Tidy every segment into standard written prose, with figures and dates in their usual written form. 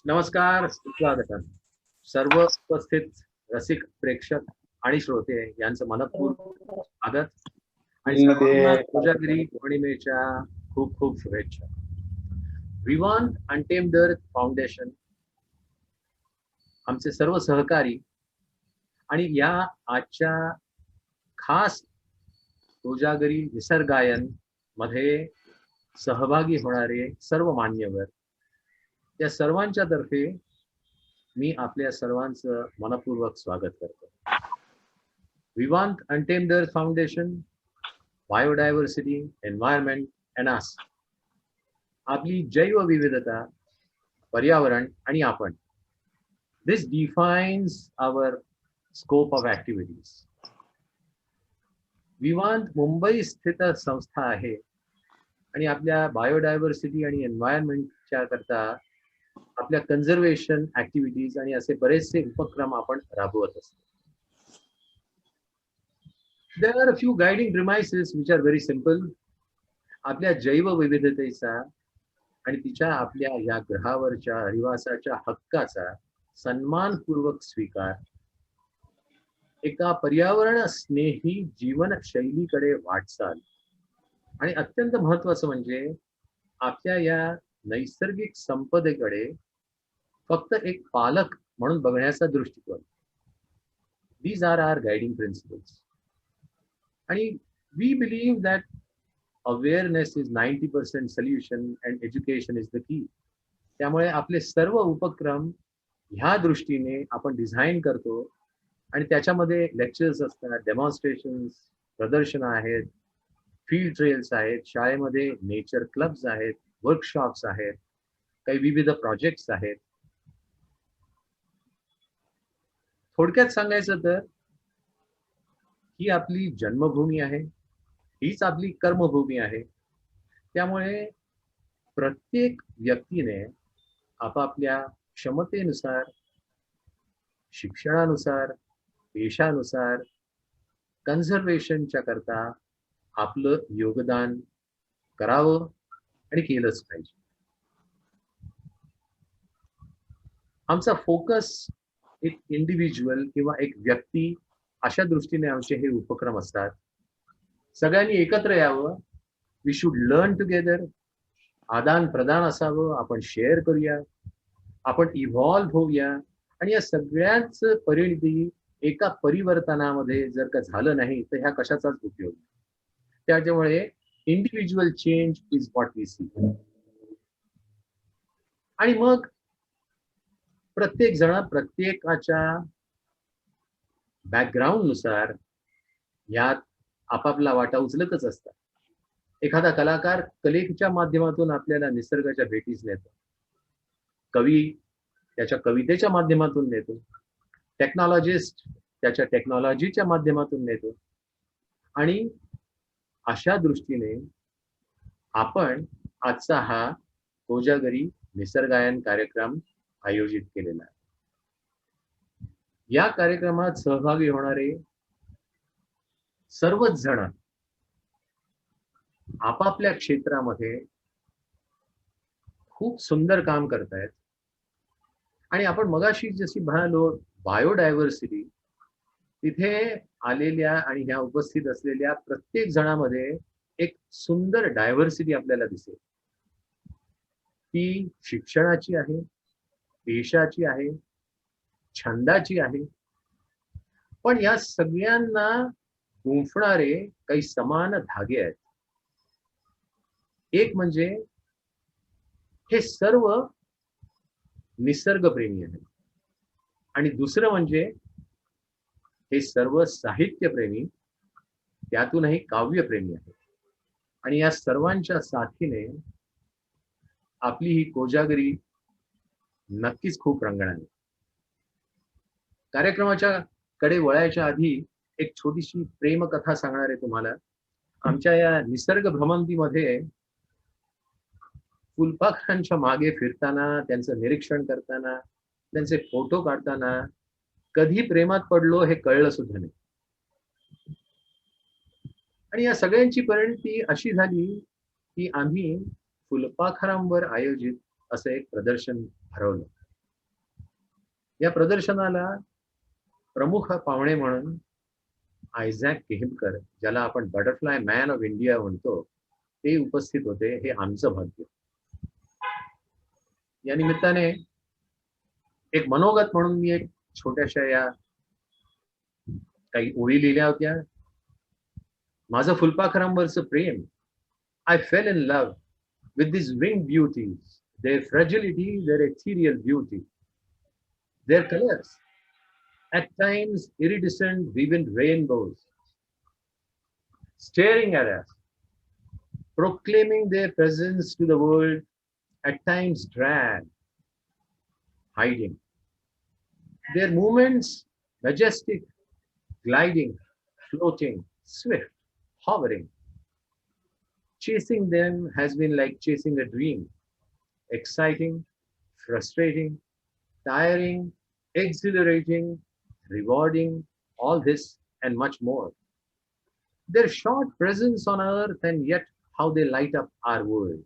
नमस्कार, सुस्वागतम. सर्व उपस्थित रसिक प्रेक्षक आणि श्रोते यांचं मनपूर्वक स्वागत आणि सर्वांना कोजागिरी पौर्णिमेच्या खूप खूप शुभेच्छा. विवांत अनटेम्ड अर्थ फाउंडेशन आमचे सर्व सहकारी आणि या आजच्या खास कोजागरी निसर्गायन मध्ये सहभागी होणारे सर्व मान्यवर, त्या सर्वांच्या तर्फे मी आपल्या सर्वांचं मनपूर्वक स्वागत करतो. Vivant untamed earth foundation, biodiversity, environment and us, आपली जैवविविधता, पर्यावरण आणि आपण, this defines our scope of activities. Vivant Mumbai स्थित संस्था आहे आणि आपल्या बायोडायव्हर्सिटी आणि एन्व्हायरमेंटच्या करता आपल्या कन्झर्वेशन ऍक्टिव्हिटीज आणि असे बरेचसे उपक्रम आपण राबवत असतो. There are a few guiding premises which are very simple. आपल्या जैवविविधतेचा आणि तिच्या आपल्या या ग्रहावरच्या अधिवासाच्या हक्काचा सन्मानपूर्वक स्वीकार, एका पर्यावरण स्नेही जीवनशैलीकडे वाटचाल आणि अत्यंत महत्वाचं म्हणजे आपल्या या नैसर्गिक संपदेकडे फक्त एक पालक म्हणून बघण्याचा दृष्टिकोन. These are our guiding principles. आणि we believe that awareness is 90% solution and education is the key. त्यामुळे आपले सर्व उपक्रम ह्या दृष्टीने आपण डिझाईन करतो आणि त्याच्यामध्ये लेक्चर्स असतात, डेमॉन्स्ट्रेशन्स, प्रदर्शन आहेत, फील्ड ट्रेल्स आहेत, शाळेमध्ये नेचर क्लब्स आहेत, वर्कशॉप्स आहेत, काही विविध प्रोजेक्ट्स आहेत. थोडक्यात सांगायचं तर ही आपली जन्मभूमी आहे, हीच आपली कर्मभूमी आहे. त्यामुळे प्रत्येक व्यक्तीने आपापल्या क्षमतेनुसार, शिक्षणानुसार, पेशानुसार कन्झर्वेशनच्या करता आपलं योगदान करावं आणि केलंच पाहिजे. आमचा फोकस एक इंडिव्हिज्युअल किंवा एक व्यक्ती अशा दृष्टीने आमचे हे उपक्रम असतात. सगळ्यांनी एकत्र यावं, वी शुड लर्न टुगेदर, आदान प्रदान असावं, आपण शेअर करूया, आपण इव्हॉल्व्ह होऊया आणि या सगळ्याच परिणती एका परिवर्तनामध्ये जर का झालं नाही तर ह्या कशाचाच उपयोग. त्याच्यामुळे individual change is what we see. आणि मग प्रत्येक जण प्रत्येकाच्या बॅकग्राऊंड नुसार यात आपापला वाटा उचलतच असतात. एखादा कलाकार कलेच्या माध्यमातून आपल्याला निसर्गाच्या भेटीस नेतो, कवी त्याच्या कवितेच्या माध्यमातून नेतो, टेक्नॉलॉजिस्ट त्याच्या टेक्नॉलॉजीच्या माध्यमातून नेतो. आणि अशा दृष्टीने आपण आजचा हा कोजागरी निसर्गायन कार्यक्रम आयोजित केलेला आहे. या कार्यक्रमात सहभागी होणारे सर्वच जण आपापल्या क्षेत्रामध्ये खूप सुंदर काम करतायत. आणि आपण मगाशी जशी म्हणालो बायोडायव्हर्सिटी, तिथे आलेल्या आणि ह्या उपस्थित असलेल्या प्रत्येक जणामध्ये एक सुंदर डायव्हर्सिटी आपल्याला दिसेल. ती शिक्षणाची आहे, पेशाची आहे, छंदाची आहे, पण या सगळ्यांना गुंफणारे काही समान धागे आहेत. एक म्हणजे हे सर्व निसर्गप्रेमी आहेत आणि दुसरं म्हणजे हे सर्व साहित्यप्रेमी, त्यातूनही काव्यप्रेमी आहेत. आणि या सर्वांच्या साथीने आपली ही कोजागरी नक्कीच खूप रंगणार आहे. कार्यक्रमाच्या कडे वळायच्या आधी एक छोटीशी प्रेमकथा सांगणार आहे तुम्हाला. आमच्या या निसर्ग भ्रमंतीमध्ये फुलपाखरांच्या मागे फिरताना, त्यांचं निरीक्षण करताना, त्यांचे फोटो काढताना कधी प्रेमात पडलो हे कळलं सुद्धा नाही. आणि या सगळ्यांची परिणती अशी झाली की आम्ही फुलपाखरांवर आयोजित असं एक प्रदर्शन भरवलं. या प्रदर्शनाला प्रमुख पाहुणे म्हणून आयझॅक केहमकर, ज्याला आपण बटरफ्लाय मॅन ऑफ इंडिया म्हणतो, ते उपस्थित होते. हे आमचं भाग्य. या निमित्ताने एक मनोगत म्हणून मी एक छोट्याशा या काही ओळी लिहिल्या होत्या. माझं फुलपाखरांवरचं प्रेम. I fell in love with these winged beauties, their fragility, their ethereal beauty, their colors, at times iridescent vivid rainbows, staring at us, proclaiming their presence to the world, at times drag, hiding. Their movements majestic, gliding, floating, swift, hovering. Chasing them has been like chasing a dream, exciting, frustrating, tiring, exhilarating, rewarding, all this and much more. Their short presence on earth and yet how they light up our world.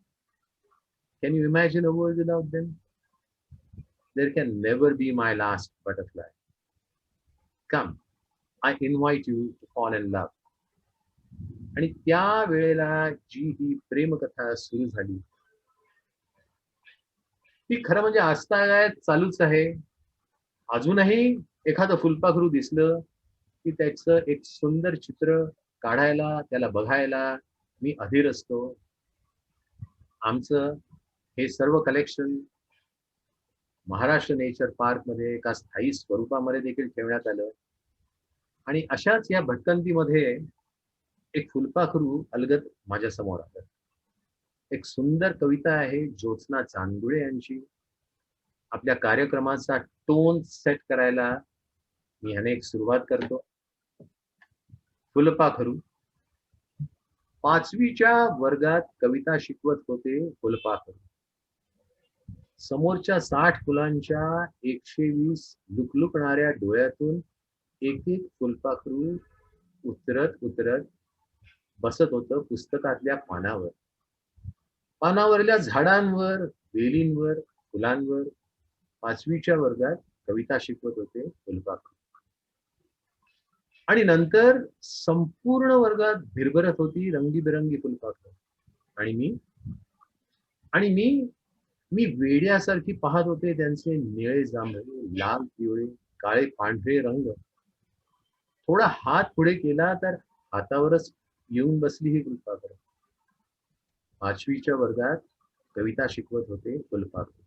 Can you imagine a world without them? There can never be my last butterfly. Come, I invite you to fall in love. आणि त्या वेळेला जी ही प्रेमकथा सुरू झाली, ती खरं म्हणजे आजतागायत चालूच आहे. अजूनही एखादं फुलपाखरू दिसलं की त्याचं एक सुंदर चित्र काढायला, त्याला बघायला मी अधीर असतो. आमचं हे सर्व कलेक्शन महाराष्ट्र नेचर पार्क मध्ये एका स्थायी स्वरूपामध्ये देखील ठेवण्यात आलं. आणि अशाच या भटकंतीमध्ये एक फुलपाखरू अलगद माझ्या समोर आलं. एक सुंदर कविता आहे ज्योत्स्ना चांदुळे यांची. आपल्या कार्यक्रमाचा टोन सेट करायला मी ह्याने एक सुरुवात करतो. फुलपाखरू. 5वीच्या वर्गात कविता शिकवत होते फुलपाखरू. समोरच्या 60 फुलांच्या 120 लुकलुकणाऱ्या डोळ्यातून एक एक फुलपाखरू उतरत उतरत बसत होतं पुस्तकातल्या पानावर. पानावरल्या झाडांवर, वेलींवर, फुलांवर 5वीच्या वर्गात कविता शिकवत होते फुलपाखरू. आणि नंतर संपूर्ण वर्गात भिरभरत होती रंगीबेरंगी फुलपाखरू. आणि मी वेड्यासारखी पाहत होते त्यांचे निळे, जांभळे, लाल, पिवळे, काळे, पांढरे रंग. थोडा हात पुढे केला तर हातावरच येऊन बसली ही फुलपाखरू. 5वीच्या वर्गात कविता शिकवत होते फुलपाखरू.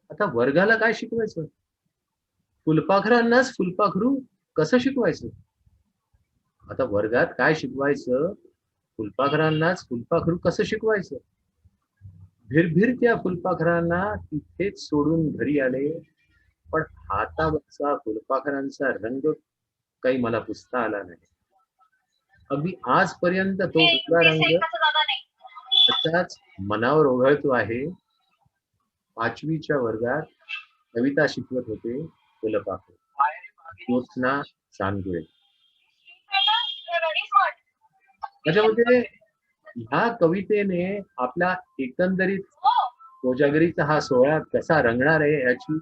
आता वर्गाला काय शिकवायचं? फुलपाखरांनाच फुलपाखरू कसं शिकवायचं? आता वर्गात काय शिकवायचं? फुलपाखरांनाच फुलपाखरू कसं शिकवायचं? भिरभिरत्या फुलपाखरांना तिथेच सोडून घरी आले, पण हातावरचा फुलपाखरांचा रंग काही मला पुसता आला नाही. अगदी आजपर्यंत तो दुसरा रंग त्याच मनावर ओघळतो आहे. 5वीच्या वर्गात कविता शिकवत होते फुलपाखरू. ज्योत्स्ना चांदुळे. त्याच्यामध्ये ह्या कवितेने आपला एकंदरीत कोजागरीचा हा सोहळा कसा रंगणार आहे याची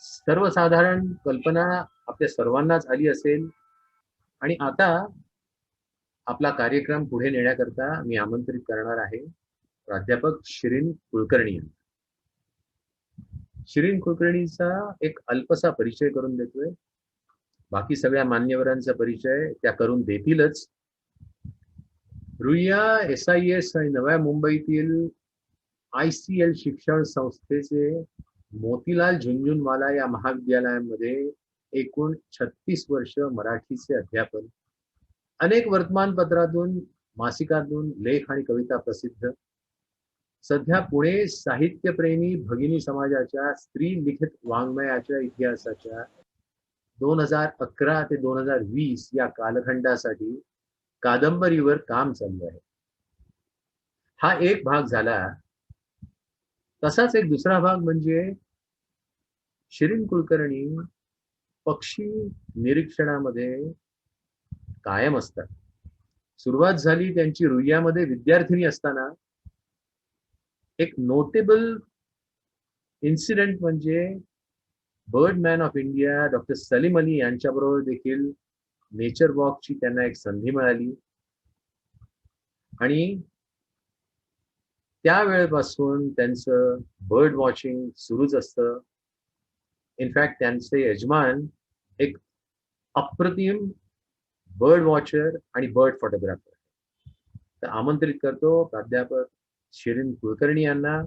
सर्वसाधारण कल्पना आपल्या सर्वांनाच आली असेल. आणि आता आपला कार्यक्रम पुढे नेण्याकरता मी आमंत्रित करणार आहे प्राध्यापक शिरीन कुलकर्णी. शिरीन कुलकर्णीचा एक अल्पसा परिचय करून देतोय. बाकी सगळ्या मान्यवरांचा परिचय त्या करून देतीलच. रुईया SIS आणि नव्या मुंबईतील ICL शिक्षण संस्थेचे मोतीलाल झुंझुनवाला या महाविद्यालयामध्ये एकूण 36 वर्ष मराठीचे अध्यापन. अनेक वर्तमानपत्रातून, मासिकातून लेख आणि कविता प्रसिद्ध. सध्या पुणे साहित्यप्रेमी भगिनी समाजाच्या स्त्री लिखित वाङ्मयाच्या इतिहासाच्या 2011 ते 2020 या कालखंडासाठी कादंबरीवर काम चालू आहे. हा एक भाग झाला. तसाच एक दुसरा भाग म्हणजे शिरीन कुलकर्णी पक्षी निरीक्षणामध्ये कायम असतात. सुरुवात झाली त्यांची रुईयामध्ये विद्यार्थिनी असताना. एक नोटेबल इन्सिडेंट म्हणजे Birdman of India doctor Salim Ali यांच्याबरोबर देखील नेचर वॉकची त्यांना एक संधी मिळाली आणि त्यावेळेपासून त्यांचं बर्ड वॉचिंग सुरूच असतं. इनफॅक्ट त्यांचे यजमान एक अप्रतिम बर्ड वॉचर आणि बर्ड फोटोग्राफर. तर आमंत्रित करतो प्राध्यापक शिरीन कुलकर्णी यांना.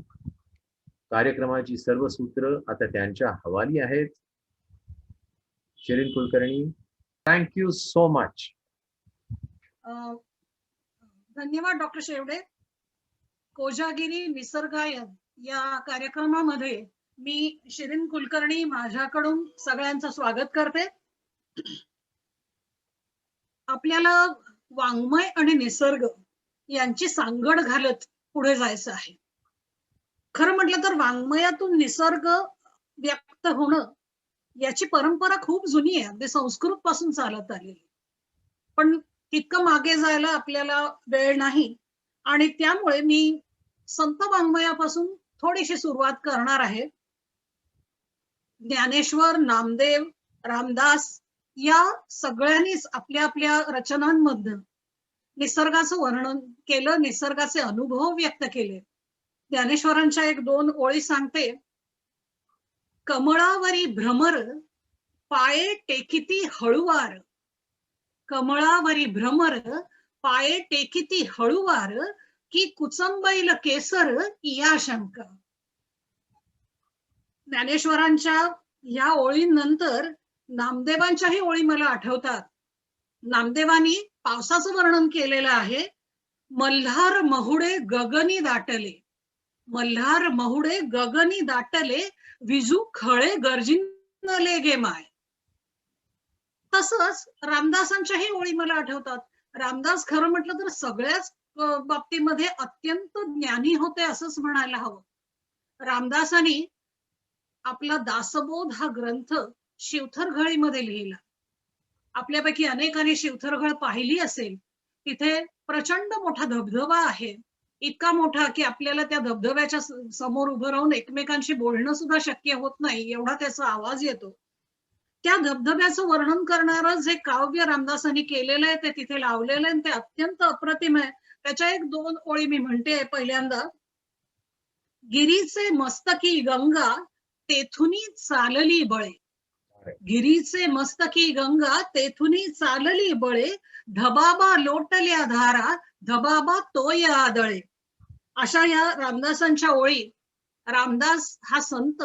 कार्यक्रमाची सर्व सूत्र आता त्यांच्या हवाली आहेत. Shirin Kulkarni, thank you so much. धन्यवाद डॉक्टर शेवडे. कोजागिरी निसर्गायन या कार्यक्रमामध्ये मी शिरीन कुलकर्णी माझ्याकडून सगळ्यांचं स्वागत करते. आपल्याला वाङ्मय आणि निसर्ग यांची सांगड घालत पुढे जायचं आहे. खरं म्हटलं तर वाङ्मयातून निसर्ग व्यक्त होणं याची परंपरा खूप जुनी आहे, ते संस्कृत पासून चालत आलेली. पण तितकं मागे जायला आपल्याला वेळ नाही आणि त्यामुळे मी संत वाङ्मयापासून थोडीशी सुरुवात करणार आहे. ज्ञानेश्वर, नामदेव, रामदास या सगळ्यांनीच आपल्या आपल्या रचनांमधनं निसर्गाचं वर्णन केलं, निसर्गाचे अनुभव व्यक्त केले. ज्ञानेश्वरांच्या एक दोन ओळी सांगते. कमळावरी भ्रमर पाये टेकिती हळुवार, कमळावरी भ्रमर पाये टेकिती हळुवार, की कुचंबैल केसर या शंका. ज्ञानेश्वरांच्या या ओळींनंतर नामदेवांच्याही ओळी मला आठवतात. नामदेवांनी पावसाचं वर्णन केलेलं आहे. मल्हार महुडे गगनी दाटले, मल्हार महुडे गगनी दाटले, विजू खळे गर्जिनले गे माय. तसंच रामदासांच्याही ओळी मला आठवतात. रामदास खरं म्हटलं तर सगळ्याच बाबतीमध्ये अत्यंत ज्ञानी होते असंच म्हणायला हवं. रामदासांनी आपला दासबोध हा ग्रंथ शिवथरघळीमध्ये लिहिला. आपल्यापैकी अनेकांनी शिवथरघळ पाहिली असेल. तिथे प्रचंड मोठा धबधबा आहे, इतका मोठा की आपल्याला त्या धबधब्याच्या समोर उभं राहून एकमेकांशी बोलणं सुद्धा शक्य होत नाही, एवढा त्याचा आवाज येतो. त्या धबधब्याचं वर्णन करणारं जे काव्य रामदासांनी केलेलं आहे ते तिथे लावलेलं आहे, ते अत्यंत अप्रतिम आहे. त्याच्या एक दोन ओळी मी म्हणते. पहिल्यांदा, गिरीचे मस्तकी गंगा तेथुनी चालली बळे, गिरीचे मस्तकी गंगा तेथुनी चालली बळे, धबाबा लोटल्या धारा धबाबा तोय आदळे. अशा या रामदासांच्या ओळी. रामदास हा संत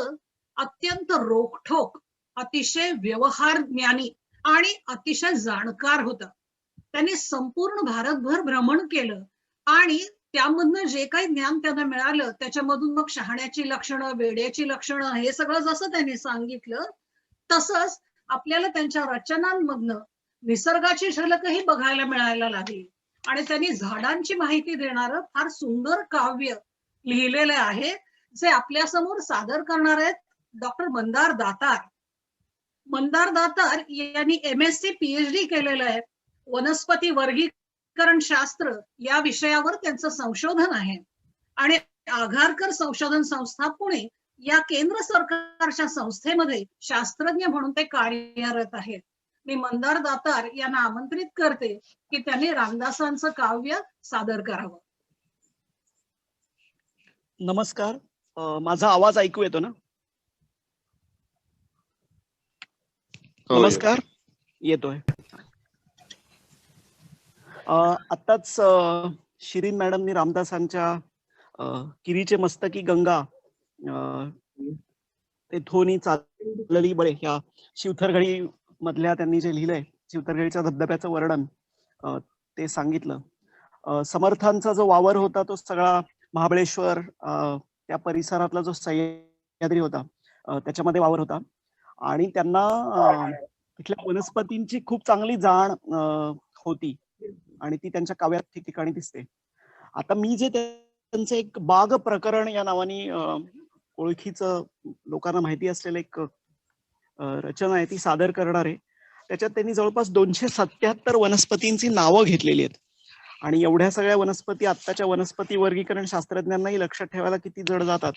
अत्यंत रोखठोक, अतिशय व्यवहार ज्ञानी आणि अतिशय जाणकार होता. त्यांनी संपूर्ण भारतभर भ्रमण केलं आणि त्यामधनं जे काही ज्ञान त्यांना मिळालं त्याच्यामधून मग शहाण्याची लक्षणं, वेड्याची लक्षणं हे सगळं जसं त्यांनी सांगितलं तसंच आपल्याला त्यांच्या रचनांमधनं निसर्गाची झलकही बघायला मिळायला लागली. आणि त्यांनी झाडांची माहिती देणारं फार सुंदर काव्य लिहिलेलं आहे, जे आपल्या समोर सादर करणार आहेत डॉक्टर मंदार दातार. मंदार दातार यांनी MSc PhD केलेलं आहे. वनस्पती वर्गीकरण शास्त्र या विषयावर त्यांचं संशोधन आहे आणि आघारकर संशोधन संस्था पुणे या केंद्र सरकारच्या संस्थेमध्ये शास्त्रज्ञ म्हणून ते कार्यरत आहेत. मी मंदार दातार यांना आमंत्रित करते की त्यांनी रामदासांचं काव्य सादर करावं. नमस्कार, माझा आवाज ऐकू येतो ना? नमस्कार, येतोय. आत्ताच शिरीन मॅडमनी रामदासांच्या किरीचे मस्तकी गंगा तेथोनी चालली बळे या शिवथरघळी मधल्या त्यांनी जे लिहिलंय, शिवथरघळीच्या धबधब्याचं वर्णन ते सांगितलं. समर्थांचा जो वावर होता तो सगळा महाबळेश्वर त्या परिसरातला जो सह्याद्री होता त्याच्यामध्ये वावर होता आणि त्यांना तिथल्या वनस्पतींची खूप चांगली जाण होती आणि ती त्यांच्या काव्यात ठिकठिकाणी दिसते. आता मी जे त्यांचं एक बाग प्रकरण या नावाने ओळखीचं लोकांना माहिती असलेलं एक रचना आहे ती सादर करणार आहे. त्याच्यात त्यांनी जवळपास 277 वनस्पतींची नावं घेतलेली आहेत आणि एवढ्या सगळ्या वनस्पती आत्ताच्या वनस्पती वर्गीकरण शास्त्रज्ञांनाही लक्षात ठेवायला किती जड जातात.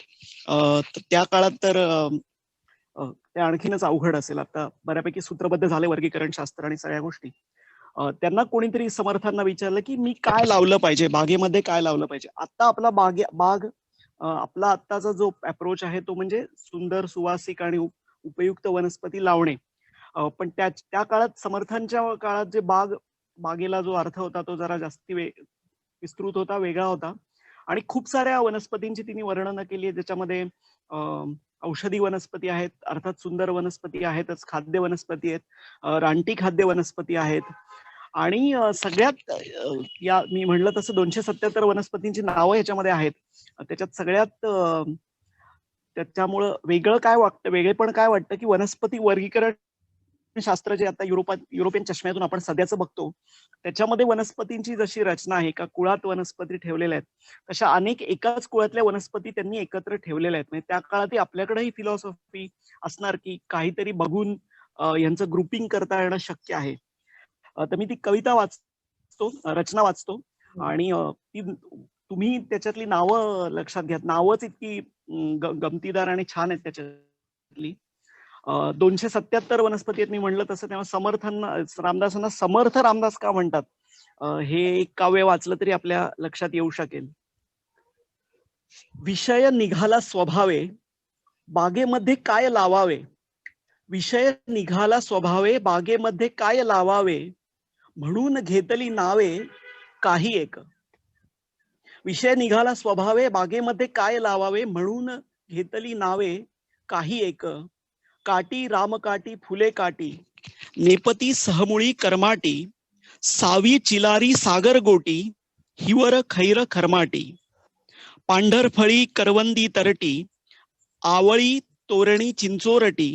त्या काळात तर ते आणखीनच अवघड असेल. आता बऱ्यापैकी सूत्रबद्ध झाले वर्गीकरण शास्त्र आणि सगळ्या गोष्टी. त्यांना कोणीतरी समर्थांना विचारलं की मी काय लावलं पाहिजे, बागेमध्ये काय लावलं पाहिजे. आता आपला बाग आपला आत्ताचा जो अप्रोच आहे तो म्हणजे सुंदर, सुवासिक आणि उपयुक्त वनस्पती लावणे. पण त्या काळात, समर्थांच्या काळात, जे बागेला जो अर्थ होता तो जरा जास्ती विस्तृत होता, वेगळा होता. आणि खूप साऱ्या वनस्पतींची तिने वर्णनं केली आहे, ज्याच्यामध्ये औषधी वनस्पती आहेत, अर्थात सुंदर वनस्पती आहेतच, खाद्य वनस्पती आहेत, रानटी खाद्य वनस्पती आहेत. आणि सगळ्यात या मी म्हणलं तसं 277 वनस्पतींची नावं याच्यामध्ये आहेत. त्याच्यात सगळ्यात त्याच्यामुळं वेगळेपण काय वाटतं की वनस्पती वर्गीकरण शास्त्र जे आता युरोपियन चष्म्यातून आपण सध्याचं बघतो, त्याच्यामध्ये वनस्पतींची जशी रचना आहे, एका कुळात वनस्पती ठेवलेल्या आहेत, तशा अनेक एकाच कुळातल्या वनस्पती त्यांनी एकत्र ठेवलेल्या आहेत. म्हणजे त्या काळात आपल्याकडेही फिलॉसॉफी असणार की काहीतरी बघून यांचं ग्रुपिंग करता येणं शक्य आहे. तर मी ती कविता वाचतो, रचना वाचतो, आणि ती तुम्ही त्याच्यातली नावं लक्षात घ्या. नावच इतकी गमतीदार आणि छान आहेत त्याच्यातली. 277 वनस्पती आहेत मी म्हणलं तसं. तेव्हा रामदासांना समर्थ रामदास का म्हणतात, हे एक काव्य वाचलं तरी आपल्या लक्षात येऊ शकेल. विषय निघाला स्वभावे, बागेमध्ये काय लावावे. विषय निघाला स्वभावे, बागेमध्ये काय लावावे, म्हणून घेतली नावे काही एक. विषय निघाला स्वभावे, बागेमध्ये काय लावावे, म्हणून घेतली नावे काही एक. काटी रामकाटी फुले काटी, नेपती सहमुळी करमाटी, सावी चिलारी सागर गोटी, हिवर खैर खरमाटी. पांढरफळी करवंदी तरटी, आवळी तोरणी चिंचोरटी,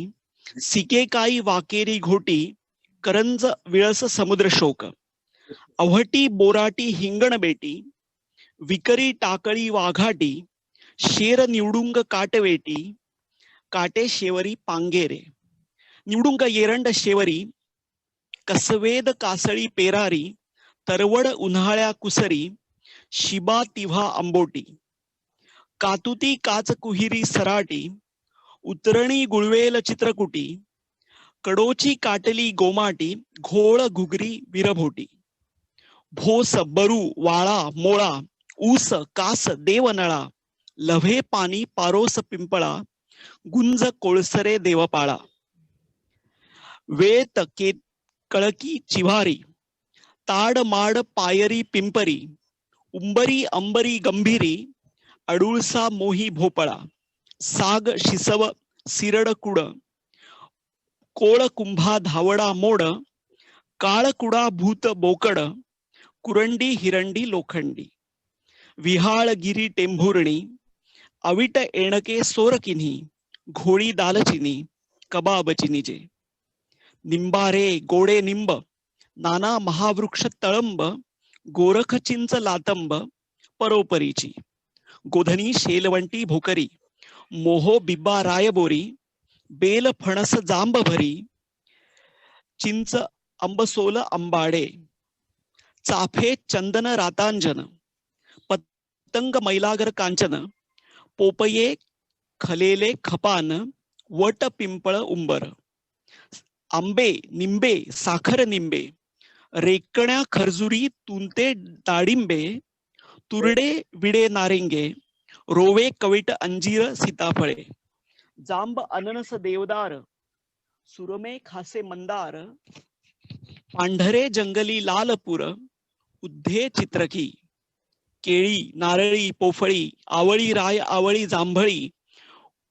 सिकेकाई वाकेरी घोटी, करंज विळस समुद्र शोक. अव्हटी बोराटी हिंगण बेटी, विकरी टाकळी वाघाटी, शेर निवडुंग काटवेटी, काटे शेवरी पांगेरे. निवडुंग येरंड शेवरी, कसवेद कासळी पेरारी, तरवड उन्हाळ्या कुसरी, शिबा तिव्हा आंबोटी. कातुती काच कुहिरी सराटी, उतरणी गुळवेल चित्रकुटी, कडोची काटली गोमाटी, घोळ घुगरी विरभोटी. भोस बरू वाळा मोळा, ऊस कास देवनळा, लव्हे पाणी पारोस पिंपळा, गुंज कोळसरे देवपाळा. वेत कळकी चिव्हारी, ताड माड पायरी पिंपरी, उंबरी अंबरी गंभीरी, अडुळसा मोही भोपळा. साग शिसव सिरड कुड, कोळ कुंभा धावडा मोड, काळकुडा भूत बोकड, कुरंडी हिरंडी लोखंडी. विहाळ गिरी टेंभुर्णी, अविट एणके सोरकिन्ही, घोळी दालचिनी, कबाब चिनीजे. निंबारे गोडे निंब, नाना महावृक्ष तळंब, गोरख चिंच लातंब परोपरीची. गोधनी शेलवंटी भोकरी, मोहो बिब्बा रायबोरी, बेल फणस जांब भरी, चिंच अंबसोल अंबाडे. चाफे चंदन रातांजन, पतंग मैलागर कांचन, पोपये खलेले खपान, वट पिंपळ उंबर. आंबे निंबे साखर निंबे, रेकण्या खरजुरी तुंते डाळिंबे, तुरडे विडे नारिंगे, रोवे कविट अंजीर सीताफळे. जांब अननस देवदार, सुरमे खासे मंदार, पांढरे जंगली लालपूर, उद्धे चित्रकी. केळी नारळी पोफळी, आवळी राय आवळी जांभळी,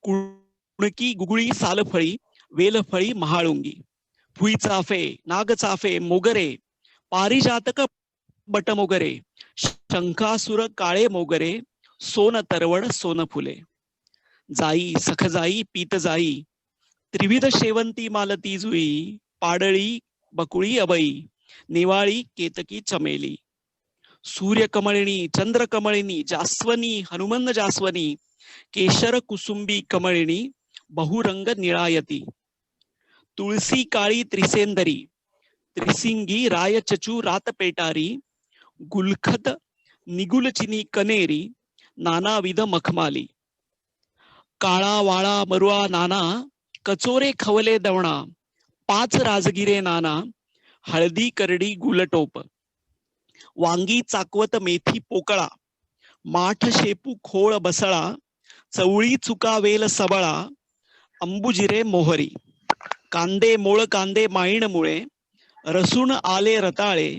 कुणकी गुगळी सालफळी, वेलफळी महाळुंगी. भुईचाफे नागचाफे मोगरे, पारिजातक बटमोगरे, शंखासुर काळे मोगरे, सोन तरवड सोन फुले. जाई सखजाई पीतजाई, त्रिविध शेवंती मालती जुई, पाडळी बकुळी अबई, निवाळी केतकी चमेली. सूर्यकमळिणी चंद्रकमळिनी, जास्वनी हनुमंत जास्वनी, केशर कुसुंबी कमळिणी, बहुरंग निळायती. तुळसी काळी त्रिसेंदरी, त्रिसिंगी रायचचू रातपेटारी, गुलखत निगुलचिनी कनेरी, नानाविध मखमाली. काळा वाळा मरुआ नाना, कचोरे खवले दवणा, 5 राजगिरे नाना, हळदी करडी गुलटोप, वांगी चाकवत मेथी पोकळा, माठ शेपू खोळ बसळा, चवळी चुकावेल सबळा, अंबुजिरे मोहरी, कांदे मोळ कांदे माईण मुळे, रसूण आले रताळे,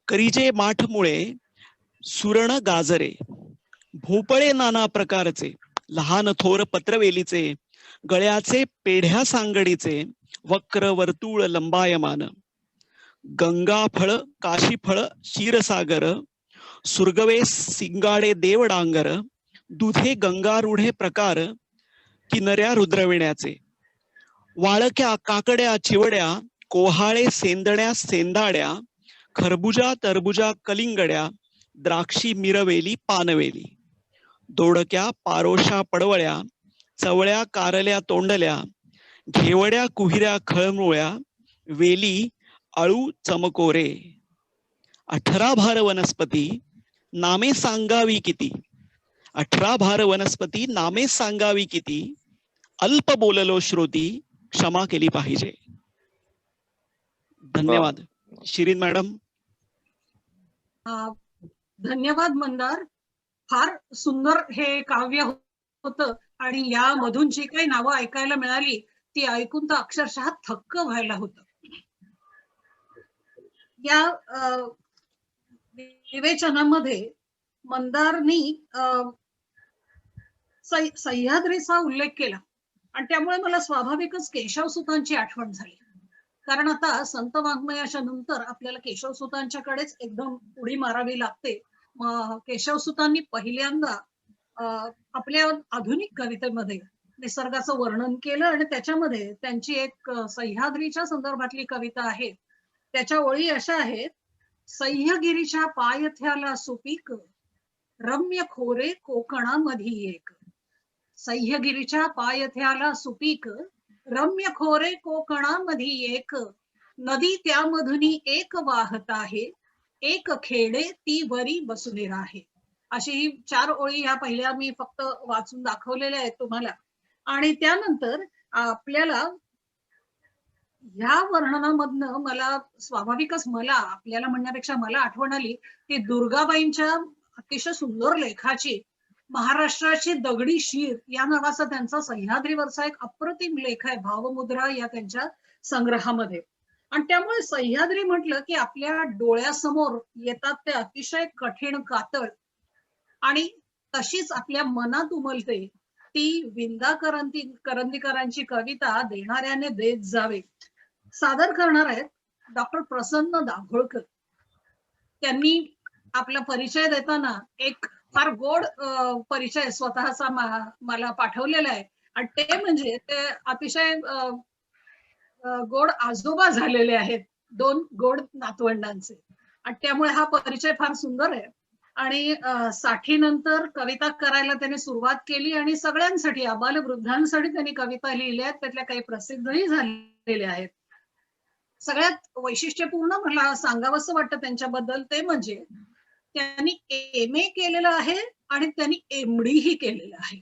करीजे माठ मुळे, सुरण गाजरे, भोपळे नाना प्रकारचे, लहान थोर पत्रवेलीचे, गळ्याचे पेढ्या सांगडीचे, वक्र वर्तुळ लंबायमान, गंगा फळ काशी फळ क्षीरसागर, सुरगवे सिंगाडे देव डांगर, दुधे गंगारूढे प्रकार, किनऱ्या रुद्रविण्याचे, वाळक्या काकड्या चिवड्या, कोहाळे सेंदण्या सेंदाड्या, खरबुजा तरबुजा कलिंगड्या, द्राक्षी मिरवेली पानवेली, दोडक्या पारोशा पडवळ्या, चवळ्या कारल्या तोंडल्या, घेवड्या कुहिऱ्या खळमुळ्या, वेली आळू चमकोरे, 18 भार वनस्पती नामे सांगावी किती, 18 भार वनस्पती नामे सांगावी किती, अल्प बोललो श्रोती क्षमा केली पाहिजे. धन्यवाद. शिरीन मॅडम. धन्यवाद मंदार. फार सुंदर हे काव्य होतं आणि यामधून जी काही नावं ऐकायला मिळाली ती ऐकून तर अक्षरशः थक्क व्हायला होतं. या विवेचनामध्ये मंदारनी सह्याद्रीचा उल्लेख केला आणि त्यामुळे मला स्वाभाविकच केशवसुतांची आठवण झाली. कारण आता संत वाङ्मयाच्या नंतर आपल्याला केशवसुतांच्याकडेच एकदम उडी मारावी लागते. केशवसुतांनी पहिल्यांदा आपल्या आधुनिक कवितेमध्ये निसर्गाचं वर्णन केलं आणि त्याच्यामध्ये त्यांची एक सह्याद्रीच्या संदर्भातली कविता आहे. त्याच्या ओळी अशा आहेत. सह्यगिरीच्या पायथ्याला सुपीक, रम्य खोरे कोकणामधी एक. सह्यगिरीच्या पायथ्याला सुपीक, रम्य खोरे कोकणामधी एक. नदी त्यामधुनी एक वाहत आहे, एक खेडे ती वरी बसुने राहे. अशी 4 ओळी ह्या पहिल्या मी फक्त वाचून दाखवलेल्या आहेत तुम्हाला. आणि त्यानंतर आपल्याला ह्या वर्णनामधनं मला स्वाभाविकच आपल्याला म्हणण्यापेक्षा मला आठवण आली की दुर्गाबाईंच्या अतिशय सुंदर लेखाची महाराष्ट्राची दगडी शीर या नावाचा त्यांचा सह्याद्रीवरचा एक अप्रतिम लेख आहे भावमुद्रा या त्यांच्या संग्रहामध्ये. आणि त्यामुळे सह्याद्री म्हटलं की आपल्या डोळ्यासमोर येतात ते अतिशय कठीण कातळ आणि तशीच आपल्या मनात उमलते ती विंदा करंदीकरांची कविता देणाऱ्याने देत जावे. सादर करणार आहेत डॉक्टर प्रसन्न दाभोळकर. त्यांनी आपला परिचय देताना एक फार गोड परिचय स्वतःचा मला पाठवलेला आहे आणि ते म्हणजे ते अतिशय गोड आजोबा झालेले आहेत 2 गोड नातवंडांचे आणि त्यामुळे हा परिचय फार सुंदर आहे. आणि 60 नंतर कविता करायला त्यांनी सुरुवात केली आणि सगळ्यांसाठी आबालवृद्धांसाठी त्यांनी कविता लिहिल्या आहेत. त्यातल्या काही प्रसिद्धही झालेल्या आहेत. सगळ्यात वैशिष्ट्यपूर्ण मला सांगावंसं वाटतं त्यांच्याबद्दल ते म्हणजे त्यांनी MA केलेलं आहे आणि त्यांनी MD ही केलेलं आहे.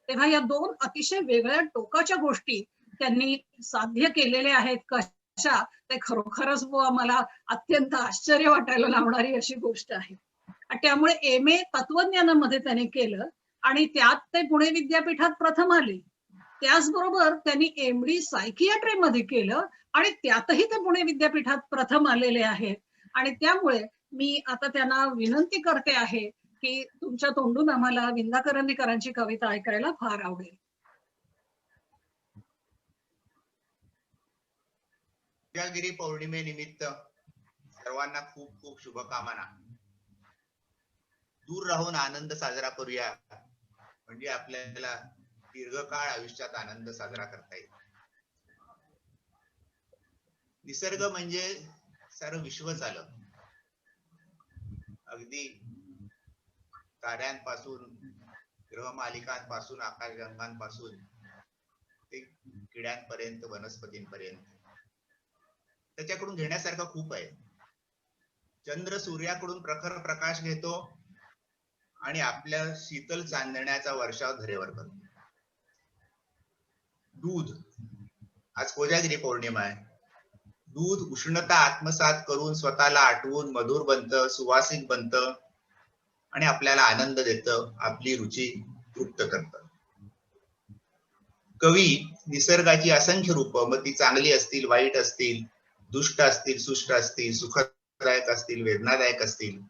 तेव्हा या 2 अतिशय वेगळ्या टोकाच्या गोष्टी त्यांनी साध्य केलेल्या आहेत. कशा ते खरोखरच मला अत्यंत आश्चर्य वाटायला लावणारी अशी गोष्ट आहे. त्यामुळे MA तत्वज्ञानामध्ये त्याने केलं आणि त्यात ते पुणे विद्यापीठात प्रथम आले. त्याचबरोबर त्यांनी MD सायकियाट्री मध्ये केलं आणि त्यातही ते पुणे विद्यापीठात प्रथम आलेले आहेत. आणि त्यामुळे मी आता त्यांना विनंती करते आहे की तुमच्या तोंडून आम्हाला विंदा करंदीकरांची कविता ऐकायला फार आवडेल. सह्यागिरी पौर्णिमेनिमित्त सर्वांना खूप खूप शुभकामना. दूर राहून आनंद साजरा करूया म्हणजे आपल्याला दीर्घकाळ आयुष्यात आनंद साजरा करता येईल. निसर्ग म्हणजे सारं विश्वच आलं. अगदी ताऱ्यांपासून, ग्रहमालिकांपासून, आकाशगंगांपासून ते किड्यांपर्यंत, वनस्पतींपर्यंत त्याच्याकडून घेण्यासारखं खूप आहे. चंद्र सूर्याकडून प्रखर प्रकाश घेतो आणि आपल्या शीतल चांदण्याचा वर्षाव धरेवर करतो. दूध आज कोजागिरी पौर्णिमा आहे. दूध उष्णता आत्मसात करून स्वतःला आटवून मधुर बनतं, सुवासिक बनतं आणि आपल्याला आनंद देतं, आपली रुची तृप्त करतं. कवी निसर्गाची असंख्य रूपं, मग ती चांगली असतील, वाईट असतील, दुष्ट असतील, सुष्ट असतील, सुखदायक असतील, वेदनादायक असतील,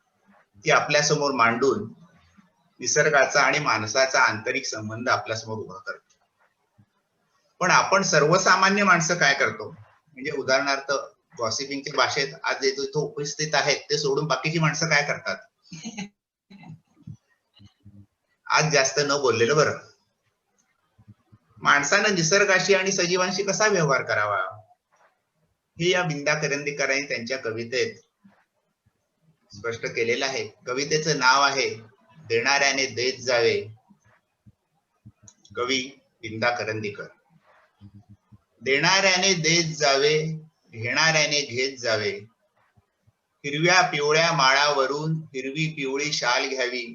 ती आपल्यासमोर मांडून निसर्गाचा आणि माणसाचा आंतरिक संबंध आपल्यासमोर उभा करतो. पण आपण सर्वसामान्य माणसं काय करतो, म्हणजे उदाहरणार्थ गॉसिपिंगच्या भाषेत आज जे इथं उपस्थित आहेत ते सोडून बाकीची माणसं काय करतात? आज जास्त न बोललेलं बरं. माणसानं निसर्गाशी आणि सजीवांशी कसा व्यवहार करावा हे या विंदा करंदीकरांनी त्यांच्या कवितेत स्पष्ट केलेलं आहे. कवितेचं नाव आहे देणाऱ्याने देत जावे. कवी विंदा करंदीकर. देणाऱ्याने देत जावे, घेणाऱ्याने घेत जावे. हिरव्या पिवळ्या माळावरून हिरवी पिवळी शाल घ्यावी.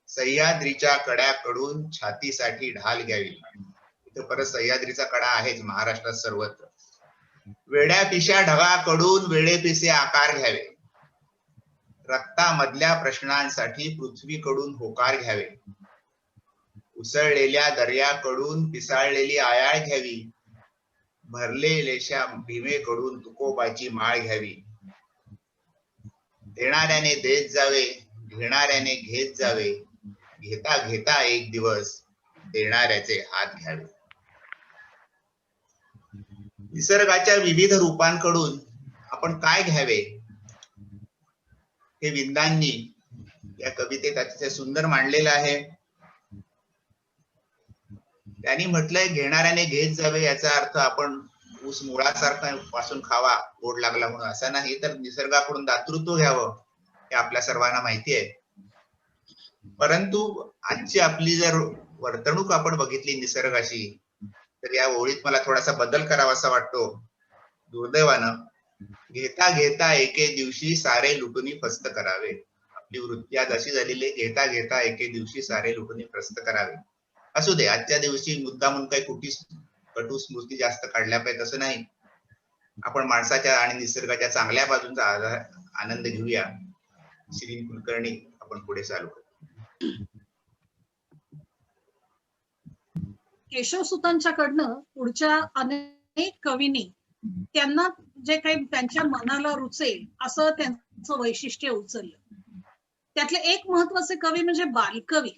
सह्याद्रीच्या कड्याकडून छातीसाठी ढाल घ्यावी. इथं परत सह्याद्रीचा कडा आहेच महाराष्ट्रात सर्वत्र. वेड्या पिशा ढगाकडून वेडेपिसे आकार घ्यावे. रक्तामधल्या प्रश्नांसाठी पृथ्वीकडून होकार घ्यावे. उसळलेल्या दर्याकडून पिसाळलेली आयाळ घ्यावी. भरलेल्या भीमेकडून तुकोबाची माळ घ्यावी. देणाऱ्याने देत जावे, घेणाऱ्याने घेत जावे. घेता घेता एक दिवस देणाऱ्याचे हात घ्यावे. निसर्गाच्या विविध रूपांकडून आपण काय घ्यावे हे विंदांनी या कवितेत अतिशय सुंदर मांडलेलं आहे. त्यांनी म्हटलंय घेणाऱ्याने घेत जावे, याचा अर्थ आपण ऊस मुळासारखा पासून खावा गोड लागला म्हणून असं नाही, तर निसर्गाकडून दातृत्व घ्यावं हे आपल्या सर्वांना माहिती आहे. परंतु आजची आपली जर वर्तणूक आपण बघितली निसर्गाशी, तर या ओळीत मला थोडासा बदल करावासा वाटतो. दुर्दैवानं घेता घेता एके दिवशी सारे लुटूनी फस्त करावे. आपली वृत्ती आज अशी झालेली आहे, घेता घेता एके दिवशी सारे लुटूनी फस्त करावे. असू दे, आजच्या दिवशी मुद्दामून काही कटू स्मृती जास्त काढल्या पाहिजे असं नाही. आपण माणसाच्या आणि निसर्गाच्या चांगल्या बाजूंचा आनंद घेऊया. श्री कुलकर्णी आपण पुढे चालू करू. केशवसुतांच्याकडनं पुढच्या अनेक कवींनी त्यांना जे काही त्यांच्या मनाला रुचेल असं त्यांचं वैशिष्ट्य उचललं. त्यातले एक महत्वाचे कवी म्हणजे बालकवी.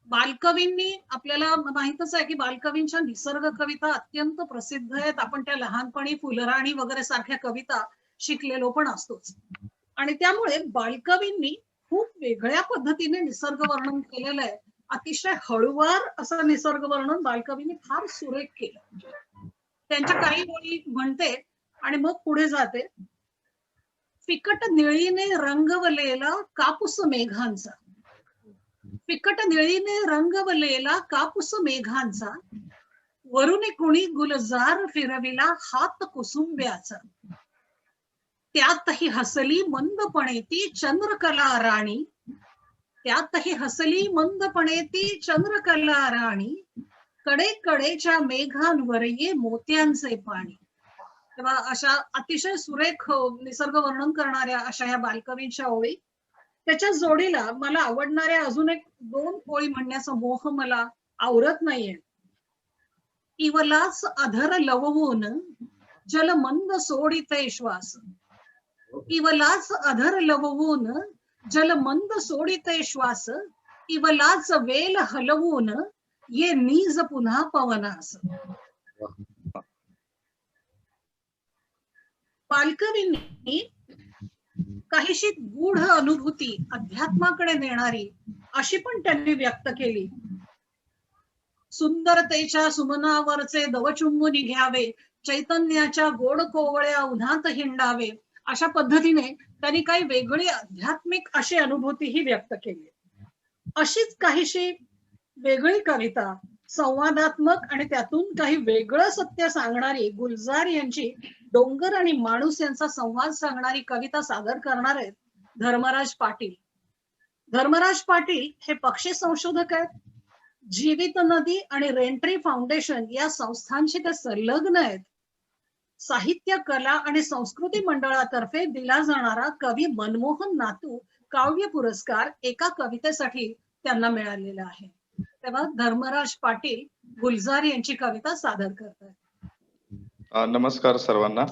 बालकवींनी आपल्याला माहितच आहे की बालकवींच्या निसर्ग कविता अत्यंत प्रसिद्ध आहेत. आपण त्या लहानपणी फुलराणी वगैरे सारख्या कविता शिकलेलो पण असतोच. आणि त्यामुळे बालकवींनी खूप वेगळ्या पद्धतीने निसर्ग वर्णन केलेलं आहे. अतिशय हळूवार असं निसर्ग वर्णन बालकवींनी फार सुरेख केलं. त्यांच्या काही ओळी म्हणते आणि मग पुढे जाते. फिकट निळीने रंगवलेला कापूस मेघांचा. फिकट निळीने रंगवलेला कापूस मेघांचा. वरुने कुणी गुलजार फिरविला हात कुसुंब्याचा. त्यातही हसली मंदपणे ती चंद्रकला राणी. त्यातही हसली मंदपणे ती चंद्रकला राणी. कडे कडेच्या मेघांवर ये मोत्यांचे पाणी. तेव्हा अशा अतिशय सुरेख निसर्ग वर्णन करणाऱ्या अशा या बालकवींच्या ओळी. त्याच्या जोडीला मला आवडणाऱ्या अजून एक दोन ओळी म्हणण्याचा मोह मला आवरत नाहीये. इवलास अधर लववून जल मंद सोडिते श्वास. इवलाच अधर लववून जल मंद सोडिते श्वास. इवलाच वेल हलवून ये नीज पुन्हा पवनास. बालकवींनी काहीशी गूढ अनुभूती अध्यात्माकडे नेणारी अशी पण त्यांनी व्यक्त केली. सुंदरतेच्या सुमनावरचे दवचुंबुनी घ्यावे. चैतन्याच्या गोड कोवळ्या उन्हात हिंडावे. अशा पद्धतीने त्यांनी काही वेगळी आध्यात्मिक अशी अनुभूती ही व्यक्त केली. अशीच काहीशी वेगळी कविता संवादात्मक आणि त्यातून काही वेगळं सत्य सांगणारी गुलजार यांची डोंगर आणि माणूस यांचा संवाद सांगणारी कविता सादर करणार आहेत धर्मराज पाटील. धर्मराज पाटील हे पक्षी संशोधक आहेत. जीवित नदी आणि रेंट्री फाउंडेशन या संस्थांशी ते संलग्न आहेत. साहित्य कला आणि संस्कृती मंडळातर्फे दिला जाणारा कवी मनमोहन नातू काव्य पुरस्कार एका कवितेसाठी त्यांना मिळालेला आहे. तेव्हा धर्मराज पाटील गुलजार यांची कविता सादर करतात. नमस्कार सर्वांना.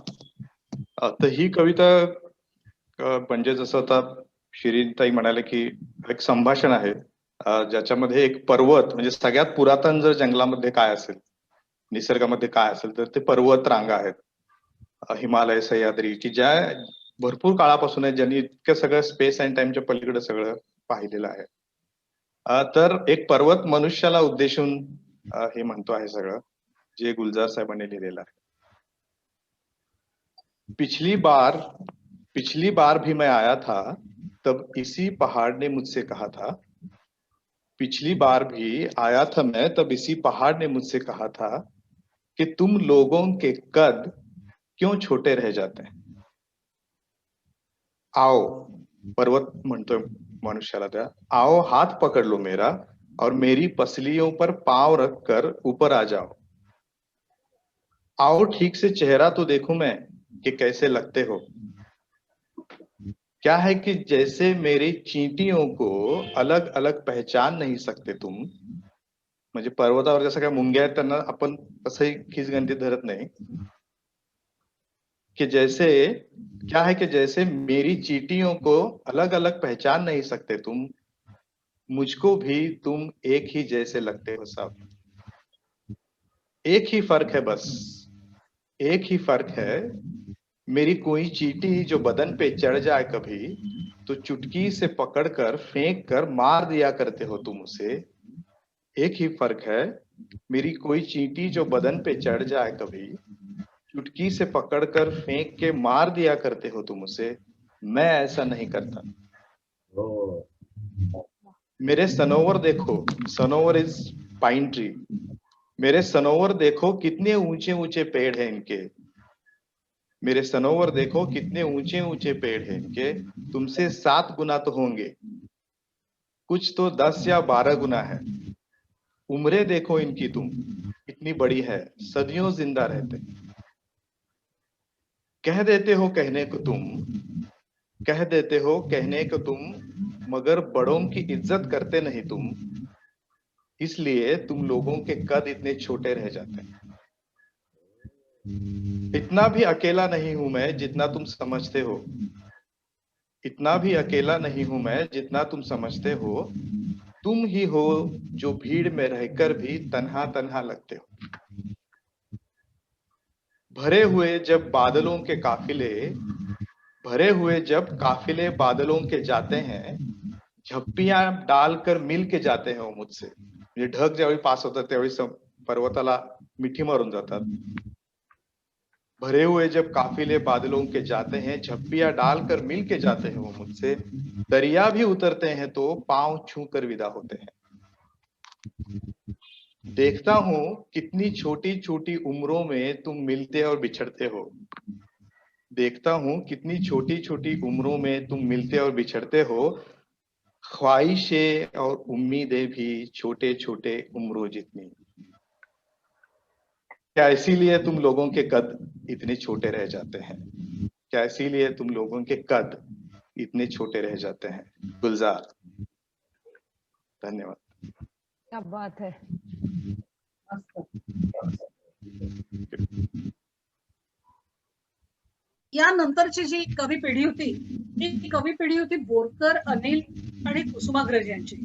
तर ही कविता म्हणजे जसं आता शिरीनताई म्हणाले की एक संभाषण आहे, ज्याच्यामध्ये एक पर्वत म्हणजे सगळ्यात पुरातन जर जंगलामध्ये काय असेल, निसर्गामध्ये काय असेल तर ते पर्वत रांगा आहेत, हिमालय, सह्याद्री, की ज्या भरपूर काळापासून आहे, ज्यांनी इतकं सगळं स्पेस अँड टाइमच्या पलीकडे सगळं पाहिलेलं आहे. तर एक पर्वत मनुष्याला उद्देशून हे म्हणतो आहे सगळं, जे गुलजार साहेबांनी लिहिलेलं आहे. पिछली बार भी मैं आया था तब इसी पहाड़ ने मुझसे कहा था, पिछली बार भी आया था मैं तब इसी पहाड़ ने मुझसे कहा था कि तुम लोगों के कद क्यों छोटे रह जाते हैं. आओ, पर्वत म्हणतोय मनुष्याला त्या, आओ हाथ पकड़ लो मेरा और मेरी पसलियों पर पांव रख कर ऊपर आ जाओ. आओ ठीक से चेहरा तो देखूं मैं कि कैसे लगते हो. क्या है कि जैसे मेरी चींटियों को अलग अलग पहचान नहीं सकते तुम, म्हणजे पर्वतावर जसं काय मुंग्या आहेत त्यांना आपण असंही खिसगंती धरत नाही, कि जैसे क्या है कि जैसे मेरी चींटियों को अलग अलग पहचान नहीं सकते तुम, मुझको भी तुम एक ही जैसे लगते हो सब. एक ही फर्क है, बस एक ही फर्क है, मेरी कोई चींटी जो बदन पे चढ़ जाए कभी तो चुटकी से पकड़कर फेंक कर मार दिया करते हो तुम उसे. एक ही फर्क है, मेरी कोई चींटी जो बदन पे चढ़ जाए कभी चुटकी से पकड़कर फेंक के मार दिया करते हो तुम उसे. मैं ऐसा नहीं करता. मेरे सनोवर देखो, सनोवर इज पाइन ट्री, मेरे सनोवर देखो कितने ऊंचे ऊंचे पेड़ हैं इनके, मेरे सनोवर देखो कितने ऊंचे ऊंचे पेड़ हैं इनके, तुमसे 7 गुना तो होंगे, कुछ तो 10 या 12 गुना है. उम्रें देखो इनकी तुम इतनी बड़ी है, सदियों जिंदा रहते. कह देते हो कहने को तुम, कह देते हो कहने को तुम, मगर बड़ों की इज्जत करते नहीं तुम, इसलिए तुम लोगों के कद इतने छोटे रह जाते हैं. इतना भी अकेला नहीं हूं मैं जितना तुम समझते हो, इतना भी अकेला नहीं हूं मैं जितना तुम समझते हो, तुम ही हो जो भीड़ में रहकर भी तन्हा तन्हा लगते हो. भरे हुए जब बादलों के काफिले, भरे हुए जब काफिले बादलों के जाते हैं, झप्पियां डालकर मिल के जाते हैं वो मुझसे. म्हणजे ढग ज्यावेळी पास होतात त्यावेळी पर्वताला मिठी मारून जातात. भरे हुए जब काफिले बादलों के जाते हैं, झप्पियां डालकर मिल के जाते हैं वो मुझसे, दरिया भी उतरते हैं तो पांव छू कर विदा होते हैं. देखता हूं कितनी छोटी छोटी उम्रों में तुम मिलते और बिछड़ते हो, देखता हूं कितनी छोटी छोटी उम्रों में तुम मिलते और बिछड़ते हो, ख्वाहिशें और उम्मीदें भी छोटे छोटे उम्रों जितनी. क्या इसीलिए तुम लोगों के कद इतने छोटे रह जाते हैं, क्या इसीलिए तुम लोगों के कद इतने छोटे रह जाते हैं. गुलजार. धन्यवाद. क्या बात है. यानंतरची जी कवी पिढी होती ती कवी पिढी होती बोरकर, अनिल आणि कुसुमाग्रज यांची.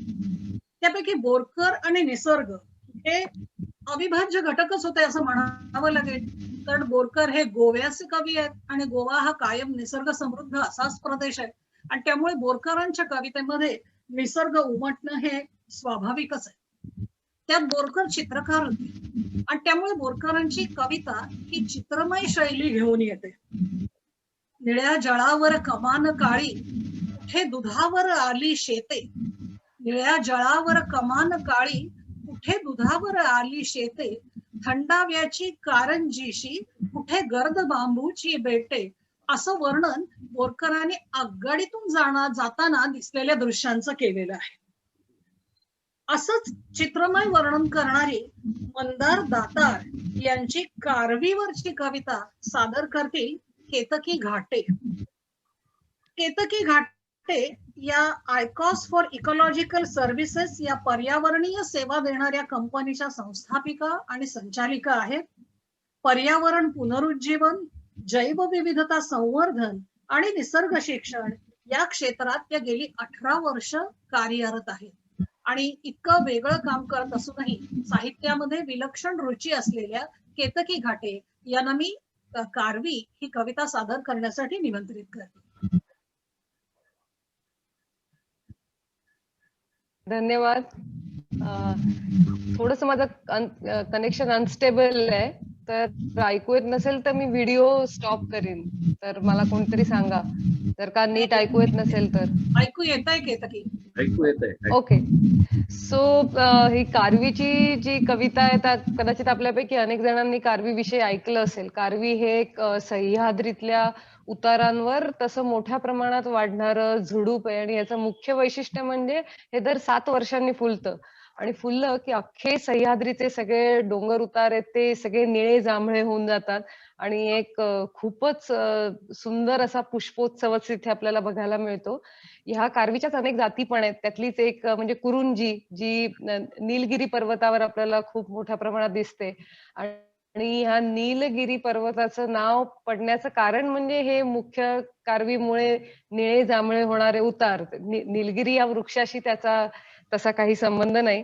त्यापैकी बोरकर आणि निसर्ग हे अविभाज्य घटकच होते असं म्हणावं लागेल. कारण बोरकर हे गोव्याचे कवी आहेत आणि गोवा हा कायम निसर्ग समृद्ध असाच प्रदेश आहे आणि त्यामुळे बोरकरांच्या कवितेमध्ये निसर्ग उमटणं हे स्वाभाविकच आहे. त्यात बोरकर चित्रकार होते आणि त्यामुळे बोरकरांची कविता ही चित्रमय शैली घेऊन येते. निळ्या जळावर कमान काळी कुठे दुधावर आली शेते, निळ्या जळावर कमान काळी कुठे दुधावर आली शेते, थंडाव्याची कारंजीशी कुठे गर्द बांबूची बेटे, असं वर्णन बोरकरांनी आगगाडीतून जाताना दिसलेल्या दृश्यांचं केलेलं आहे. असंच चित्रमय वर्णन करणारी मंदार दातार यांची कारवीवरची कविता सादर करतील केतकी घाटे. केतकी घाटे या आयकॉस फॉर इकॉलॉजिकल सर्व्हिसेस या पर्यावरणीय सेवा देणाऱ्या कंपनीच्या संस्थापिका आणि संचालिका आहेत. पर्यावरण पुनरुज्जीवन, जैवविविधता संवर्धन आणि निसर्ग शिक्षण या क्षेत्रात त्या गेली 18 वर्ष कार्यरत आहेत. आणि इतकं वेगळं काम करत असूनही साहित्यामध्ये विलक्षण रुची असलेल्या केतकी घाटे यांना मी कारवी ही कविता सादर करण्यासाठी निमंत्रित करते. धन्यवाद. थोडस माझं कनेक्शन अनस्टेबल आहे, तर ऐकू येत नसेल तर मी व्हिडिओ स्टॉप करीन. तर मला कोणतरी सांगा जर का नीट ऐकू येत नसेल तर. ऐकू येत आहे केतकी? ऐकू येत आहे. ओके. सो ही कारवीची जी कविता आहे त्यात कदाचित आपल्यापैकी अनेक जणांनी कारवी विषयी ऐकलं असेल. कारवी हे एक सह्याद्रीतल्या उतारांवर तसं मोठ्या प्रमाणात वाढणारं झुडूप आहे आणि याचं मुख्य वैशिष्ट्य म्हणजे हे दर 7 वर्षांनी फुलतं आणि फुललं की अख्खे सह्याद्रीचे सगळे डोंगर उतार आहेत ते सगळे निळे जांभळे होऊन जातात आणि एक खूपच सुंदर असा पुष्पोत्सवच इथे आपल्याला बघायला मिळतो. ह्या कारवीच्याच अनेक जाती पण आहेत. त्यातलीच एक म्हणजे कुरुंजी, जी नीलगिरी पर्वतावर आपल्याला खूप मोठ्या प्रमाणात दिसते. आणि ह्या नीलगिरी पर्वताचं नाव पडण्याचं कारण म्हणजे हे मुख्य कारवीमुळे निळे जांभळे होणारे उतार. नीलगिरी या वृक्षाशी त्याचा तसा काही संबंध नाही.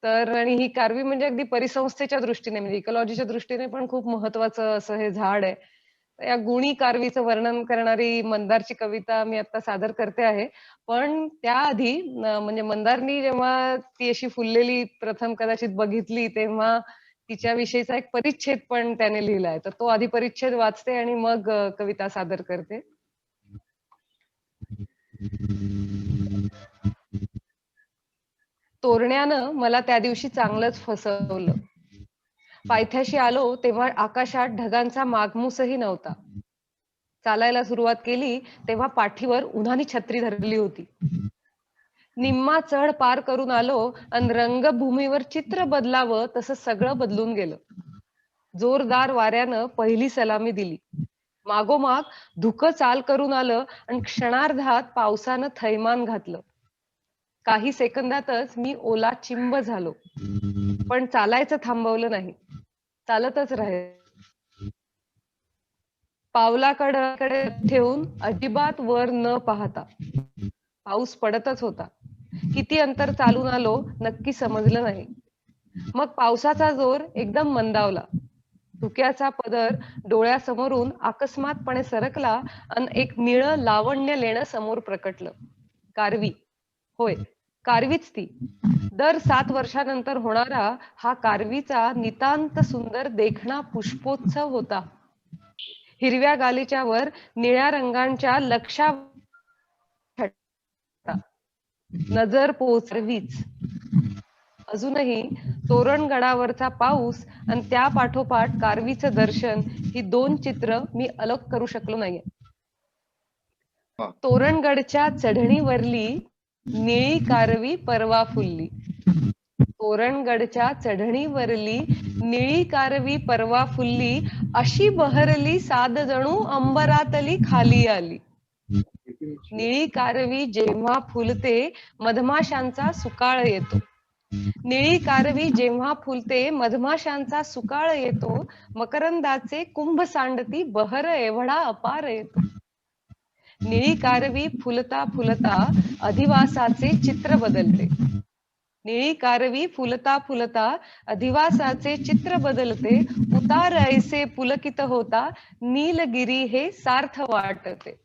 तर आणि ही कारवी म्हणजे अगदी परिसंस्थेच्या दृष्टीने म्हणजे इकॉलॉजीच्या दृष्टीने पण खूप महत्वाचं असं हे झाड आहे. या गुणी कारवीचं वर्णन करणारी मंदारची कविता मी आता सादर करते आहे. पण त्याआधी म्हणजे मंदारनी जेव्हा ती अशी फुललेली प्रथम कदाचित बघितली तेव्हा तिच्याविषयीचा एक परिच्छेद पण त्याने लिहिलाय. तर तो आधी परिच्छेद वाचते आणि मग कविता सादर करते. तोरण्यानं मला त्या दिवशी चांगलंच फसवलं. पायथ्याशी आलो तेव्हा आकाशात ढगांचा मागमूसही नव्हता. चालायला सुरुवात केली तेव्हा पाठीवर उन्हानी छत्री धरली होती. निम्मा चढ पार करून आलो आणि रंगभूमीवर चित्र बदलावं तसं सगळं बदलून गेलं. जोरदार वाऱ्यानं पहिली सलामी दिली. मागोमाग धुकं चाल करून आलं आणि क्षणार्धात पावसानं थैमान घातलं. काही सेकंदातच मी ओला चिंब झालो. पण चालायचं थांबवलं नाही. चालतच राहील. पावलाकडे ठेवून अजिबात वर न पाहता. पाऊस पडतच होता. किती अंतर चालून आलो नक्की समजलं नाही. मग पावसाचा जोर एकदम मंदावला. धुक्याचा पदर डोळ्यासमोरून अकस्मातपणे सरकला आणि एक निळं लावण्य लेणं समोर प्रकटलं. कारवी. होय, कारवीच ती. दर 7 वर्षानंतर होणारा हा कारवीचा नितांत सुंदर देखणा पुष्पोत्सव होता. हिरव्या गालीच्या वर निळ्या रंगांच्या लक्षा नजर पोचवीच. अजूनही तोरणगडावरचा पाऊस आणि त्या पाठोपाठ कारवीचं दर्शन ही 2 चित्र मी अलग करू शकलो नाहीये. तोरणगडच्या चढणीवरली निळी कारवी परवा फुलली. तोरणगडच्या चढणीवरली निळी कारवी परवा फुलली, अशी बहरली साद जणू अंबरातली खाली आली. निळी कारवी जेव्हा फुलते मधमाशांचा सुकाळ येतो. निळी कारवी जेव्हा फुलते मधमाशांचा सुकाळ येतो. मकरंदाचे कुंभ सांडती बहर एवढा अपार येतो. निळी कारवी फुलता फुलता अधिवासाचे चित्र बदलते. निळी कारवी फुलता फुलता अधिवासाचे चित्र बदलते. उतार ऐसे पुलकित होता नीलगिरी हे सार्थ वाटते.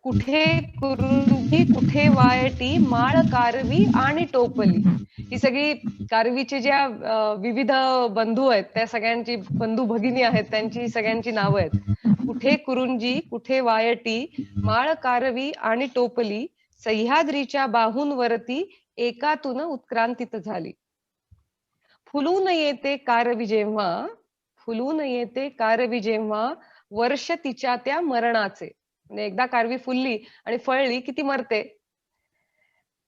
कुठे कुरुंदी कुठे वायटी माळ कारवी आणि टोपली. ही सगळी कारवीचे ज्या विविध बंधू आहेत त्या सगळ्यांची बंधू भगिनी आहेत त्यांची सगळ्यांची नावं आहेत. कुठे कुरुंजी कुठे वायटी माळ कारवी आणि टोपली, सह्याद्रीच्या बाहूंवरती एकातून उत्क्रांतीत झाली. फुलून येते कारवी जेव्हा, फुलून येते कारवी जेव्हा, वर्ष तिच्या त्या मरणाचे. एकदा कारवी फुलली आणि फळली की ती मरते.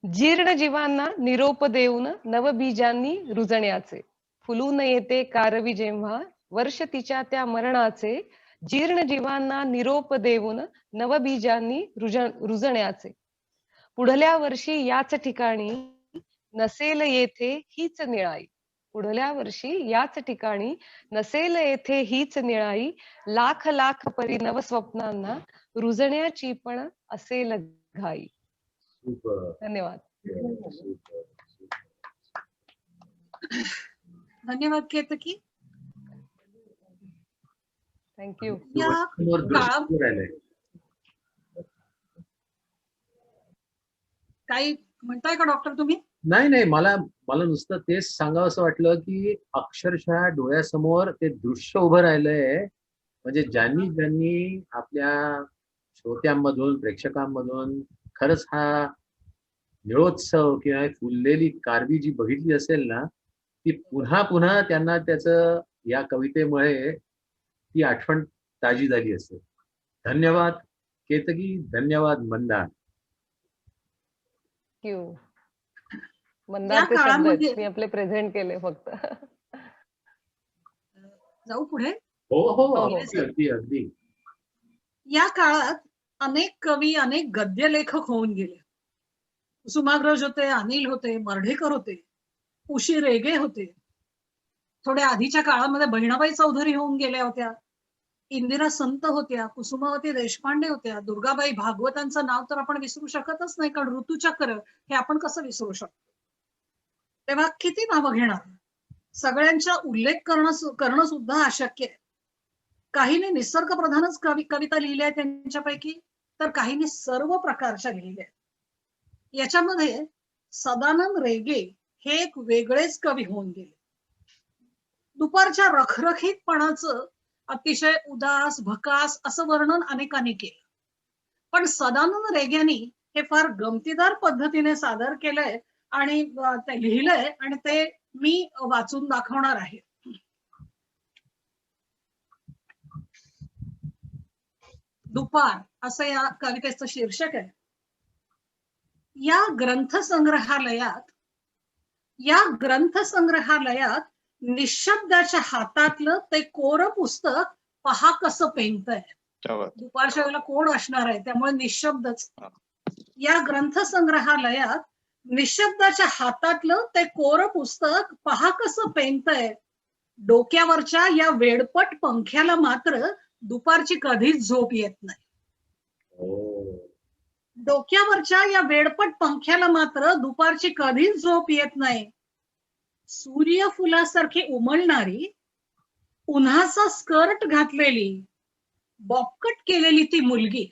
जीर्ण जीवांना निरोप देऊन नवबीजांनी रुजण्याचे. फुलून येते कारवी जेव्हा वर्ष तिच्या त्या मरणाचे. जीर्ण जीवांना निरोप देऊन नवबीजांनी रुजण्याचे. पुढल्या वर्षी याच ठिकाणी नसेल येथे हीच निळाई. पुढल्या वर्षी याच ठिकाणी नसेल येथे हीच निळाई. लाख लाख परी नवस्वप्नांना रुजण्याची पण असेल घाई. सुपर. धन्यवाद. धन्यवाद केतकी. थँक्यू. या समोर दृश्य राहिलंय. काही म्हणताय का डॉक्टर तुम्ही? नाही नाही, मला नुसतं तेच सांगावं असं वाटलं की अक्षरशः डोळ्यासमोर ते दृश्य उभं राहिलंय. म्हणजे ज्यांनी आपल्या श्रोत्यांमधून, प्रेक्षकांमधून खरंच हा निळोत्सव किंवा फुललेली कारवी जी बघितली असेल ना, ती पुन्हा पुन्हा त्यांना त्याचं या कवितेमुळे ती आठवण ताजी झाली असेल. धन्यवाद केतकी, धन्यवाद मंदा. थँक्यू. मंदारचे शब्द काळामध्ये- आहेत. मी आपले प्रेझेंट केले फक्त. जाऊ पुढे. हो हो, हो. अगदी अगदी अगदी. या काळात अनेक कवी, अनेक गद्य लेखक होऊन गेले. कुसुमाग्रज होते, अनिल होते, मर्ढेकर होते, उशी रेगे होते. थोड्या आधीच्या काळामध्ये बहिणाबाई चौधरी होऊन गेल्या होत्या. इंदिरा संत होत्या, कुसुमावती देशपांडे होत्या, दुर्गाबाई भागवतांचं नाव तर आपण विसरू शकतच नाही, कारण ऋतुचक्र हे आपण कसं विसरू शकतो. तेव्हा किती नावं घेणार? सगळ्यांचा उल्लेख करणं सुद्धा अशक्य आहे. काहींनी निसर्ग प्रधानच कविता लिहिल्या त्यांच्यापैकी, तर काहींनी सर्व प्रकारच्या लिहिल्या. याच्यामध्ये सदानंद रेगे हे एक वेगळेच कवी होऊन गेले. दुपारच्या रखरखीतपणाचं अतिशय उदास, भकास असं वर्णन अनेकांनी केलं. पण सदानंद रेग्यांनी हे फार गमतीदार पद्धतीने सादर केलंय आणि ते लिहिलंय, आणि ते मी वाचून दाखवणार आहे. दुपार असं या कवितेचं शीर्षक आहे. या ग्रंथसंग्रहालयात निशब्दाच्या हातातलं ते कोरं पुस्तक पहा कसं पेंगतंय. दुपारच्या वेळेला कोण असणार आहे, त्यामुळे निशब्दच. या ग्रंथसंग्रहालयात निशब्दाच्या हातातलं ते कोरं पुस्तक पहा कसं पेंगतंय. डोक्यावरच्या या वेडपट पंख्याला मात्र दुपारची कधीच झोप येत नाही. डोक्यावरच्या या वेडपट पंख्याला मात्र दुपारची कधीच झोप येत नाही. सूर्यफुलासारखी उमलणारी, उन्हाचा स्कर्ट घातलेली, बॉबकट केलेली ती मुलगी.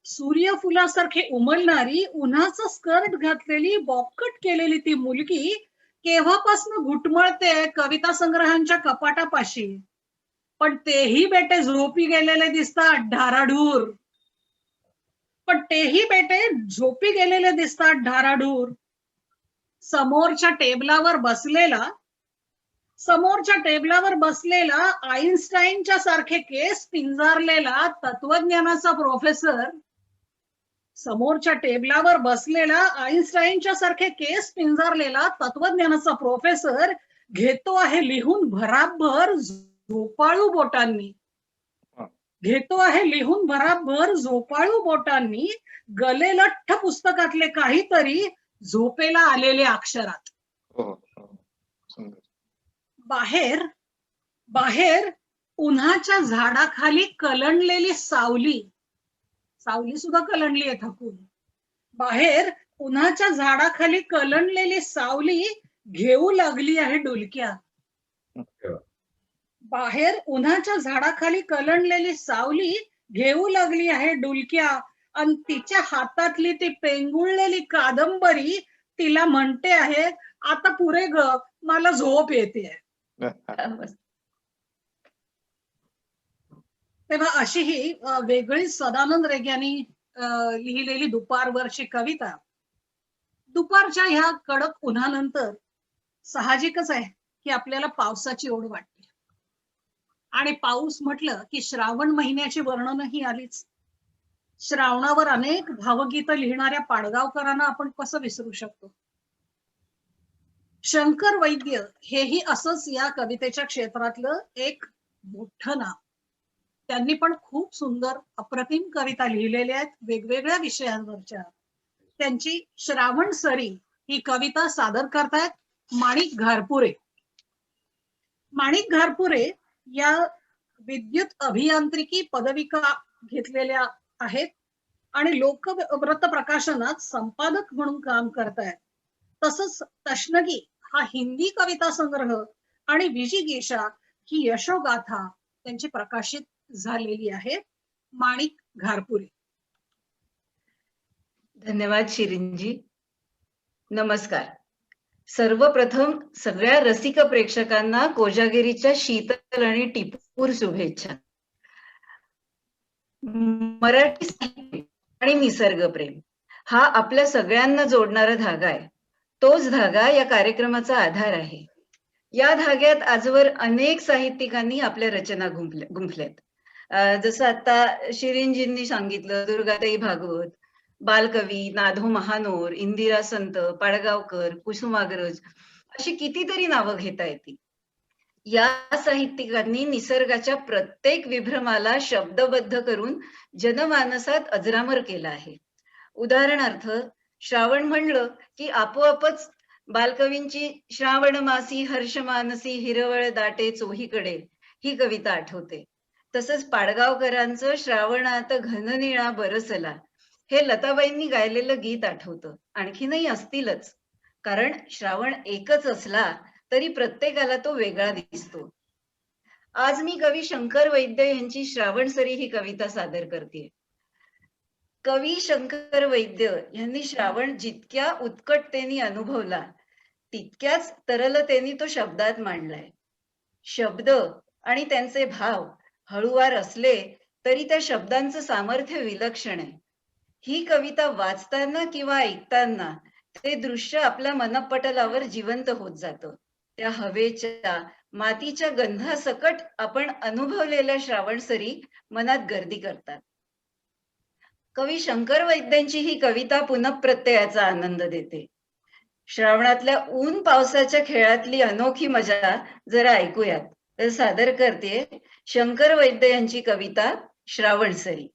सूर्यफुलासारखी उमलणारी, उन्हाचा स्कर्ट घातलेली, बॉबकट केलेली ती मुलगी केव्हापासून घुटमळते कविता संग्रहांच्या कपाटापाशी. पण तेही बेटे झोपी गेलेले दिसतात ढाराढूर. समोरच्या टेबलावर बसलेला आईन्स्टाईनच्या सारखे केस पिंजारलेला तत्वज्ञानाचा प्रोफेसर. समोरच्या टेबलावर बसलेला आईन्स्टाईनच्या सारखे केस पिंजारलेला तत्वज्ञानाचा प्रोफेसर घेतो आहे लिहून भराभर झोपाळू बोटांनी गलेलठ्ठ पुस्तकातले काहीतरी झोपेला आलेले अक्षरात. बाहेर उन्हाच्या झाडाखाली कलंडलेली सावली सुद्धा कलंडली आहे थकून. बाहेर उन्हाच्या झाडाखाली कलंडलेली सावली घेऊ लागली आहे डुलक्या. बाहेर उन्हाच्या झाडाखाली कलंडलेली सावली घेऊ लागली आहे डुलक्या. आणि तिच्या हातातली ती पेंगुळलेली कादंबरी तिला म्हणते आहे, आता पुरे ग, मला झोप येते. तेव्हा अशी ही वेगळी सदानंद रेग्यांनी लिहिलेली दुपारवरची कविता. दुपारच्या ह्या कडक उन्हानंतर साहजिकच आहे की आपल्याला पावसाची ओढ वाटते. आणि पाऊस म्हटलं की श्रावण महिन्याची वर्णनही आलीच. श्रावणावर अनेक भावगीतं लिहिणाऱ्या पाडगावकरांना आपण कसं विसरू शकतो. शंकर वैद्य हेही असंच या कवितेच्या क्षेत्रातलं एक मोठं नाव. त्यांनी पण खूप सुंदर अप्रतिम कविता लिहिलेल्या आहेत वेगवेगळ्या विषयांवरच्या. त्यांची श्रावण सरी ही कविता सादर करतायत माणिक घारपुरे. माणिक घारपुरे या विद्युत अभियांत्रिकी पदविका घेतलेल्या आहेत आणि लोकव्रत प्रकाशनात संपादक म्हणून काम करतायत. तसंच तशनगी हा हिंदी कविता संग्रह आणि विजिगीषा ही यशोगाथा त्यांची प्रकाशित झालेली आहे. माणिक घारपुरे. धन्यवाद शिरीनजी. नमस्कार. सर्वप्रथम सगळ्या रसिक प्रेक्षकांना कोजागिरीच्या शीतल आणि टिपूर शुभेच्छा. मराठी साहित्य आणि निसर्गप्रेम हा आपल्या सगळ्यांना जोडणारा धागा आहे. तोच धागा या कार्यक्रमाचा आधार आहे. या धाग्यात आजवर अनेक साहित्यिकांनी आपल्या रचना गुंफल्यात. जसं आता शिरीनजींनी सांगितलं, दुर्गाताई भागवत, बालकवी नाधो महानोर, इंदिरा संत, पाडगावकर, कुसुमाग्रज अशी कितीतरी नावं घेता येतील. या साहित्यिकांनी निसर्गाच्या प्रत्येक विभ्रमाला शब्दबद्ध करून जनमानसात अजरामर केला आहे. उदाहरणार्थ श्रावण म्हणलं की आपोआपच बालकवींची श्रावण मासी हर्ष मानसी हिरवळ दाटे चोहीकडे ही कविता आठवते. तसंच पाडगावकरांचं श्रावणात घननिळा बरसला हे लताबाईंनी गायलेलं गीत आठवतं. आणखीनही असतीलच, कारण श्रावण एकच असला तरी प्रत्येकाला तो वेगळा दिसतो. आज मी कवी शंकर वैद्य यांची श्रावण सरी ही कविता सादर करते. कवी शंकर वैद्य यांनी श्रावण जितक्या उत्कटतेने अनुभवला तितक्याच तरलतेने तो शब्दात मांडलाय. शब्द आणि त्यांचे भाव हळूवार असले तरी त्या शब्दांचं सामर्थ्य विलक्षण आहे. ही कविता वाचताना किंवा ऐकताना ते दृश्य आपल्या मनपटलावर जिवंत होत जातं. त्या हवेच्या मातीच्या गंधासकट आपण अनुभवलेल्या श्रावण सरी मनात गर्दी करतात. कवी शंकर वैद्यांची ही कविता पुनःप्रत्ययाचा आनंद देते. श्रावणातल्या ऊन पावसाच्या खेळातली अनोखी मजा जरा ऐकूयात. तर सादर करते शंकर वैद्य यांची कविता श्रावण सरी.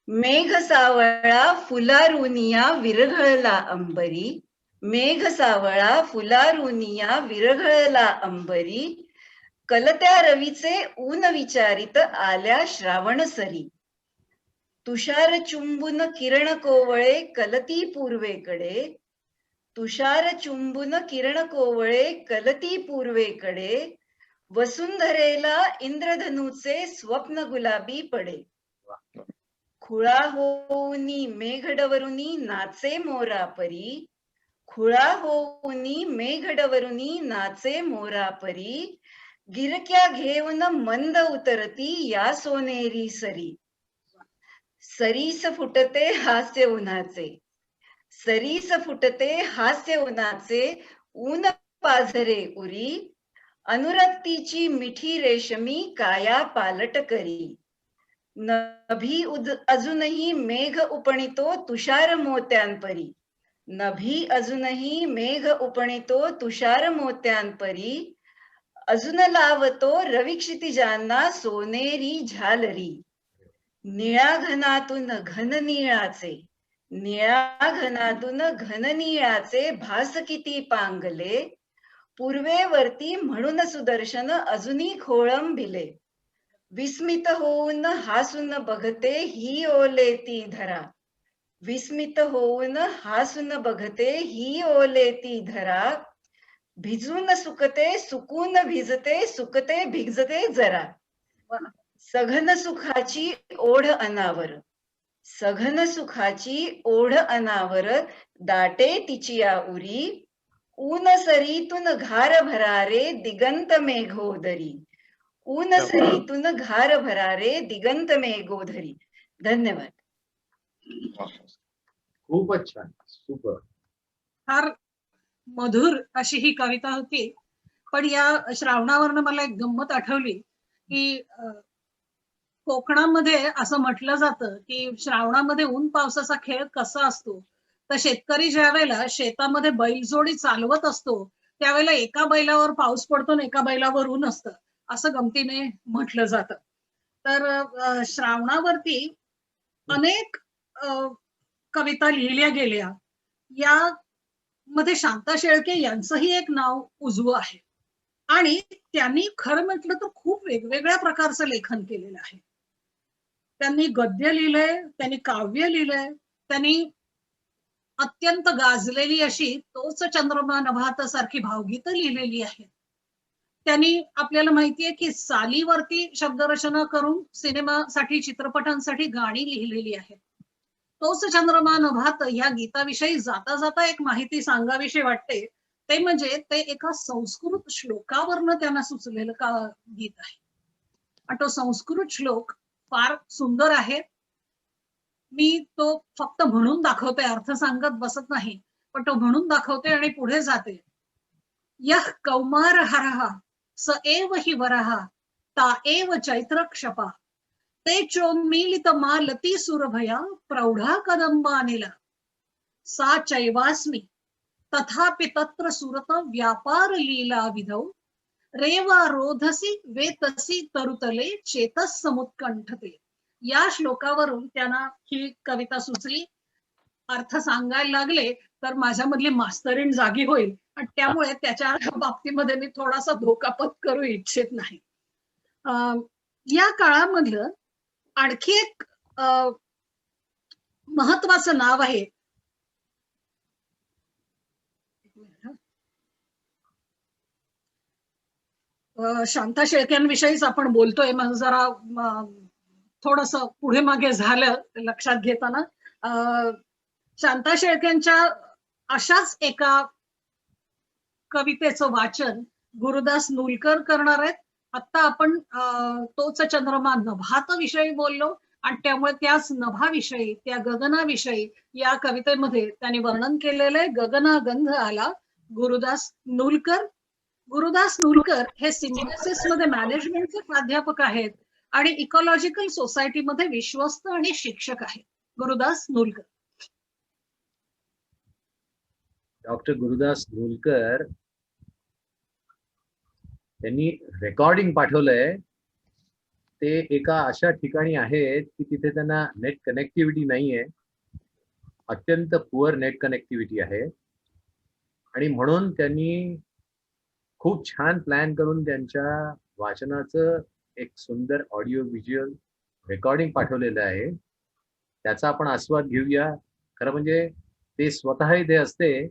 मेघ सावळा फुलारुनिया विरघळला अंबरी, मेघ सावळा फुलारुनिया विरघळला अंबरी, कलत्या रवीचे ऊन विचारित आल्या श्रावण सरी. तुषार चुंबुन किरण कोवळे कलती पूर्वेकडे, तुषार चुंबुन किरण कोवळे कलती पूर्वेकडे, वसुंधरेला इंद्रधनुचे स्वप्न गुलाबी पडे. खुळा होऊनी मेघडवरुनी नाचे मोरा परी, खुळा होऊनी मेघडवरुनी नाचे मोरा परी, गिरक्या घेऊन मंद उतरती या सोनेरी सरी. सरीस फुटते हास्य उन्हाचे, सरीस फुटते हास्य उन्हाचे, ऊन पाझरे उरी, अनुरक्तीची मिठी रेशमी काया पालट करी. नभी अजूनही मेघ उपणितो तुषार मोत्यांपरी, नभी अजूनही मेघ उपणितो तुषार मोत्यांपरी, अजून लावतो रवी क्षितिजांना सोनेरी झालरी. निळ्या घनातून घन निळाचे, निळ्या घनातून घन निळाचे भास किती पांगले, पूर्वेवरती म्हणून सुदर्शन अजूनही खोळंबिले. विस्मित होऊन हासून बघते ही ओले ती धरा, विस्मित होऊन हासून बघते ही ओले ती धरा, भिजून सुकते सुकून भिजते सुकते भिजते जरा. सघन सुखाची ओढ अनावर, सघन सुखाची ओढ अनावर, दाटे तिची या उरी, ऊन सरीतून घार भरारे दिगंत मेघोदरी, ऊन सरीतून घार भरारे दिगंत मेघोदरी. धन्यवाद. खूपच छान, सुपर. फार मधुर अशी ही कविता होती. पण या श्रावणावरनं मला एक गंमत आठवली की कोकणामध्ये असं म्हटलं जातं की श्रावणामध्ये ऊन पावसाचा खेळ कसा असतो, तर शेतकरी ज्या वेळेला शेतामध्ये बैलजोडी चालवत असतो त्यावेळेला एका बैलावर पाऊस पडतो आणि एका बैलावर ऊन असतं, असं गमतीने म्हटलं जातं. तर श्रावणावरती अनेक कविता लिहिल्या गेल्या. या मध्ये शांता शेळके यांचंही एक नाव उजवं आहे आणि त्यांनी खरं म्हटलं तर खूप वेगवेगळ्या प्रकारचं लेखन केलेलं आहे. त्यांनी गद्य लिहिलंय, त्यांनी काव्य लिहिलंय, त्यांनी अत्यंत गाजलेली अशी तोच चंद्रमा नभात सारखी भावगीतं लिहिलेली आहेत. त्यांनी आपल्याला माहितीये की सालीवरती शब्दरचना करून सिनेमासाठी चित्रपटांसाठी गाणी लिहिलेली आहेत. तोच चंद्रमा नभात या गीताविषयी जाता जाता एक माहिती सांगावीशी वाटते, ते म्हणजे ते एका संस्कृत श्लोकावरनं त्यांना सुचलेलं का गीत आहे. आणि तो संस्कृत श्लोक फार सुंदर आहे. मी तो फक्त म्हणून दाखवते, अर्थ सांगत बसत नाही, पण तो म्हणून दाखवते आणि पुढे जाते. यः कौमार हरः स एव हि वरः ता एव चैत्र क्षपा ते चोन्मीलित मालती सुरभया प्रौढा कदंबानिला सा चैवास्मि तथापि तत्र सुरत व्यापार लीला विधौ रेवा रोधसी वेतसी तरुतले चेतस समुत्कंठते. या श्लोकावरून त्यांना ही कविता सुचली. अर्थ सांगायला लागले तर माझ्यामधली मास्तरीण जागी होईल आणि त्यामुळे त्याच्या बाबतीमध्ये मी थोडासा धोका पत्करू इच्छित नाही. या काळामधलं आणखी एक महत्वाचं नाव आहे. शांता शेळक्यांविषयीच आपण बोलतोय, मग जरा थोडस पुढे मागे झालं लक्षात घेताना शांता शेळक्यांच्या अशाच एका कवितेचं वाचन गुरुदास नूलकर करणार आहेत. आता आपण तोच चंद्रमा नभात विषयी बोललो आणि त्यामुळे त्याच नभाविषयी, त्या गगनाविषयी या कवितेमध्ये त्यांनी वर्णन केलेलं आहे. गगनागंध आला, गुरुदास नूलकर. गुरुदास नूलकर हे सिम्बायोसिस मध्ये मॅनेजमेंटचे प्राध्यापक आहेत आणि इकॉलॉजिकल सोसायटीमध्ये विश्वस्त आणि शिक्षक आहेत. गुरुदास नूलकर. डॉक्टर गुरुदास नूलकर त्यांनी रेकॉर्डिंग पाठवलंय. ते एका अशा ठिकाणी आहेत की तिथे त्यांना नेट कनेक्टिव्हिटी नाहीये, अत्यंत पुअर नेट कनेक्टिव्हिटी आहे आणि म्हणून त्यांनी खूप छान प्लॅन करून त्यांच्या वाचनाचं एक सुंदर ऑडिओ व्हिज्युअल रेकॉर्डिंग पाठवलेलं आहे. त्याचा आपण आस्वाद घेऊया. खरं म्हणजे ते स्वतः इथे असते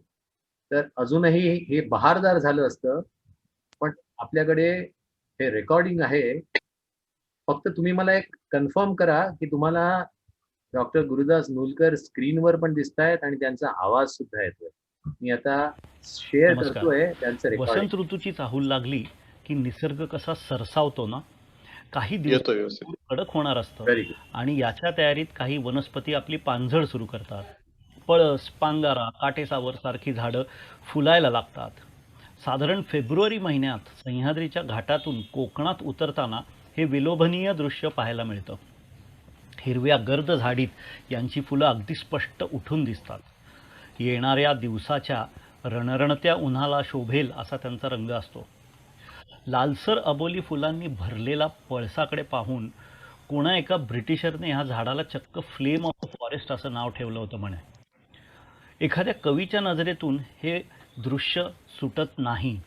तर अजूनही हे बहारदार झालं असतं, पण आपल्याकडे हे रेकॉर्डिंग आहे. फक्त तुम्ही मला एक कन्फर्म करा की तुम्हाला डॉक्टर गुरुदास नूलकर स्क्रीनवर पण दिसतायत आणि त्यांचा आवाज सुद्धा येतोय. मी आता शेअर करतोय त्यांचं रेकॉर्डिंग. वसंत ऋतूची चाहूल लागली की निसर्ग कसा सरसावतो ना, काही दिवस कडक होणार असतं आणि याच्या तयारीत काही वनस्पती आपली पानझड सुरू करतात. पळस, पांगारा, काटेसावर सारखी झाडं फुलायला लागतात. साधारण फेब्रुवारी महिन्यात सह्याद्रीच्या घाटातून कोकणात उतरताना हे विलोभनीय दृश्य पाहायला मिळतं. हिरव्या गर्द झाडीत यांची फुलं अगदी स्पष्ट उठून दिसतात. येणाऱ्या दिवसाच्या रणरणत्या उन्हाला शोभेल असा त्यांचा रंग असतो. लालसर अबोली फुलांनी भरलेला पळसाकडे पाहून कोणा एका ब्रिटिशरने ह्या झाडाला चक्क फ्लेम ऑफ फॉरेस्ट असं नाव ठेवलं होतं म्हणे. एखाद्या कवीच्या नजरेतून हे दृश्य सुटत नाही.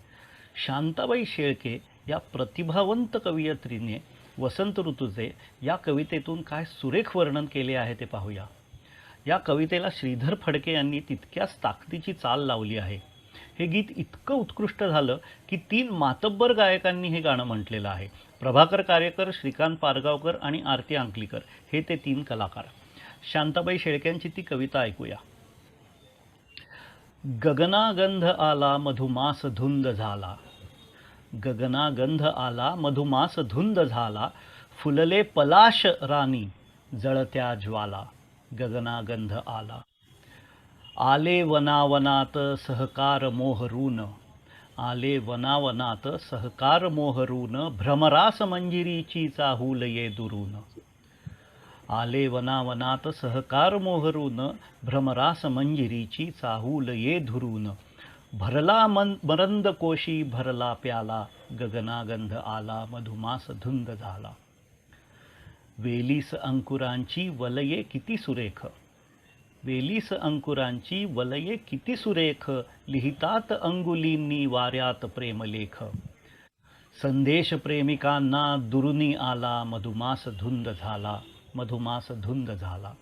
शांताबाई शेळके या प्रतिभावंत कवयित्रीने वसंत ऋतूचे या कवितेतून काय सुरेख वर्णन केले आहे ते पाहूया. या कवितेला श्रीधर फडके यांनी तितक्याच ताकदीची चाल लावली आहे. हे गीत इतकं उत्कृष्ट झालं की 3 मातब्बर गायकांनी हे गाणं म्हटलेलं आहे. प्रभाकर कार्यकर, श्रीकांत पारगावकर आणि आरती अंकलीकर हे ते 3 कलाकार. शांताबाई शेळक्यांची ती कविता ऐकूया. गगनागंध आला मधुमास धुंद झाला, गगनागंध आला मधुमास धुंद झाला, फुलले पलाश रानी जळत्या ज्वाला, गगनागंध आला. आले वनावनात सहकार मोहरून, आले वनावनात सहकार मोहरून, भ्रमरास मंजिरीची चाहूल ये दुरून. आले वनावनात सहकार मोहरून, भ्रमरास मंजिरीची चाहूल ये धुरून. भरला मरंद कोशी भरला प्याला, गगनागंध आला मधुमास धुंद झाला. वेलीस अंकुरांची वलये किती सुरेख, वेलीस अंकुरांची वलये किती सुरेख, लिहितात अंगुलींनी वाऱ्यात प्रेमलेख. संदेश प्रेमिकांना दुरुनी आला, मधुमास धुंद झाला, मधुमास धुंद झाला.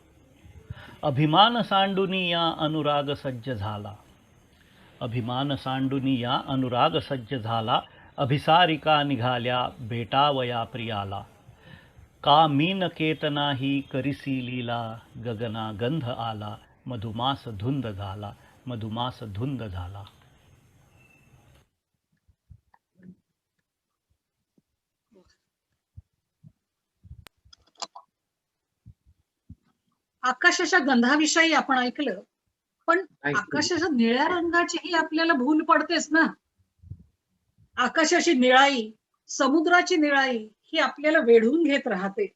अभिमान सांडुनी या अनुराग सज्ज झाला, अभिमान सांडुनी या अनुराग सज्ज झाला. अभिसारिका निघाल्या भेटावया प्रियाला, का मीन केतनाही करिसी लीला, गगना गंध आला मधुमास धुंद झाला, मधुमास धुंद झाला. आकाशाच्या गंधाविषयी आपण ऐकलं, पण आकाशाच्या निळ्या रंगाचीही आपल्याला भूल पडतेच ना. आकाशाची निळाई, समुद्राची निळाई ही आपल्याला वेढून घेत राहते.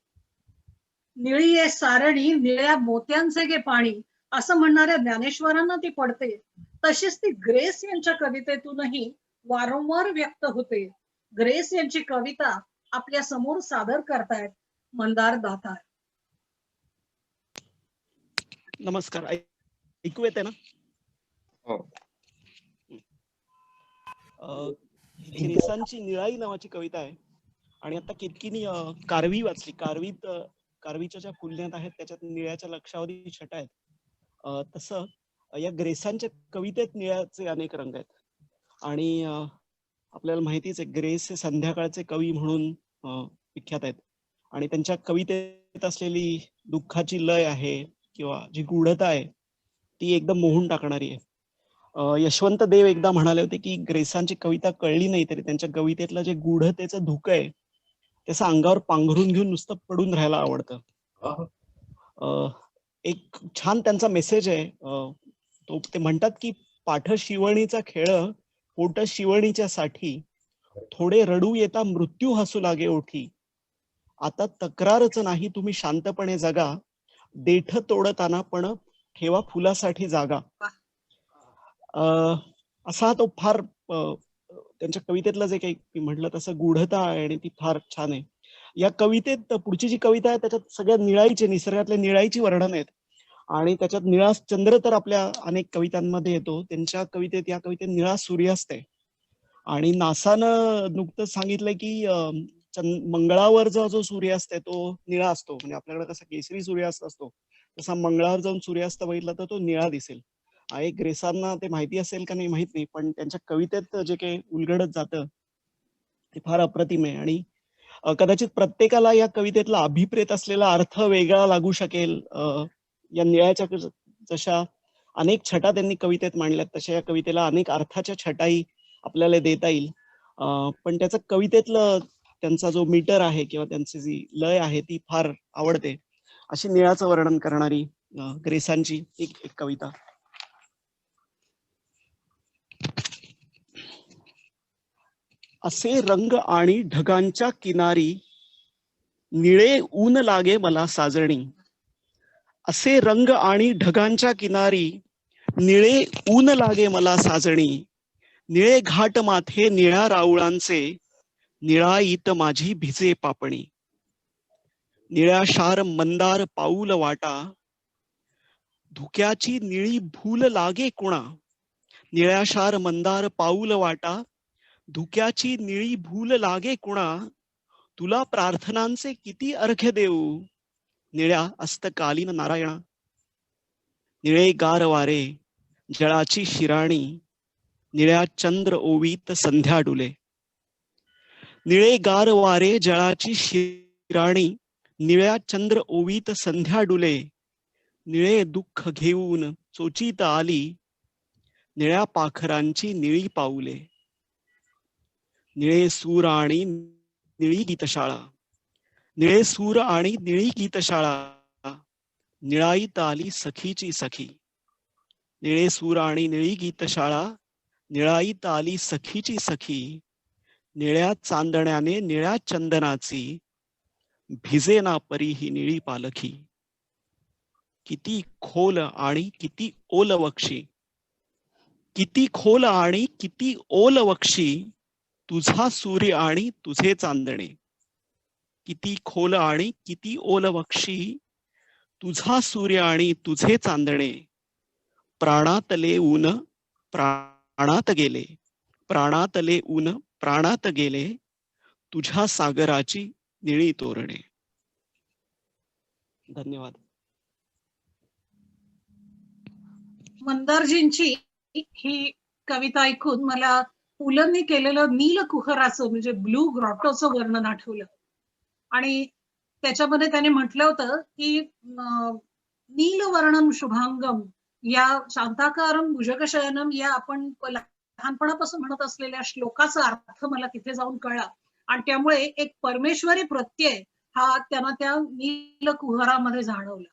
निळी आहे सारणी निळ्या मोत्यांचे गे पाणी, असं म्हणणाऱ्या ज्ञानेश्वरांना ती पडते. तशीच ती ग्रेस यांच्या कवितेतूनही वारंवार व्यक्त होते. ग्रेस यांची कविता आपल्या समोर सादर करतायत मंदार दातार. नमस्कार, ऐकू येते ना? ग्रेसांची निळाई नावाची कविता आहे. आणि आता केतकीनी कारवी वाचली. कारवीच्या ज्या फुलण्यात आहेत त्याच्यात निळ्याच्या लक्षावधी छटा आहेत. तसं या ग्रेसांच्या कवितेत निळ्याचे अनेक रंग आहेत. आणि आपल्याला माहितीच आहे, ग्रेस हे संध्याकाळचे कवी म्हणून विख्यात आहेत. आणि त्यांच्या कवितेत असलेली दुःखाची लय आहे किंवा जी गूढता आहे ती एकदम मोहून टाकणारी आहे. यशवंत देव एकदा म्हणाले होते की ग्रेसांची कविता कळली नाही तरी त्यांच्या कवितेतलं जे गूढतेचं धुकं आहे त्याचं अंगावर पांघरून घेऊन नुसतं पडून राहायला आवडतं. एक छान त्यांचा मेसेज आहे. ते म्हणतात की पाठ शिवणीचा खेळ पोट शिवणीच्या साठी, थोडे रडू येता मृत्यू हसू लागे ओठी. आता तक्रारच नाही तुम्ही शांतपणे जगा, देठ तोडताना पण ठेवा फुलासाठी जागा. असा तो फार त्यांच्या कवितेतलं जे काही म्हटलं तसं गूढता आहे आणि ती फार छान आहे. या कवितेत पुढची जी कविता आहे त्याच्यात सगळ्या निळाईचे, निसर्गातल्या निळाईची वर्णन आहेत. आणि त्याच्यात निळा चंद्र तर आपल्या अनेक कवितांमध्ये येतो. त्यांच्या कवितेत, या कवितेत निळा सूर्यास्त आहे. आणि नासानं नुकतंच सांगितलंय की मंगळावर जो सूर्यास्त आहे तो निळा असतो. म्हणजे आपल्याकडे कसा केसरी सूर्यास्त असतो तसा मंगळावर जाऊन सूर्यास्त बघितला तर तो निळा दिसेल. एक ग्रेसांना ते माहिती असेल का नाही माहित नाही, पण त्यांच्या कवितेत जे काही उलगडत जातं ते फार अप्रतिम आहे. आणि कदाचित प्रत्येकाला या कवितेतला अभिप्रेत असलेला अर्थ वेगळा लागू शकेल. या निळ्याच्या जशा अनेक छटा त्यांनी कवितेत मांडल्यात तशा या कवितेला अनेक अर्थाच्या छटाई आपल्याला देता येईल. पण त्याचं कवितेतलं त्यांचा जो मीटर आहे किंवा त्यांची जी लय आहे ती फार आवडते. अशी निळाचं वर्णन करणारी ग्रेसांची एक कविता. असे रंग आणि ढगांच्या किनारी, निळे ऊन लागे मला साजणी. असे रंग आणि ढगांच्या किनारी, निळे ऊन लागे मला साजणी. निळे घाट माथे निळ्या राऊळांचे, निळाईत माझी भिजे पापणी. निळ्या शार मंदार पाऊल वाटा, धुक्याची निळी भूल लागे कुणा. निळ्या शार मंदार पाऊल वाटा, धुक्याची निळी भूल लागे कुणा. तुला प्रार्थनांचे किती अर्घ्य देऊ, निळ्या अस्तकालीन नारायणा. निळे गार वारे जळाची शिराणी, निळ्या चंद्र ओवीत संध्या डुले. निळे गार वारे जळाची शिराणी, निळ्या चंद्र ओवीत संध्या डुले. निळे दुःख घेऊन चोचीत आली, निळ्या पाखरांची निळी पाऊले. निळे सूर आणि निळी गीतशाळा, निळे सूर आणि निळी गीतशाळा. निळाईत आली सखीची सखी. निळे सूर आणि निळी गीतशाळा, निळाईत आली सखीची सखी. निळ्या चांदण्याने निळ्या चंदनाची, भिजेना परी ही निळी पालखी, किती खोल आणि किती ओल वक्षी, किती खोल आणि किती ओल वक्षी, तुझा सूर्य आणि तुझे चांदणे, किती खोल आणि किती ओल वक्षी, तुझा सूर्य आणि तुझे चांदणे, प्राणातले ऊन प्राणात गेले, प्राणातले ऊन प्राणात गेले, तुझ्या सागराची निळी तोरणे. धन्यवाद. मंदारजींची ही कविता ऐकून मला पुलंनी केलेलं नील कुहराचं म्हणजे ब्लू ग्रॉटोचं वर्णन आठवलं. आणि त्याच्यामध्ये त्याने म्हटलं होतं की नीलवर्णम शुभांगम या शांताकारम भुजगशयनम या आपण लहानपणापासून म्हणत असलेल्या श्लोकाचा अर्थ मला तिथे जाऊन कळला. आणि त्यामुळे एक परमेश्वरी प्रत्यय हा त्यांना त्या नील कुहरामध्ये जाणवला.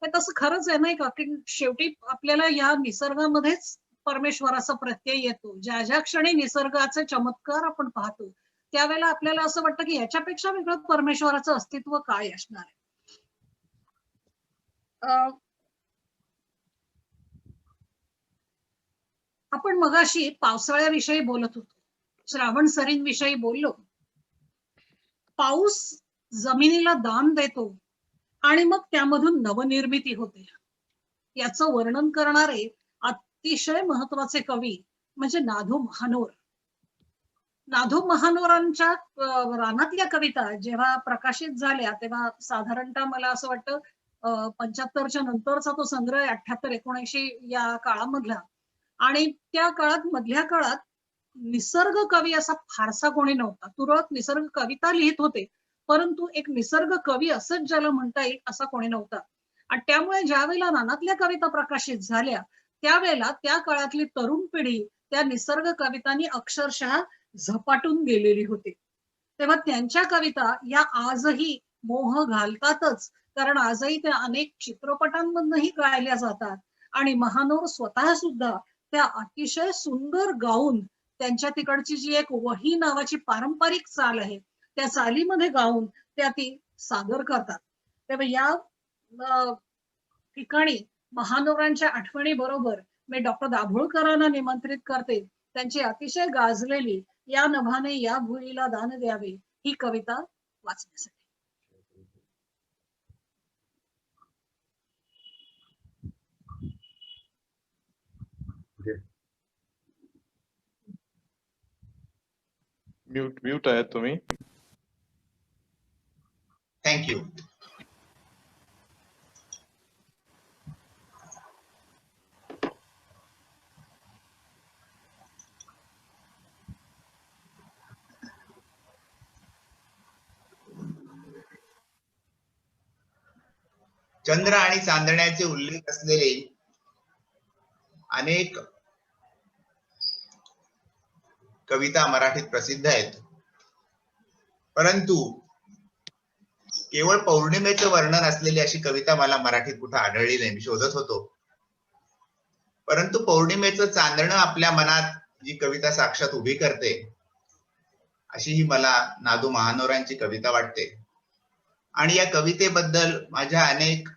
तर तसं खरंच आहे नाही का की शेवटी आपल्याला या निसर्गामध्येच परमेश्वराचा प्रत्यय येतो. ज्या ज्या क्षणी निसर्गाचे चमत्कार आपण पाहतो त्यावेळेला आपल्याला असं वाटतं की याच्यापेक्षा वेगळं परमेश्वराचं अस्तित्व काय असणार आहे. आपण मगाशी पावसाळ्याविषयी बोलत होतो, श्रावण सरींविषयी बोललो. पाऊस जमिनीला दान देतो आणि मग त्यामधून नवनिर्मिती होते. याचं वर्णन करणारे अतिशय महत्वाचे कवी म्हणजे ना. धों महानोर. ना. धों महानोरांच्या रानातल्या कविता जेव्हा प्रकाशित झाल्या तेव्हा साधारणतः मला असं वाटतं 75च्या नंतरचा तो संग्रह 78-79 या काळामधला. आणि त्या काळात मधल्या काळात निसर्ग कवी असा फारसा कोणी नव्हता. तुरळक निसर्ग कविता लिहित होते परंतु एक निसर्ग कवी असंच ज्याला म्हणता येईल असा कोणी नव्हता. आणि त्यामुळे ज्या वेळेला रानातल्या कविता प्रकाशित झाल्या त्यावेळेला त्या काळातली तरुण पिढी त्या निसर्ग कवितांनी अक्षरशः झपाटून गेलेली होती. तेव्हा त्यांच्या कविता या आजही मोह घालतातच, कारण आजही त्या अनेक चित्रपटांमधूनही गायल्या जातात. आणि महानोर स्वतः सुद्धा त्या अतिशय सुंदर गाऊन त्यांच्या तिकडची जी एक वही नावाची पारंपरिक चाल आहे त्या चालीमध्ये गाऊन त्या ती सादर करतात. तेव्हा या ठिकाणी महानोरांच्या आठवणी बरोबर मी डॉक्टर दाभोळकरांना निमंत्रित करते. त्यांची अतिशय गाजलेली या नभाने या भुईला दान द्यावे ही कविता वाचण्यासाठी. म्यूट आहे तुम्ही. थँक्यू. चंद्र आणि चांदण्याचे उल्लेख असलेले अनेक कविता मराठीत प्रसिद्ध आहेत, परंतु केवळ पौर्णिमेचं वर्णन असलेली अशी कविता मला मराठीत कुठं आढळली नाही. मी शोधत होतो, परंतु पौर्णिमेचं चांदणं आपल्या मनात जी कविता साक्षात उभी करते अशी ही मला ना. धों महानोरांची कविता वाटते. आणि या कवितेबद्दल माझ्या अनेक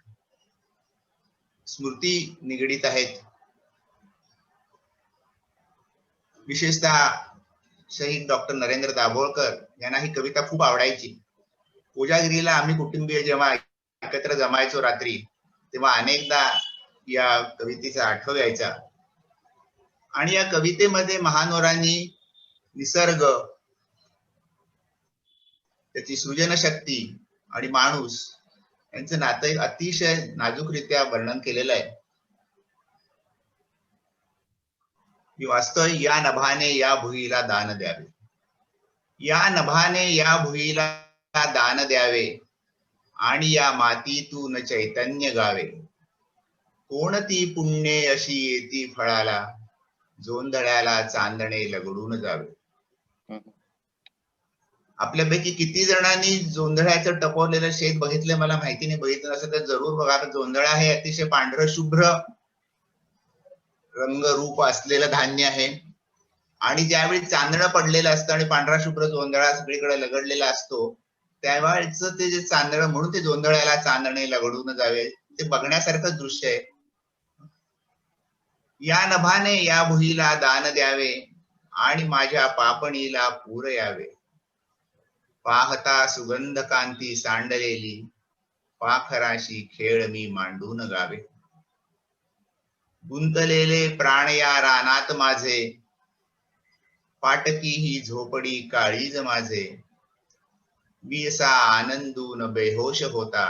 स्मृती निगडीत आहेत. विशेषतः शहीद डॉक्टर नरेंद्र दाभोळकर यांना ही कविता खूप आवडायची. कोजागिरीला आम्ही कुटुंबीय जेव्हा एकत्र जमायचो रात्री तेव्हा अनेकदा या कवितेचा आठव यायचा. आणि या कवितेमध्ये महानोरांनी निसर्ग, त्याची सृजनशक्ती आणि माणूस यांचं नातं अतिशय नाजूकरित्या वर्णन केलेलं आहे. मी वाचतोय, या नभाने या भुईला दान द्यावे, या नभाने या भुईला दान द्यावे, आणि या मातीतून चैतन्य गावे, कोणती पुण्ये अशी येती फळाला, जोंधळ्याला चांदणे लगडून जावे. आपल्यापैकी किती जणांनी जोंधळ्याचं टपवलेलं शेत बघितलं मला माहिती नाही. बघितलं असं तर जरूर बघा. जोंधळा हे अतिशय पांढरं शुभ्र रंगरूप असलेलं धान्य आहे. आणि ज्यावेळी चांदणं पडलेलं असतं आणि पांढरा शुभ्र जोंधळा सगळीकडे लगडलेला असतो त्यावेळेचं ते जे चांदणं, म्हणून ते जोंधळ्याला चांदणे लगडून जावे, ते बघण्यासारखं दृश्य आहे. या नभाने या भुईला दान द्यावे आणि माझ्या पापणीला पूर यावे. पाहता सुगंध कांती सांडलेली, पाखराशी खेळ मी मांडून गावे. गुंतलेले प्राण या रानात माझे, पाटकी ही झोपडी काळीज माझे. मी असा आनंदून बेहोश होता,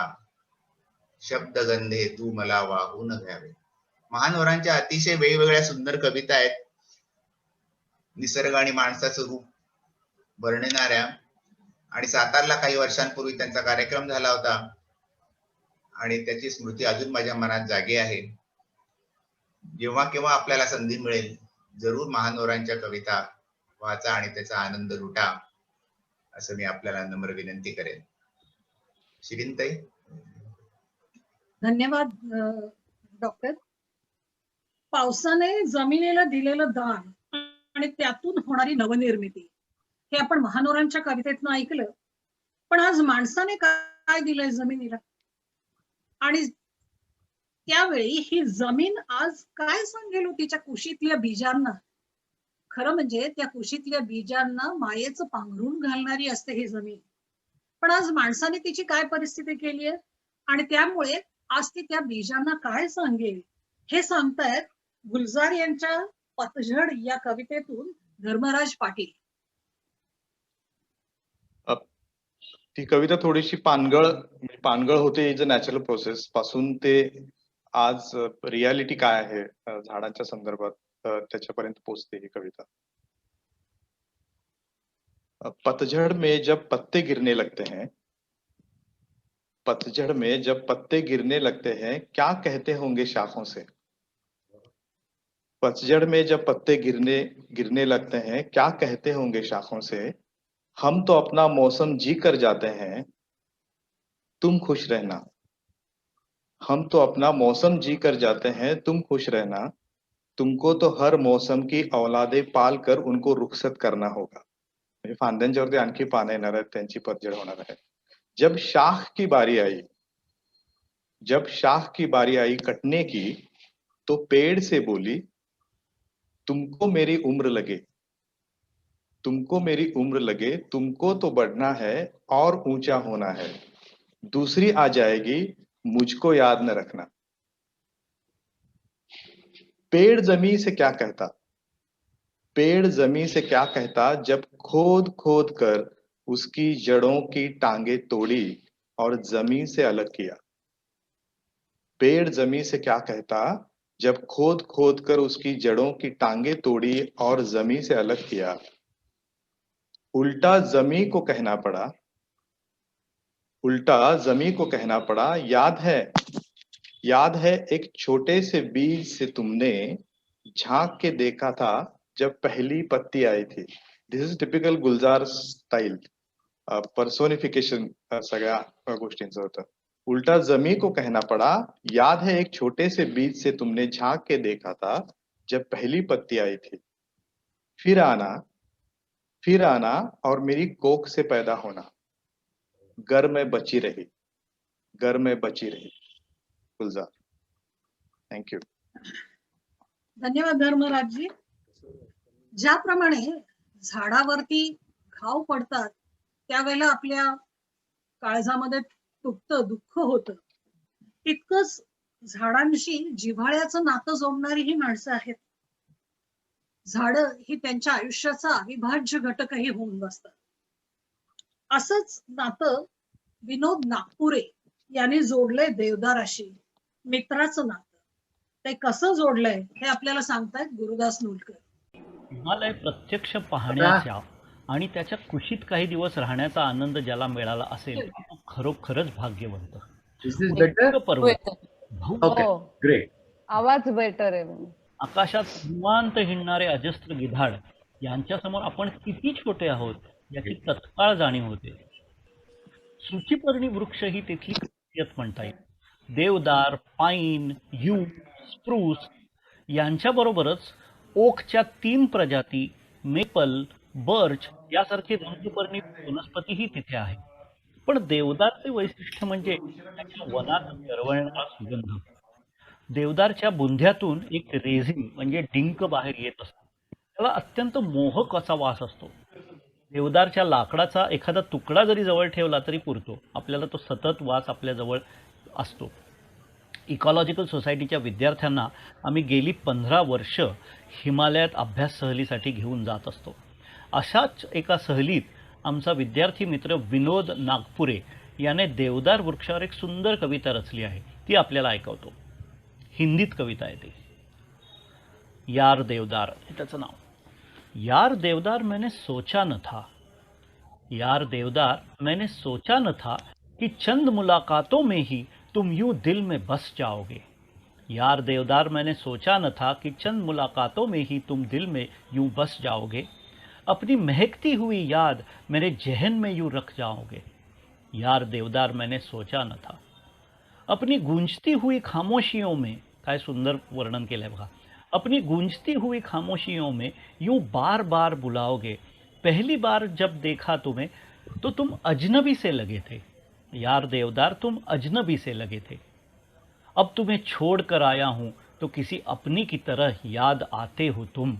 शब्दगंधे तू मला वाहून घ्यावे. महानवरांच्या अतिशय वेगवेगळ्या सुंदर कविता आहेत, निसर्ग आणि माणसाचं रूप वर्णणाऱ्या. आणि सातारला काही वर्षांपूर्वी त्यांचा कार्यक्रम झाला होता आणि त्याची स्मृती अजून माझ्या मनात जागी आहे. जेव्हा केव्हा आपल्याला संधी मिळेल, जरूर महानवरांच्या कविता वाचा आणि त्याचा आनंद लुटा, असं मी आपल्याला नम्र विनंती करेन. शिरीनताई. धन्यवाद डॉक्टर. पावसाने जमिनीला दिलेलं दान आणि त्यातून होणारी नवनिर्मिती हे आपण महानवरांच्या कवितेतनं ऐकलं. पण आज माणसाने काय दिलंय जमिनीला, आणि त्यावेळी ही जमीन आज काय सांगेल तिच्या कुशीतल्या बीजांना. खरं म्हणजे त्या कुशीतल्या बीजांना मायेचं पांघरून घालणारी असते ही जमीन. पण आज माणसाने तिची काय परिस्थिती केली आहे, आणि त्यामुळे आज ती त्या बीजांना काय सांगेल हे सांगतायत गुलजार यांच्या पतझड या कवितेतून धर्मराज पाटील. ती कविता थोडीशी पानगळ होते, इज अ नॅचरल प्रोसेस पासून ते आज रियालिटी काय आहे झाडांच्या संदर्भात त्याच्यापर्यंत पोहोचते ही कविता. पतझड़ में जब पत्ते गिरने लगते हैं, पतझड़ में जब पत्ते गिरने लगते हैं, क्या कहते होंगे शाखों से. पतझड़ में जब पत्ते गिरने लगते हैं, क्या कहते होंगे शाखों से. हम तो अपना मौसम जी कर जाते हैं, तुम खुश रहना. हम तो अपना मौसम जी कर जाते हैं, तुम खुश रहना. तुमको तो हर मौसम की औलादे पाल कर उनको रुखसत करना होगा. म्हणजे फांद्यांच्यावरती आणखी पानं येणार आहेत, त्यांची पतझड होणार आहे. जब शाख की बारी आई कटने की, तो पेड़ से बोली, तुमको मेरी उम्र लगे, तुमको मेरी उम्र लगे. तुमको तो बढ़ना है और ऊंचा होना है. दूसरी आ जाएगी, मुझको याद न रखना. पेड़ जमीन से क्या कहता, पेड़ जमीन से क्या कहता, जब खोद खोद कर उसकी जड़ों की टांगे तोड़ी और जमीन से अलग किया. पेड़ जमीन से क्या कहता, जब खोद खोद कर उसकी जड़ों की टांगे तोड़ी और जमीन से अलग किया. उल्टा जमी को कहना पड़ा, उल्टा जमी को कहना पड़ा. याद है एक छोटे से बीज से तुमने झांक के देखा था जब पहली पत्ती आई थी. This is typical Gulzar style, personification सगळ्या गोष्टींचं होतं. उल्टा जमी को कहना पड़ा, याद है एक छोटे से बीज से तुमने झांक के देखा था जब पहली पत्ती आई थी. फिर आना और मेरी कोख से पैदा होना. घर में बची रही, घर में बची रही. गुलजार. थँक्यू. धन्यवाद धर्मराजजी. ज्याप्रमाणे झाडावरती घाव पडतात त्यावेळेला आपल्या काळजामध्ये तुटतं, दुःख होतं, तितकंच झाडांशी जिव्हाळ्याचं नातं जोडणारी ही माणसं आहेत. झाडं ही त्यांच्या आयुष्याचा अविभाज्य घटकही होऊन बसतात. असंच नातं विनोद नागपुरे यांनी जोडलंय देवदाराशी, मित्राचं नातं. ते कसं जोडलंय हे आपल्याला सांगतायत गुरुदास नूलकर. हिमालय प्रत्यक्ष पाहण्याचा आणि त्याच्या कुशीत काही दिवस राहण्याचा आनंद ज्याला मिळाला असेल तो खरोखरच भाग्यवंत. आवाज बेटर आहे. आकाशात निवांत हिंडणारे अजस्त्र गिधाड यांच्यासमोर आपण किती छोटे आहोत याची तत्काळ जाणीव होते. सूचीपर्णी वृक्ष ही तिथली खासियत म्हणता येईल. देवदार, पाईन, यू, स्प्रूस यांच्याबरोबरच ओकच्या 3 प्रजाती, मेपल, बर्च यासारखी रंगपर्णी वनस्पतीही तिथे आहे. पण देवदारचे वैशिष्ट्य म्हणजे त्याच्या वनात दरवळणारा सुगंध. देवदारच्या बुंध्यातून एक रेझिन म्हणजे डिंक बाहेर येत असतो. त्याला अत्यंत मोहक असा वास असतो. देवदारच्या लाकडाचा एखादा तुकडा जरी जवळ ठेवला तरी पुरतो, आपल्याला तो सतत वास आपल्या जवळ असतो. इकॉलॉजिकल सोसायटीच्या विद्यार्थ्यांना आम्ही गेली 15 वर्ष हिमालयात अभ्यास सहलीसाठी घेऊन जात असतो. अशाच एका सहलीत आमचा विद्यार्थी मित्र विनोद नागपुरे याने देवदार वृक्षावर एक सुंदर कविता रचली आहे, ती आपल्याला ऐकवतो. हिंदीत कविता आहे ती. यार देवदार हे त्याचं नाव. यार देवदार मैंने सोचा न था, यार देवदार मैंने सोचा न था कि चंद मुलाकातों में ही तुम यूं दिल में बस जाओगे. यार देवदार मैंने सोचा न था कि चंद मुलाकातों में ही तुम दिल में यूं बस जाओगे. अपनी महकती हुई याद मेरे जहन में यूं रख जाओगे. यार देवदार मैंने सोचा न था. अपनी गूंजती हुई खामोशियों में, काय सुंदर वर्णन केलंय बघा. अपनी गूंजती हुई खामोशियों में यूं बार बार बुलाओगे. पहली बार जब देखा तुम्हें तो तुम अजनबी से लगे थे. यार देवदार तुम अजनबी से लगे थे. अब तुम्हें छोड़ कर आया हूं तो किसी अपनी की तरह याद आते हो तुम.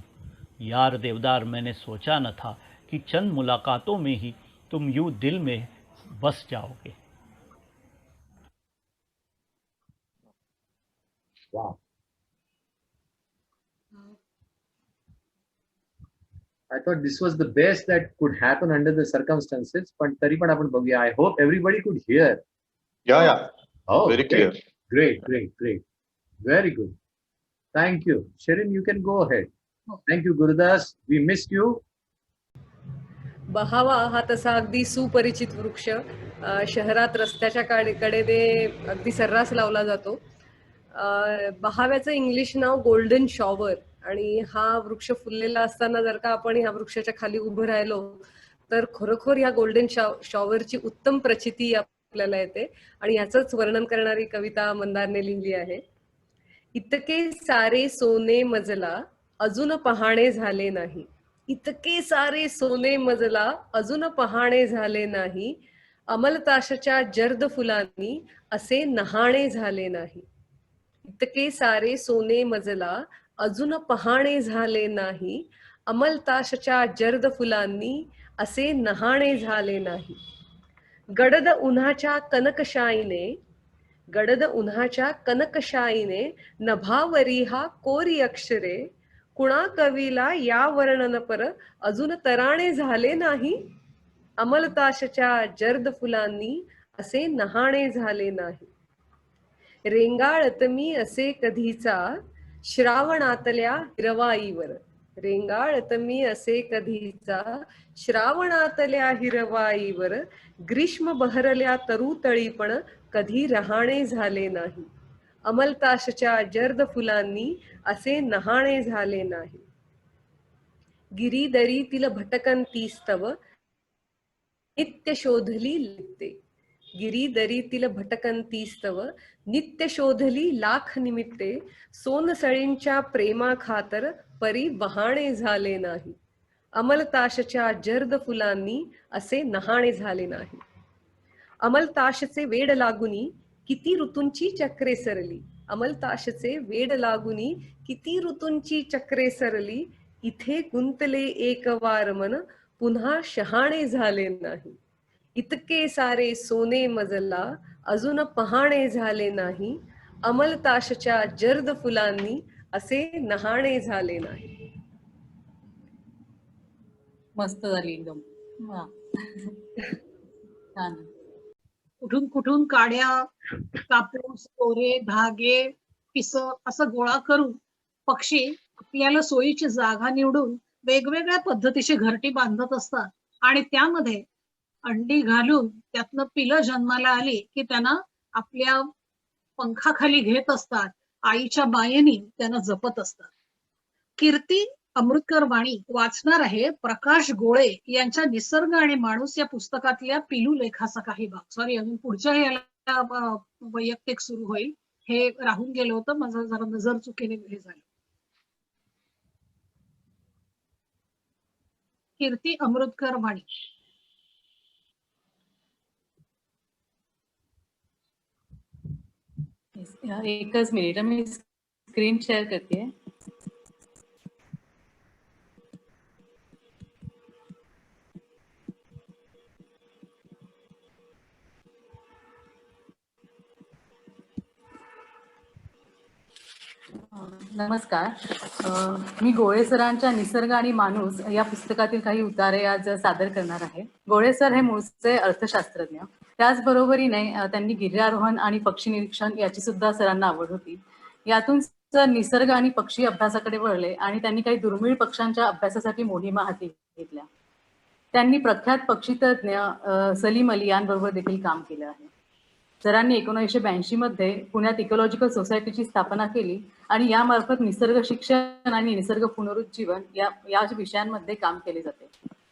यार देवदार मैंने सोचा न था कि चंद मुलाकातों में ही तुम यूं दिल में बस जाओगे. Wow. I thought this was the best that could happen under the circumstances. पण तरी पण आपण बघूया. I hope everybody could hear. Yeah. Oh, Very clear. Great. Very good. Thank you. Shirin, you can go ahead. Thank you, Gurudas. We missed you. बहावा हा तसा अगदी सुपरिचित वृक्ष शहरात रस्त्याच्या कडे ते अगदी सर्रास लावला जातो. बहाव्याचं इंग्लिश नाव गोल्डन शॉवर, आणि हा वृक्ष फुललेला असताना जर का आपण ह्या वृक्षाच्या खाली उभं राहिलो तर खरोखर ह्या गोल्डन शॉवरची उत्तम प्रचिती आपल्याला येते. आणि याचंच वर्णन करणारी कविता मंदारने लिहिली आहे. इतके सारे सोने मजला अजून पहाणे झाले नाही. इतके सारे सोने मजला अजून पहाणे झाले नाही. अमलताशाच्या जर्द फुलांनी असे नहाणे झाले नाही. इतके सारे सोने मजला अजून पहाणे झाले नाही. अमलताशाच्या जर्द फुलांनी असे नहाणे झाले नाही. गडद उन्हाच्या कनकशाईने नभावरी हा कोरी अक्षरे. कुणा कवीला या वर्णन पर अजून तराणे झाले नाही. अमलताशाच्या जर्द फुलांनी असे नहाणे झाले नाही. रेंगाळत मी असे कधीचा श्रावणातल्या हिरवाईवर. रेंगाळत मी असे कधीचा श्रावणातल्या हिरवाईवर. ग्रीष्म बहरल्या तरुतळी पण कधी रहाणे झाले नाही. अमलताशाच्या जर्द फुलांनी असे नहाणे झाले नाही. गिरीदरीतील भटकंतीस्तव नित्य शोधली लिप्ते. गिरीदरीतील भटकंतीस्तव नित्य शोधली लाख निमित्ते. सोनसळींच्या प्रेमा खातर परी वहाणे झाले नाही. अमलताशाच्या जर्द फुलांनी असे नहाणे झाले नाही. अमलताशचे वेड लागुनी किती ऋतूंची चक्रे सरली. अमलताशचे वेड लागुनी किती ऋतूंची चक्रे सरली. इथे गुंतले एक वार मन पुन्हा शहाणे झाले नाही. इतके सारे सोने मजला अजून पहाणे झाले नाही. अमलताशाच्या जर्द फुलांनी असे नहाणे झाले नाही. मस्त झाली एकदम. छान. कुठून कुठून काड्या, कापूस, दोरे, धागे, पिस असं गोळा करून पक्षी आपल्याला सोयीची जागा निवडून वेगवेगळ्या पद्धतीची घरटी बांधत असतात. आणि त्यामध्ये अंडी घालून त्यातनं पिलं जन्माला आली की त्यांना आपल्या पंखाखाली घेत असतात. आईच्या मायेने त्यांना जपत असतात. कीर्ती अमृतकर वाणी वाचणार आहे प्रकाश गोळे यांच्या निसर्ग आणि माणूस या पुस्तकातल्या पिलू लेखाचा काही भाग. सॉरी, अजून पुढच्या याला वैयक्तिक सुरू होईल. हे राहून गेलं होतं, माझं जरा नजर चुकीने हे झालं. कीर्ती अमृतकर वाणी. एकच मिनिट मी स्क्रीन शेअर करते. नमस्कार. मी गोळे सरांच्या निसर्ग आणि माणूस या पुस्तकातील काही उतारे आज सादर करणार आहे. गोळे सर हे मूळचे अर्थशास्त्रज्ञ. त्याचबरोबरीने त्यांनी गिर्यारोहण आणि पक्षी निरीक्षण याची सुद्धा सरांना आवड होती. यातून सर निसर्ग आणि पक्षी अभ्यासाकडे वळले आणि त्यांनी काही दुर्मिळ पक्ष्यांच्या अभ्यासासाठी मोहिमा हाती घेतल्या. त्यांनी प्रख्यात पक्षीतज्ञ सलीम अली यांबरोबर देखील काम केलं आहे. सरांनी 1982 मध्ये पुण्यात इकोलॉजिकल सोसायटीची स्थापना केली आणि यामार्फत निसर्ग शिक्षण आणि निसर्ग पुनरुज्जीवन या विषयांमध्ये काम केले जाते.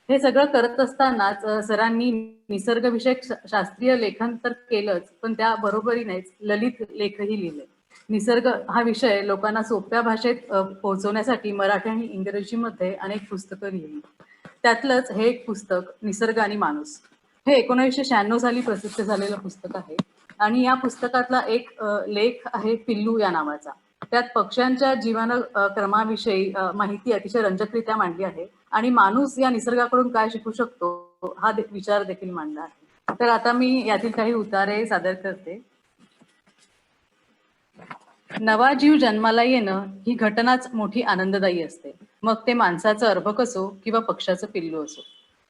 हे सगळं करत असतानाच सरांनी निसर्गविषयक शास्त्रीय लेखन तर केलंच, पण त्या बरोबरीनेच ललित लेखही लिहिले. निसर्ग हा विषय लोकांना सोप्या भाषेत पोहोचवण्यासाठी मराठी आणि इंग्रजीमध्ये अनेक पुस्तकं लिहिली. त्यातलंच हे एक पुस्तक निसर्ग आणि माणूस हे 1996 साली प्रसिद्ध झालेलं पुस्तक आहे. आणि या पुस्तकातला एक लेख आहे पिल्लू या नावाचा. त्यात पक्ष्यांच्या जीवन क्रमाविषयी माहिती अतिशय रंजकरित्या मांडली आहे आणि माणूस या निसर्गाकडून काय शिकू शकतो हा विचार देखील मांडला आहे. तर आता मी यातील काही उतारे सादर करते. नवा जीव जन्माला येणं ही घटनाच मोठी आनंददायी असते. मग ते माणसाचं अर्भक असो किंवा पक्षाचं पिल्लू असो.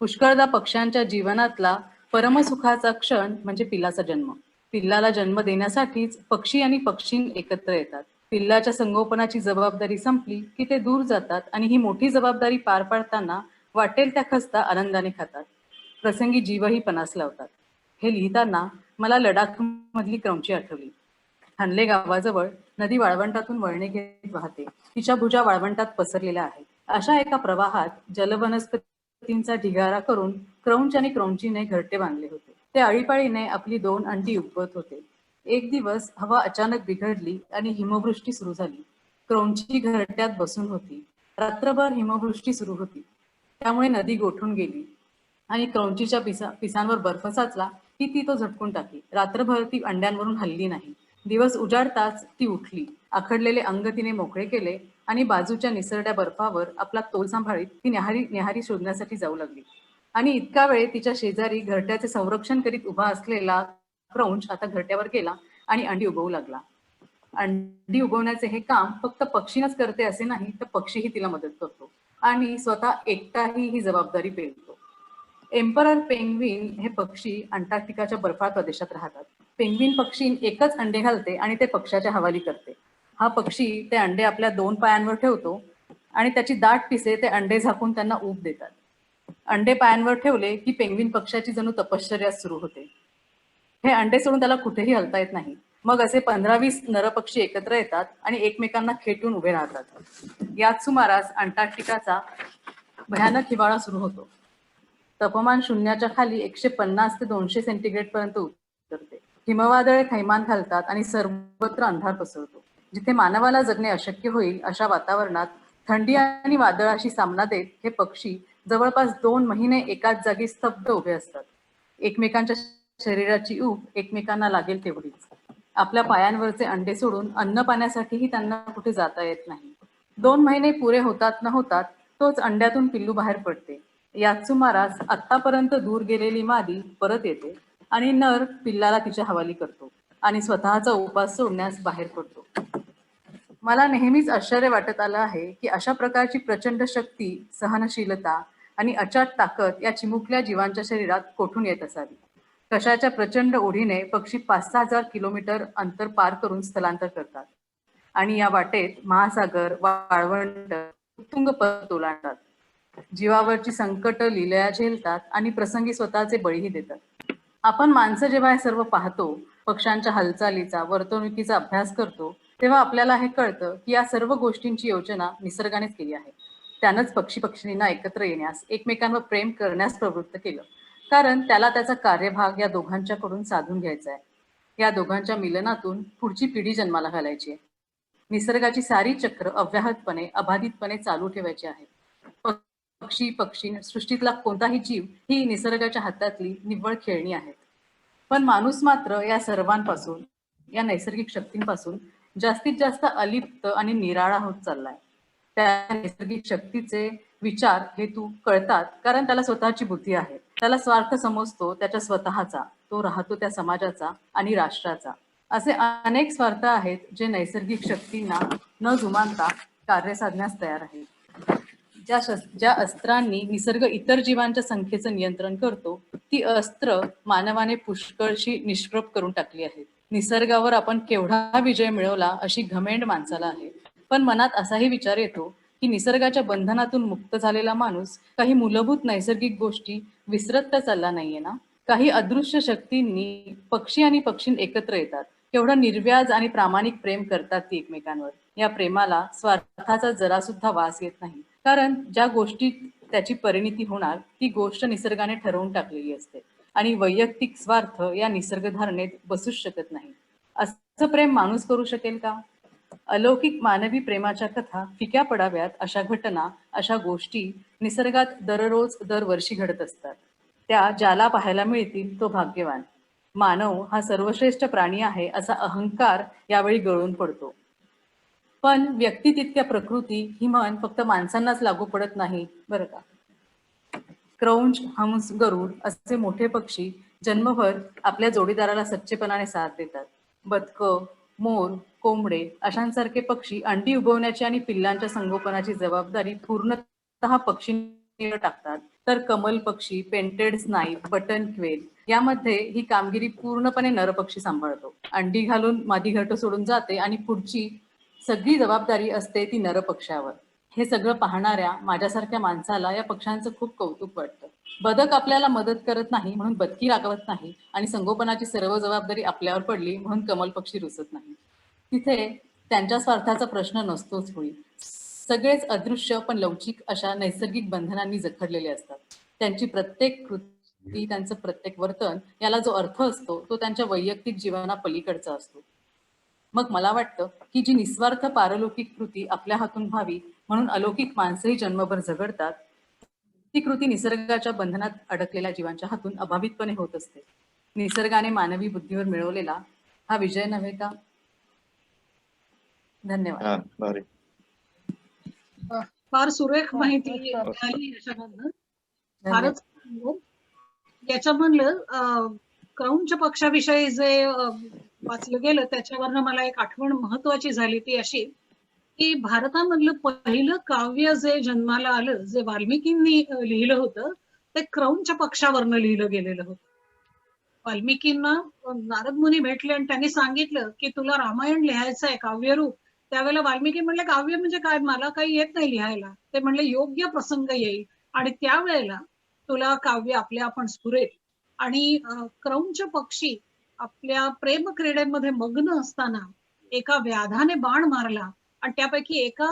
पुष्कळदा पक्ष्यांच्या जीवनातला परमसुखाचा क्षण म्हणजे पिल्लाचा जन्म. पिल्लाला जन्म देण्यासाठीच पक्षी आणि पक्षीण एकत्र येतात. पिल्लाच्या संगोपनाची जबाबदारी संपली की ते दूर जातात आणि ही मोठी जबाबदारी पार पाडताना वाटेल त्या खस्ता आनंदाने खातात. प्रसंगी जीवही पणास लावतात. हे लिहिताना मला लडाख मधली क्रौंची आठवली. हनले गावाजवळ नदी वाळवंटातून वळणे घेत वाहते. तिच्या भुजा वाळवंटात पसरलेल्या आहेत. अशा एका प्रवाहात जलवनस्पतींचा ढिगारा करून क्रौंच आणि क्रौंचीने घरटे बांधले होते. ते आळीपाळीने आपली 2 अंडी उगवत होते. एक दिवस हवा अचानक बिघडली आणि हिमवृष्टी सुरू झाली. क्रौंची घरट्यात बसून होती. रात्रभर हिमवृष्टी सुरू होती. त्यामुळे नदी गोठून गेली आणि क्रौंचीच्या पिसांवर बर्फ साचला की ती तो झटकून टाकली. रात्रभर ती अंड्यांवरून हलली नाही. दिवस उजाडताच ती उठली. आखडलेले अंग तिने मोकळे केले आणि बाजूच्या निसरड्या बर्फावर आपला तोल सांभाळीत ती न्याहारी शोधण्यासाठी जाऊ लागली. आणि इतका वेळ तिच्या शेजारी घरट्याचे संरक्षण करीत उभा असलेला क्रौंच आता घरट्यावर गेला आणि अंडी उगवू लागला. अंडी उगवण्याचे हे काम फक्त पक्षीनच करते असे नाही, तर पक्षीही तिला मदत करतो आणि स्वतः एकटाही ही जबाबदारी पेलतो. एम्परर पेंग्विन हे पक्षी अंटार्क्टिकाच्या बर्फाळ प्रदेशात राहतात. पेंग्विन पक्षी एकच अंडे घालते आणि ते पक्षाच्या हवाली करते. हा पक्षी ते अंडे आपल्या 2 पायांवर ठेवतो आणि त्याची दाट पिसे ते अंडे झाकून त्यांना ऊब देतात. अंडे पायांवर ठेवले की पेंग्विन पक्षाची जणू तपश्चर्या सुरू होते. हे अंडे सोडून त्याला कुठेही हलता येत नाही. मग असे 15-20 नरपक्षी एकत्र येतात आणि एकमेकांना खेटून उभे राहतात. याच सुमारास अंटार्क्टिकाचा भयानक हिवाळा सुरू होतो. तापमान शून्याच्या खाली 150 ते 200 सेंटीग्रेड पर्यंत उतरते. हिमवादळे थैमान घालतात आणि सर्वत्र अंधार पसरतो. जिथे मानवाला जगणे अशक्य होईल अशा वातावरणात थंडी आणि वादळाशी सामना देत हे पक्षी जवळपास 2 महिने एकाच जागी स्तब्ध उभे असतात. एकमेकांच्या शरीराची ऊब एकमेकांना लागेल तेवढीच. आपल्या पायांवरचे अंडे सोडून अन्न पाण्यासाठीही त्यांना कुठे जाता येत नाही. 2 महिने पुरे होतात न होतात तोच अंड्यातून पिल्लू बाहेर पडते. याच सुमारास आतापर्यंत दूर गेलेली मादी परत येते आणि नर पिल्लाला तिच्या हवाली करतो आणि स्वतःचा उपास सोडण्यास बाहेर पडतो. मला नेहमीच आश्चर्य वाटत आलं आहे की अशा प्रकारची प्रचंड शक्ती, सहनशीलता आणि अचाट ताकद या चिमुकल्या जीवांच्या शरीरात कोठून येत असावी. कशाच्या प्रचंड ओढीने पक्षी 5-6 हजार किलोमीटर अंतर पार करून स्थलांतर करतात आणि या वाटेत महासागर, वाळवंट, उत्तुंग पर्वत ओलांडतात. जीवावरची संकट लिलया झेलतात आणि प्रसंगी स्वतःचे बळीही देतात. आपण माणसं जेव्हा हे सर्व पाहतो, पक्ष्यांच्या हालचालीचा, वर्तणुकीचा अभ्यास करतो, तेव्हा आपल्याला हे कळतं की या सर्व गोष्टींची योजना निसर्गानेच केली आहे. त्यानंच पक्षींना एकत्र येण्यास, एकमेकांवर प्रेम करण्यास प्रवृत्त केलं, कारण त्याला त्याचा कार्यभाग या दोघांच्याकडून साधून घ्यायचा आहे. या दोघांच्या मिलनातून पुढची पिढी जन्माला घालायची आहे. निसर्गाची सारी चक्र अव्याहतपणे, अबाधितपणे चालू ठेवायची आहे. पक्षी, सृष्टीतला कोणताही जीव ही निसर्गाच्या हातातली निव्वळ खेळणी आहेत. पण माणूस मात्र या सर्वांपासून या नैसर्गिक शक्तींपासून जास्तीत जास्त अलिप्त आणि निराळा होत चाललाय. त्या नैसर्गिक शक्तीचे विचार हेतू कळतात कारण त्याला स्वतःची बुद्धी आहे. त्याला स्वार्थ समजतो त्याच्या स्वतःचा, तो राहतो त्या समाजाचा आणि राष्ट्राचा. असे अनेक स्वार्थ आहेत जे नैसर्गिक शक्तींना न जुमानता कार्य साधण्यास तयार आहेत. ज्या अस्त्रांनी निसर्ग इतर जीवांच्या संख्येचं नियंत्रण करतो ती अस्त्र मानवाने पुष्कळशी निष्प्रभ करून टाकली आहेत. निसर्गावर आपण केवढा विजय मिळवला अशी घमेंड माणसाला आहे. पण मनात असाही विचार येतो की निसर्गाच्या बंधनातून मुक्त झालेला माणूस काही मूलभूत नैसर्गिक गोष्टी विसरत तर चालला नाहीये ना. काही अदृश्य शक्तींनी पक्षी आणि पक्षी एकत्र येतात. केवढं निर्व्याज आणि प्रामाणिक प्रेम करतात ती एकमेकांवर. या प्रेमाला स्वार्थाचा जरा सुद्धा वास येत नाही, कारण ज्या गोष्टीत त्याची परिणिती होणार ती गोष्ट निसर्गाने ठरवून टाकलेली असते आणि वैयक्तिक स्वार्थ या निसर्ग धारणेत बसूच शकत नाही. असं प्रेम माणूस करू शकेल का? अलौकिक मानवी प्रेमाच्या कथा फिक्या पडाव्यात अशा घटना, अशा गोष्टी निसर्गात दररोज दरवर्षी घडत असतात. त्या ज्याला पाहायला मिळतील तो भाग्यवान. मानव हा सर्वश्रेष्ठ प्राणी आहे असा अहंकार यावेळी गळून पडतो. पण व्यक्ती तितक्या प्रकृती ही म्हण फक्त माणसांनाच लागू पडत नाही बरं का. क्रौंच, हंस, गरुड असे मोठे पक्षी जन्मभर आपल्या जोडीदाराला सच्चेपणाने साथ देतात. बदकं, मोर, कोंबडे अशांसारखे पक्षी अंडी उगवण्याची आणि पिल्लांच्या संगोपनाची जबाबदारी पूर्णतः पक्षींवर टाकतात. तर कमल पक्षी, पेंटेड स्नाईप, बटन क्वेल यामध्ये ही कामगिरी पूर्णपणे नरपक्षी सांभाळतो. अंडी घालून मादी घरटं सोडून जाते आणि पुढची सगळी जबाबदारी असते ती नरपक्षावर. हे सगळं पाहणाऱ्या माझ्यासारख्या माणसाला या पक्ष्यांचं खूप कौतुक वाटतं. बदक आपल्याला मदत करत नाही म्हणून बदकी रागवत नाही आणि संगोपनाची सर्व जबाबदारी आपल्यावर पडली म्हणून कमल पक्षी रुसत नाही. तिथे त्यांच्या स्वार्थाचा प्रश्न नसतोच होईल. सगळेच अदृश्य पण लवचिक अशा नैसर्गिक बंधनांनी जखडलेले असतात. त्यांची प्रत्येक कृती, त्यांचं प्रत्येक वर्तन याला जो अर्थ असतो तो त्यांच्या वैयक्तिक जीवना पलीकडचा असतो. मग मला वाटतं की जी निस्वार्थ पारलौकिक कृती आपल्या हातून व्हावी म्हणून अलौकिक माणसंही जन्मभर झगडतात, ती कृती निसर्गाच्या बंधनात अडकलेल्या जीवांच्या हातून अभावितपणे होत असते. निसर्गाने मानवी बुद्धीवर मिळवलेला हा विजय नव्हे का? धन्यवाद. फार सुरेख माहिती मिळाली याच्यामधनं. फारच याच्यामधलं क्रौंच पक्षाविषयी जे वाचलं गेलं त्याच्यावरनं मला एक आठवण महत्वाची झाली ती अशी की भारतामधलं पहिलं काव्य जे जन्माला आलं, जे वाल्मिकींनी लिहिलं होतं ते क्रौंच पक्षावरनं लिहिलं गेलेलं होतं. वाल्मिकींना नारद मुनी भेटले आणि त्यांनी सांगितलं की तुला रामायण लिहायचं आहे काव्यरूप. त्यावेळेला वाल्मिकी म्हणले काव्य म्हणजे काय, मला काही येत नाही लिहायला. ते म्हणले योग्य प्रसंग येईल आणि त्यावेळेला तुला काव्य आपल्या आपण स्फुरेल. आणि क्रौंच पक्षी आपल्या प्रेम क्रीडेमध्ये मग्न असताना एका व्याधाने बाण मारला आणि त्यापैकी एका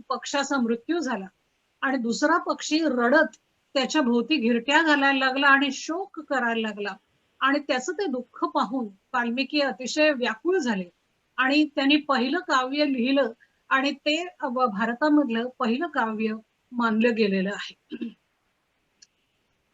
पक्षाचा मृत्यू झाला आणि दुसरा पक्षी रडत त्याच्या भोवती घिरट्या घालायला लागला आणि शोक करायला लागला. आणि त्याचं ते दुःख पाहून वाल्मिकी अतिशय व्याकुळ झाले आणि त्यांनी पहिलं काव्य लिहिलं आणि ते भारतामधलं पहिलं काव्य मानलं गेलेलं आहे.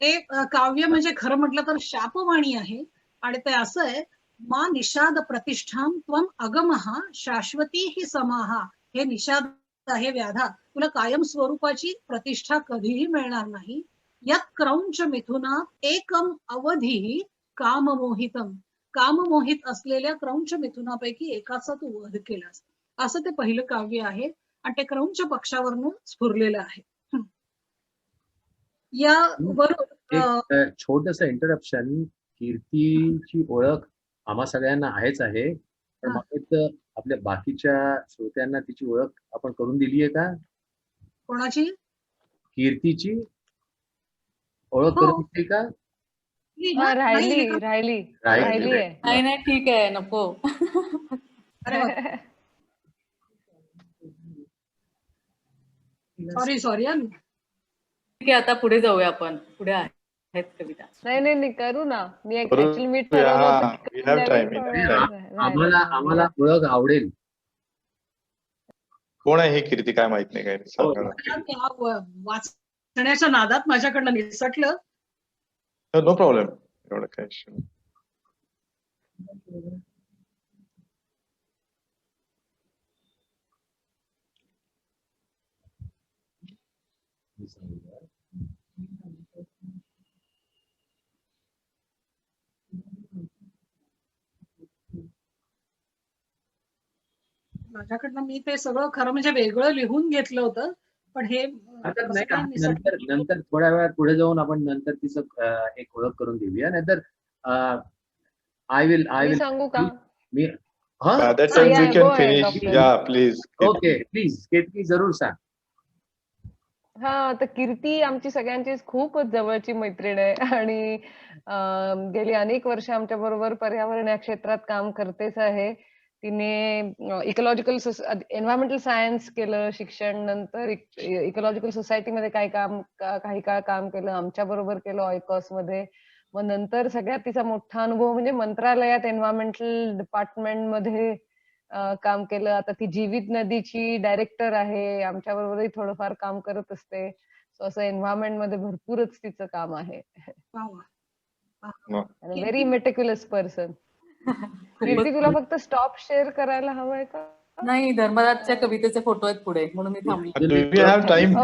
ते काव्य म्हणजे खरं म्हटलं तर शापवाणी आहे आणि ते असं आहे, मा निषाद प्रतिष्ठाम त्वम अगमहा शाश्वती ही समाहा. हे निषाद आहे व्याधा, तुला कायम स्वरूपाची प्रतिष्ठा कधीही मिळणार नाही. यत् क्रौंच मिथुनात एकम अवधी काममोहितम. काममोहित असलेल्या क्रौंच मिथुनापैकी एकाचा तू वध केलास. असं ते पहिलं काव्य आहे आणि ते क्रौंच पक्षावरनं स्फुरलेलं आहे. एक छोटस इंटरप्शन. कीर्तीची ओळख आम्हा सगळ्यांना आहेच आहे, पण मला आपल्या बाकीच्या श्रोत्यांना तिची ओळख आपण करून दिली आहे का? कोणाची? कीर्तीची ओळख करून दिली का? राहिली नाही ठीक आहे, नको. सॉरी ठीक आहे, आता पुढे जाऊया आपण. पुढे आहेत कविता. नाही करू ना. मी आम्हाला ओळख आवडेल. कोण आहे ही कीर्ती काय माहित नाही. काय वाचण्याच्या नादात माझ्याकडनं निसटलं. No problem. एवढं काय. सांगूया. माझ्याकडनं मी ते सगळं खरं म्हणजे वेगळं लिहून घेतलं होतं, पण हे आता कसं नाही काय का, नंतर थोड्या वेळात पुढे जाऊन आपण नंतर तिचं एक ओळख करून देऊया. नाहीतर आय विल मी सांगू का? मी By that time we can finish. Doctor. Yeah, please. Okay, please Ketaki जरूर सांग. हा, तर कीर्ती आमची सगळ्यांची खूपच जवळची मैत्रीण आहे आणि गेली अनेक वर्ष आमच्या बरोबर पर्यावरण या क्षेत्रात काम करतेच आहे. तिने इकॉलॉजिकल एन्व्हायरमेंटल सायन्स केलं शिक्षण, नंतर इकॉलॉजिकल सोसायटीमध्ये काही काळ काम केलं, आमच्या बरोबर केलं ऑयकॉस मध्ये. मग नंतर सगळ्यात तिचा मोठा अनुभव म्हणजे मंत्रालयात एन्व्हायरमेंटल डिपार्टमेंट मध्ये काम केलं. आता ती जीवित नदीची डायरेक्टर आहे, आमच्या बरोबरही थोडंफार काम करत असते. सो असं एन्व्हायरमेंट मध्ये भरपूरच तिचं काम आहे. Very meticulous person. कीर्ती, तुला फक्त स्टॉप शेअर करायला हवंय का? नाही, धर्मराजच्या कवितेचे फोटो आहेत पुढे, म्हणून मी थांबली. Do we have time,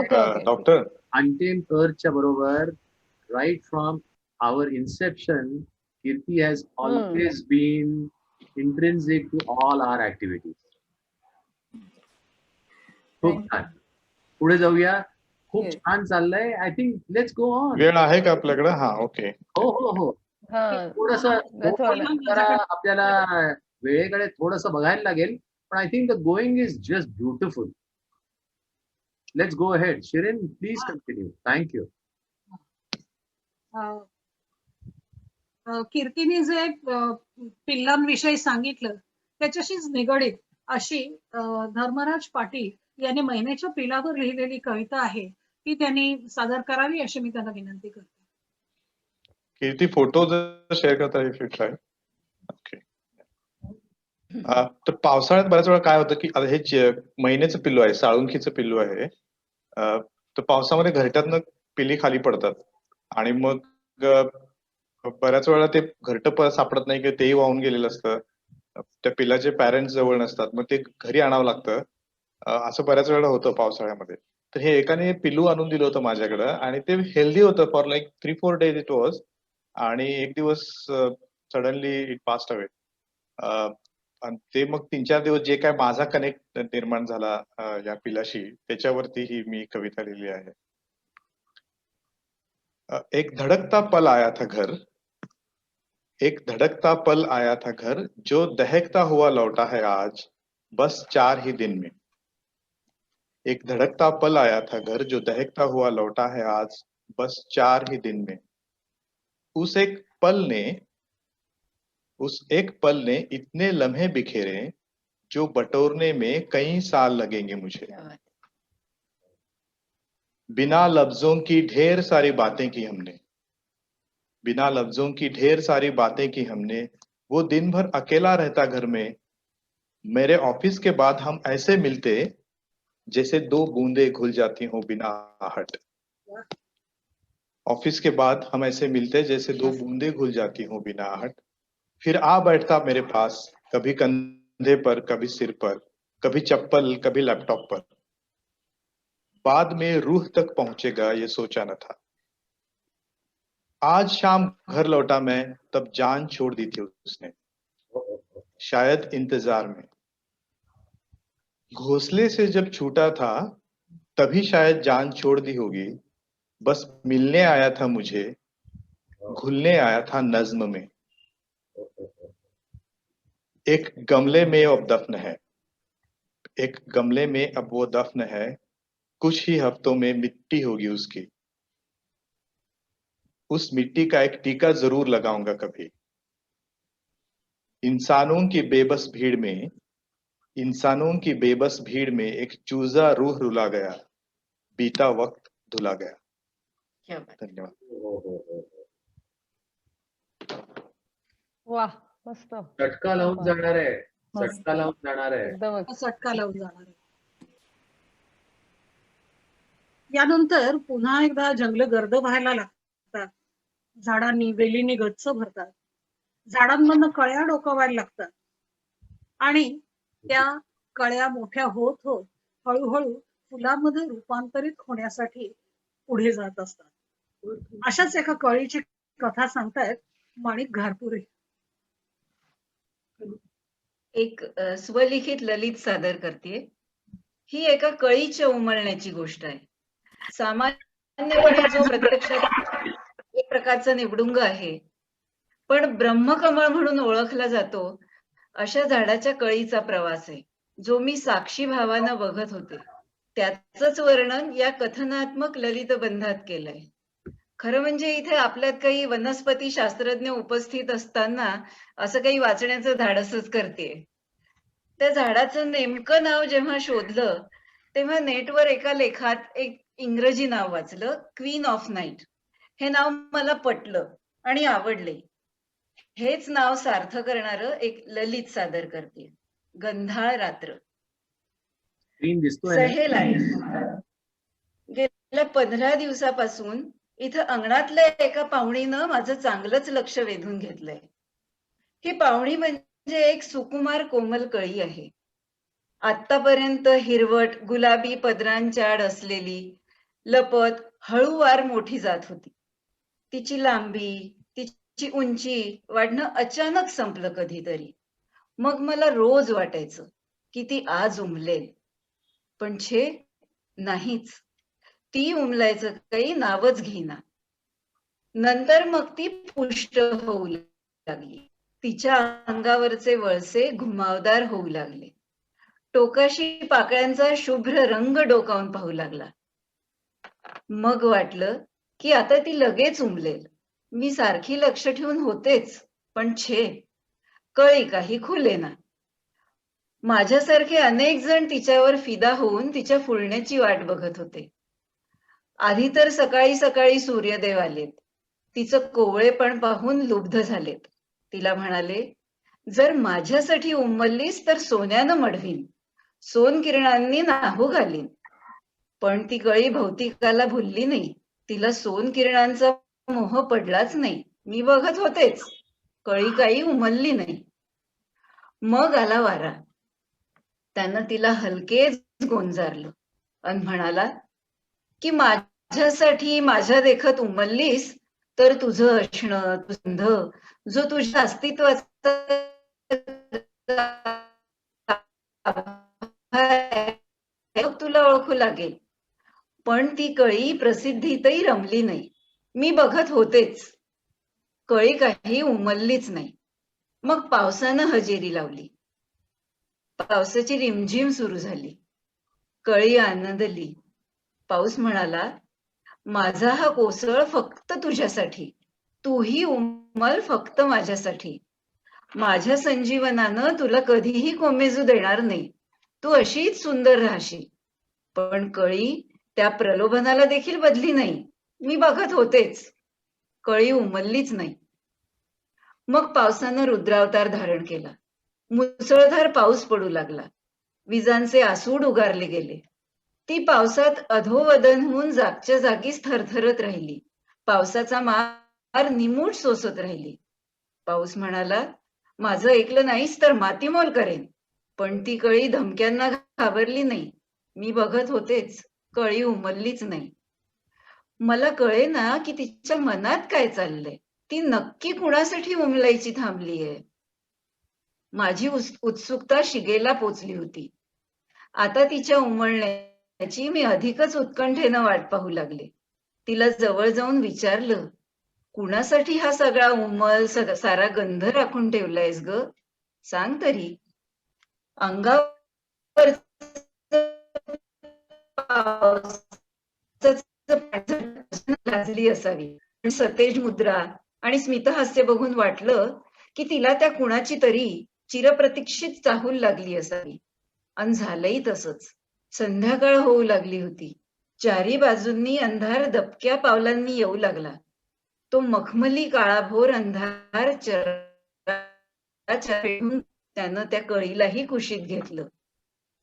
doctor? अंतिम अर्चच्या बरोबर right from our inception, Kirti has always been intrinsic to all our activities. खूप छान. पुढे जाऊया. खूप छान चाललंय. I think let's go on. वेळ आहे का आपल्याकडे? हा, ओके. हो. थोडंसं आपल्याला वेळेकडे थोडंसं बघायला लागेल, पण I think the going is just beautiful. Let's go ahead. Shirin, please continue. Thank you. कीर्तीने जे पिल्लांविषयी सांगितलं त्याच्याशीच निगडीत अशी धर्मराज पाटील यांनी महिन्याच्या पिलावर लिहिलेली कविता आहे, ती त्यांनी सादर करावी अशी मी त्यांना विनंती करते. कीर्ती, फोटो शेअर करता इफ यू ट्राय. ओके. तर पावसाळ्यात बऱ्याच वेळा काय होतं की आता हे महिन्याचं पिल्लू आहे, साळुंखीचं पिल्लू आहे. तर पावसामध्ये घरट्यातनं पिली खाली पडतात आणि मग बऱ्याच वेळा ते घरटं परत सापडत नाही, की तेही वाहून गेलेलं असतं. त्या पिलाचे पॅरेंट्स जवळ नसतात, मग ते घरी आणावं लागतं. असं बऱ्याच वेळा होतं पावसाळ्यामध्ये. तर हे एकाने पिल्लू आणून दिलं होतं माझ्याकडं आणि ते हेल्दी होतं for like 3-4 days it was. आणि एक दिवस सडनली इट पास्ट अवे. आणि ते मग 3-4 दिवस जे काय माझा कनेक्ट निर्माण झाला या पिलाशी, त्याच्यावरती ही मी कविता लिहिली आहे. एक धड़कता पल आया था घर, एक धड़कता पल आया था घर, जो दहकता हुआ लौटा है आज, बस 4 ही दिन में. एक धड़कता पल आया था घर, जो दहकता हुआ लौटा है आज, बस 4 ही दिन में. उस एक पल ने इतने लम्हे बिखेरे, जो बटोरने में कई साल लगेंगे मुझे. बिना लफ्जों की ढेर सारी बातें की हमने, बिना लफ्जों की ढेर सारी बातें की हमने. वो दिन भर अकेला रहता घर में, मेरे ऑफिस के बाद हम ऐसे मिलते जैसे 2 बूंदे घुल जाती हों बिना आहट. ऑफिस के बाद हम ऐसे मिलते जैसे 2 बूंदे घुल जाती हों बिना आहट. फिर आ बैठता मेरे पास, कभी कंधे पर, कभी सिर पर, कभी चप्पल, कभी लैपटॉप पर. बाद में रूह तक पहुंचेगा ये सोचा न था. आज शाम घर लौटा मैं, तब जान छोड़ दी थी उसने, शायद इंतजार में. घोंसले से जब छूटा था, तभी शायद जान छोड़ दी होगी. बस मिलने आया था मुझे, घुलने आया था नज्म में. एक गमले में अब दफन है, एक गमले में अब वो दफन है. कुछ ही हफ्तों में मिट्टी होगी उसकी. उस मिट्टी का एक टीका जरूर लगाऊंगा कभी. इंसानों की बेबस भीड़ में एक चूजा रूह रुला गया, बीता वक्त धुला गया. धन्यवाद. वाह, मस्त. चटका लावून जाणार आहे. चटका लावून जाणार आहे. चटका लावून जाणार आहे. यानंतर पुन्हा एकदा जंगल गर्द व्हायला लागतात. झाडांनी वेलींनी गच्च भरतात. झाडांमधनं कळ्या डोकावायला लागतात आणि त्या कळ्या मोठ्या होत होत हळूहळू फुलांमध्ये रूपांतरित होण्यासाठी पुढे जात असतात. अशाच एका कळीची कथा सांगतायत माणिक घारपुरे. एक स्वलिखित ललित सादर करते. ही एका कळीच्या उमलण्याची गोष्ट आहे. सामान्यपणे जो प्रत्यक्षात एक प्रकारचा निवडुंग आहे, पण ब्रह्मकमळ म्हणून ओळखला जातो अशा झाडाच्या कळीचा प्रवास आहे, जो मी साक्षी भावानं बघत होते. त्याचंच वर्णन या कथनात्मक ललित बंधात केलंय. खरं म्हणजे इथे आपल्यात काही वनस्पती शास्त्रज्ञ उपस्थित असताना असं काही वाचण्याचं धाडसच करते. त्या झाडाचं नेमकं नाव जेव्हा शोधलं तेव्हा नेटवर एका लेखात एक इंग्रजी नाव वाचलं, क्वीन ऑफ नाईट. हे नाव मला पटलं आणि आवडले. हेच नाव सार्थ करणारं एक ललित सादर करते, गंधाळ रात्र. सहेल आहे. गेल्या 15 दिवसापासून इथं अंगणातल्या एका पाहुणीनं माझं चांगलंच लक्ष वेधून घेतलंय. ही पाहुणी म्हणजे एक सुकुमार कोमल कळी आहे. आतापर्यंत हिरवट गुलाबी पदरांच्या आड असलेली लपत हळूवार मोठी जात होती. तिची लांबी, तिची उंची वाढणं अचानक संपलं कधीतरी. मग मला रोज वाटायचं की ती आज उमलेल, पण छे नाहीच. ती उमलायचं काही नावच घेईना. नंतर मग ती पुष्ट होऊ लागली. तिच्या अंगावरचे वळसे घुमावदार होऊ लागले. टोकाशी पाकळ्यांचा शुभ्र रंग डोकावून पाहू लागला. मग वाटलं की आता ती लगेच उमलेल. मी सारखी लक्ष ठेवून होतेच, पण छे कळी काही खुलेना. माझ्यासारखे अनेक जण तिच्यावर फिदा होऊन तिच्या फुलण्याची वाट बघत होते. आधी तर सकाळी सकाळी सूर्यदेव आलेत. तिचं कोवळेपण पाहून लुब्ध झालेत. तिला म्हणाले, जर माझ्यासाठी उमललीस तर सोन्यानं मढवीन, सोन किरणांनी नाहू घालीन. पण ती कळी भौतिकाला भुलली नाही. तिला सोन किरणांचा मोह पडलाच नाही. मी बघत होतेच, कळी काही उमलली नाही. मग आला वारा. त्यानं तिला हलकेच गोंजारलं आणि म्हणाला की माझ्यासाठी माझ्या देखत उमललीस तर तुझं असणं, तुझं जो तुझ्या अस्तित्वाचा तुला ओळखू लागेल. पण ती कळी प्रसिद्धीतही रमली नाही. मी बघत होतेच, कळी काही उमललीच नाही. मग पावसानं हजेरी लावली. पावसाची रिमझिम सुरू झाली. कळी आनंदली. पाऊस म्हणाला, माझा हा कोसळ फक्त तुझ्यासाठी, तूही उमल फक्त माझ्यासाठी. माझ्या संजीवनानं तुला कधीही कोमेजू देणार नाही. तू अशीच सुंदर राहशील. पण कळी त्या प्रलोभनाला देखील बदली नाही. मी बघत होतेच, कळी उमललीच नाही. मग पावसानं रुद्रावतार धारण केला. मुसळधार पाऊस पडू लागला. विजांचे आसूड उगारले गेले. ती पावसात अधोवदन होऊन जागच्या जागीच थरथरत राहिली. पावसाचा मार निमूट सोसत राहिली. पाऊस म्हणाला, माझं ऐकलं नाहीस तर मातीमोल करेन. पण ती कळी धमक्यांना घाबरली नाही. मी बघत होतेच, कळी उमललीच नाही. मला कळेना की तिच्या मनात काय चाललंय. ती नक्की कुणासाठी उमलायची थांबलीये. माझी उत्सुकता शिगेला पोचली होती. आता तिच्या उमलण्याची मी अधिकच उत्कंठेनं वाट पाहू लागले. तिला जवळ जाऊन विचारलं, कुणासाठी हा सगळा उमल सारा गंध राखून ठेवलायस ग? सांग तरी. अंगावर लाजली असावी. सतेज मुद्रा आणि स्मितहास्य बघून वाटलं की तिला त्या कुणाची तरी चिरप्रतीक्षित चाहूल लागली असावी. आणि झालंही तसंच. संध्याकाळ होऊ लागली होती. चारी बाजूंनी अंधार दबक्या पावलांनी येऊ लागला. तो मखमली काळाभोर अंधार त्यानं त्या कळीलाही कुशीत घेतलं.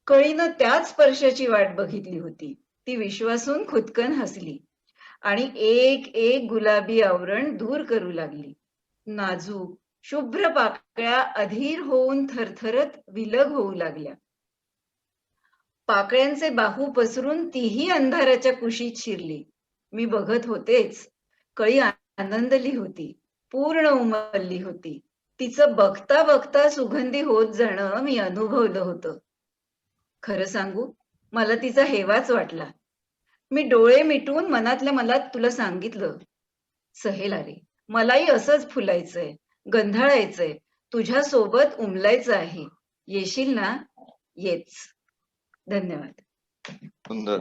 कळीनं त्याच स्पर्शाची वाट बघितली होती. ती विश्वासून खुदकन हसली आणि एक एक गुलाबी आवरण दूर करू लागली. नाजूक शुभ्र पाकळ्या अधीर होऊन थरथरत विलग होऊ लागल्या. पाकळ्यांचे बाहू पसरून तीही अंधाराच्या कुशीत शिरली. मी बघत होतेच. कळी आनंदली होती, पूर्ण उमलली होती. तिचं बघता बघता सुगंधी होत जाणं मी अनुभवलं होतं. खरं सांगू, मला तिचा हेवाच वाटला. मी डोळे मिटून मनातल्या मनात तुला सांगितलं, सहेल आली, मलाही असंच फुलायचंय, गंधाळायचंय, तुझ्या सोबत उमलायचं आहे. येशील ना? येच. धन्यवाद. सुंदर.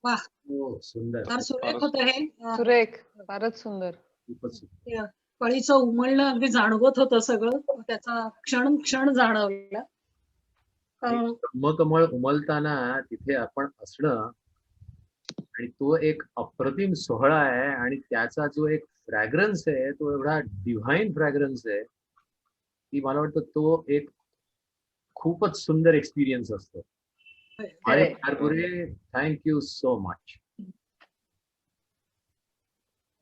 वा, हो, सुंदर. फार सुरेख होतं हे. सुरेख, फारच सुंदर. खूपच सुंदर. कळीचं उमलणं अगदी जाणवत होतं सगळं. त्याचा क्षण क्षण जाणवला. ब्रह्मकमळ उमलताना तिथे आपण असणं आणि तो एक अप्रतिम सोहळा आहे आणि त्याचा जो एक फ्रॅग्रन्स आहे तो एवढा डिव्हाइन फ्रॅग्रन्स आहे की मला वाटतं तो एक खूपच सुंदर एक्सपिरियन्स असतो. आणि कारपुरे, थँक्यू सो मच.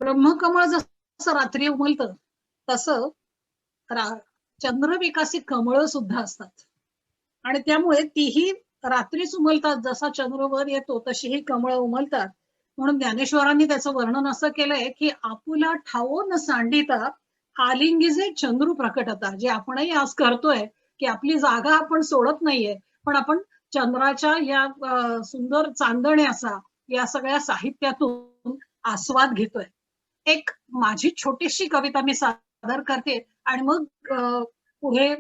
ब्रह्मकमळ जसं रात्री उमलतं तसं चंद्रविकासी कमळ सुद्धा असतात आणि त्यामुळे तीही रात्रीच उमलतात. जसा चंद्र वर येतो तशी ही कमळ उमलतात. म्हणून ज्ञानेश्वरांनी त्याचं वर्णन असं केलंय की आपुला ठावो न सांडिता आलिंगिजे चंद्रू प्रकटता. जे आपणही आज करतोय की आपली जागा आपण सोडत नाहीये, पण आपण चंद्राच्या या सुंदर चांदण्याचा या सगळ्या साहित्यातून आस्वाद घेतोय. एक माझी छोटीशी कविता मी सादर करते आणि मग पुढे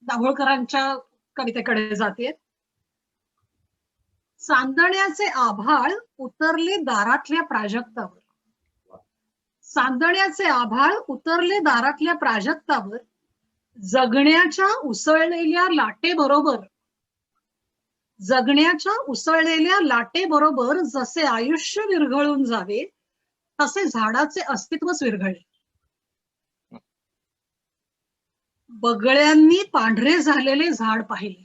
दाभोळकरांच्या कवितेकडे जाते. चांदण्याचे आभाळ उतरले दारातल्या प्राजक्तावर. चांदण्याचे आभाळ उतरले दारातल्या प्राजक्तावर, जगण्याच्या उसळलेल्या लाटेबरोबर, जगण्याच्या उसळलेल्या लाटेबरोबर जसे आयुष्य विरघळून जावे तसे झाडाचे अस्तित्वच विरघळले. बगळ्यांनी पांढरे झालेले झाड पाहिले,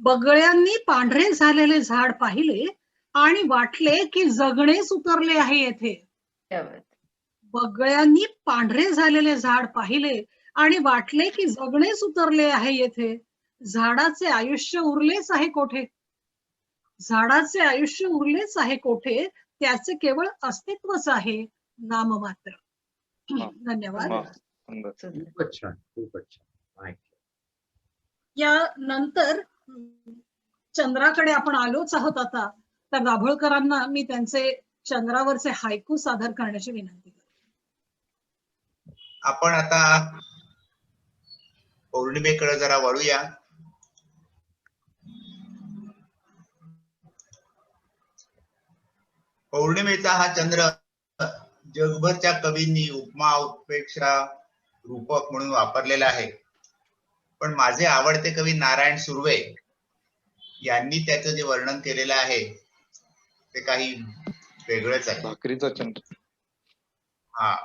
बगळ्यांनी पांढरे झालेले झाड पाहिले आणि वाटले की जगणेच उतरले आहे येथे. बगळ्यांनी पांढरे झालेले झाड पाहिले आणि वाटले की जगणेच उतरले आहे येथे. झाडाचे आयुष्य उरलेच आहे कोठे, झाडाचे आयुष्य उरलेच आहे कोठे, त्याचे केवळ अस्तित्वच आहे नाममात्र. धन्यवाद. खूपच छान, खूपच छान. या नंतर चंद्राकडे आपण आलोच आहोत आता, तर दाभोळकरांना मी त्यांचे चंद्रावरचे हायकू सादर करण्याची विनंती करते. आपण आता पौर्णिमेकडे जरा वळूया. पौर्णिमेचा हा चंद्र जगभरच्या कवींनी उपमा, उत्प्रेक्षा, रूपक म्हणून वापरलेला आहे. पण माझे आवडते कवी नारायण सुर्वे यांनी त्याचं जे वर्णन केलेलं आहे ते काही वेगळंच आहे. भाकरीचा चंद्र. हा,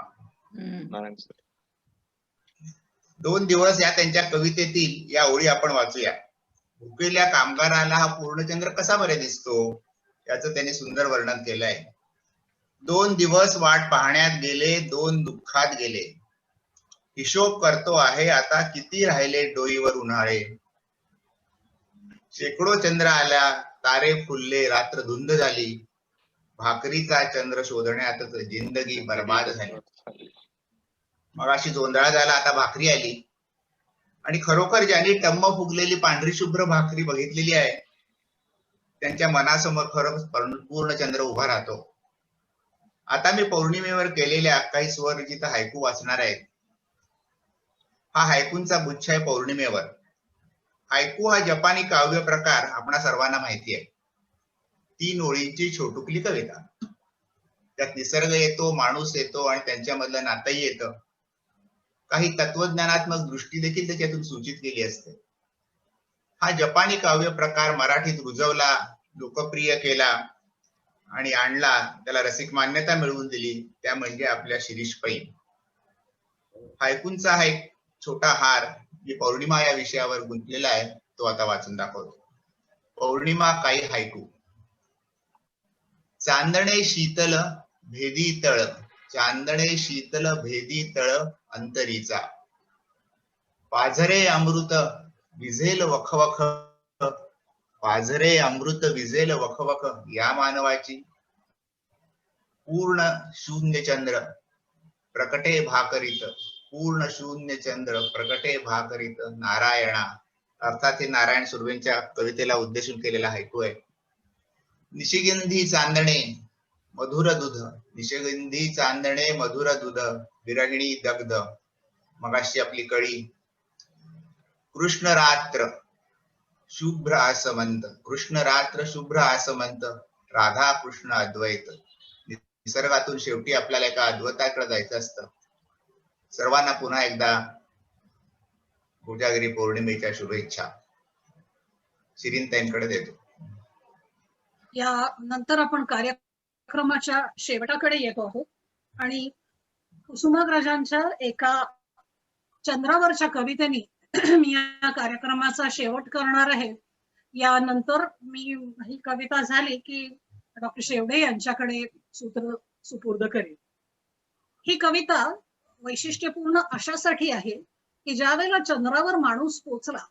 2 दिवस या त्यांच्या कवितेतील या ओळी आपण वाचूया. भुकेल्या कामगाराला हा पूर्णचंद्र कसा बरे दिसतो याचं त्यांनी सुंदर वर्णन केलंय. 2 दिवस वाट पाहण्यात गेले, 2 दुःखात गेले. हिशोब करतो आहे आता किती राहिले डोईवर उन्हाळे. शेकडो चंद्र आल्या, तारे फुलले, रात्र धुंद झाली. भाकरीचा चंद्र शोधण्यातच जिंदगी बर्बाद झाली. मगाशी जोंधळा झाला, आता भाकरी आली. आणि खरोखर ज्यांनी टम्म फुगलेली पांढरी शुभ्र भाकरी बघितलेली आहे त्यांच्या मनासमोर खरंच पूर्ण चंद्र उभा राहतो. आता मी पौर्णिमेवर केलेल्या काही स्वरचित हायकू वाचणार आहेत. हा हायकूंचा गुच्छ आहे पौर्णिमेवर. हायकू हा जपानी काव्य प्रकार आपणा सर्वांना माहिती आहे. 3 ओळींची छोटुकली कविता. त्यात निसर्ग येतो, माणूस येतो आणि त्यांच्यामधलं नातंही येतं. काही तत्वज्ञानात्मक दृष्टी देखील त्याच्यातून सूचित केली असते. हा जपानी काव्य प्रकार मराठीत रुजवला, लोकप्रिय केला आणि आणला, त्याला रसिक मान्यता मिळवून दिली, त्या म्हणजे आपल्या शिरीष पै. हायकूंचा हा एक छोटा हार जे पौर्णिमा या विषयावर गुंतलेला आहे तो आता वाचून दाखवतो. पौर्णिमा काही हायकू. चांदणे शीतल भेदी तळ, चांदणे शीतल भेदी तळ अंतरीचा. पाझरे अमृत विझेल वखवख, पाझरे अमृत विझेल वखवख या मानवाची. पूर्ण शून्य चंद्र प्रकटे भाकरीत, पूर्ण शून्य चंद्र प्रकटे भाकरीत नारायणा. अर्थात हे नारायण सुर्वेंच्या कवितेला उद्देशून केलेला हैकू आहे. निशिगंधी चांदणे मधुर दूध, निशिगंधी चांदणे मधुर दूध, विरहिणी दग्ध. मगाशी आपली कळी. कृष्ण रात्र शुभ्र आसमंत, कृष्ण रात्र शुभ्र आसमंत, राधा कृष्ण अद्वैत. निसर्गातून शेवटी आपल्याला एका अद्वैताकडे जायचं असतं. सर्वांना पुन्हा एकदा कोजागिरी पौर्णिमेच्या शुभेच्छा. शिरीनताईंकडे देतो. या नंतर आपण कार्यक्रमाच्या शेवटाकडे येतो आहोत आणि कुसुमाग्रजांच्या एका चंद्रावरच्या कवितेने मी या कार्यक्रमाचा शेवट करणार आहे. यानंतर मी ही कविता झाली की डॉक्टर शेवडे यांच्याकडे सूत्र सुपूर्द करेल. ही कविता वैशिष्ट्यपूर्ण अशासाठी आहे की ज्या वेळेला चंद्रावर माणूस पोचला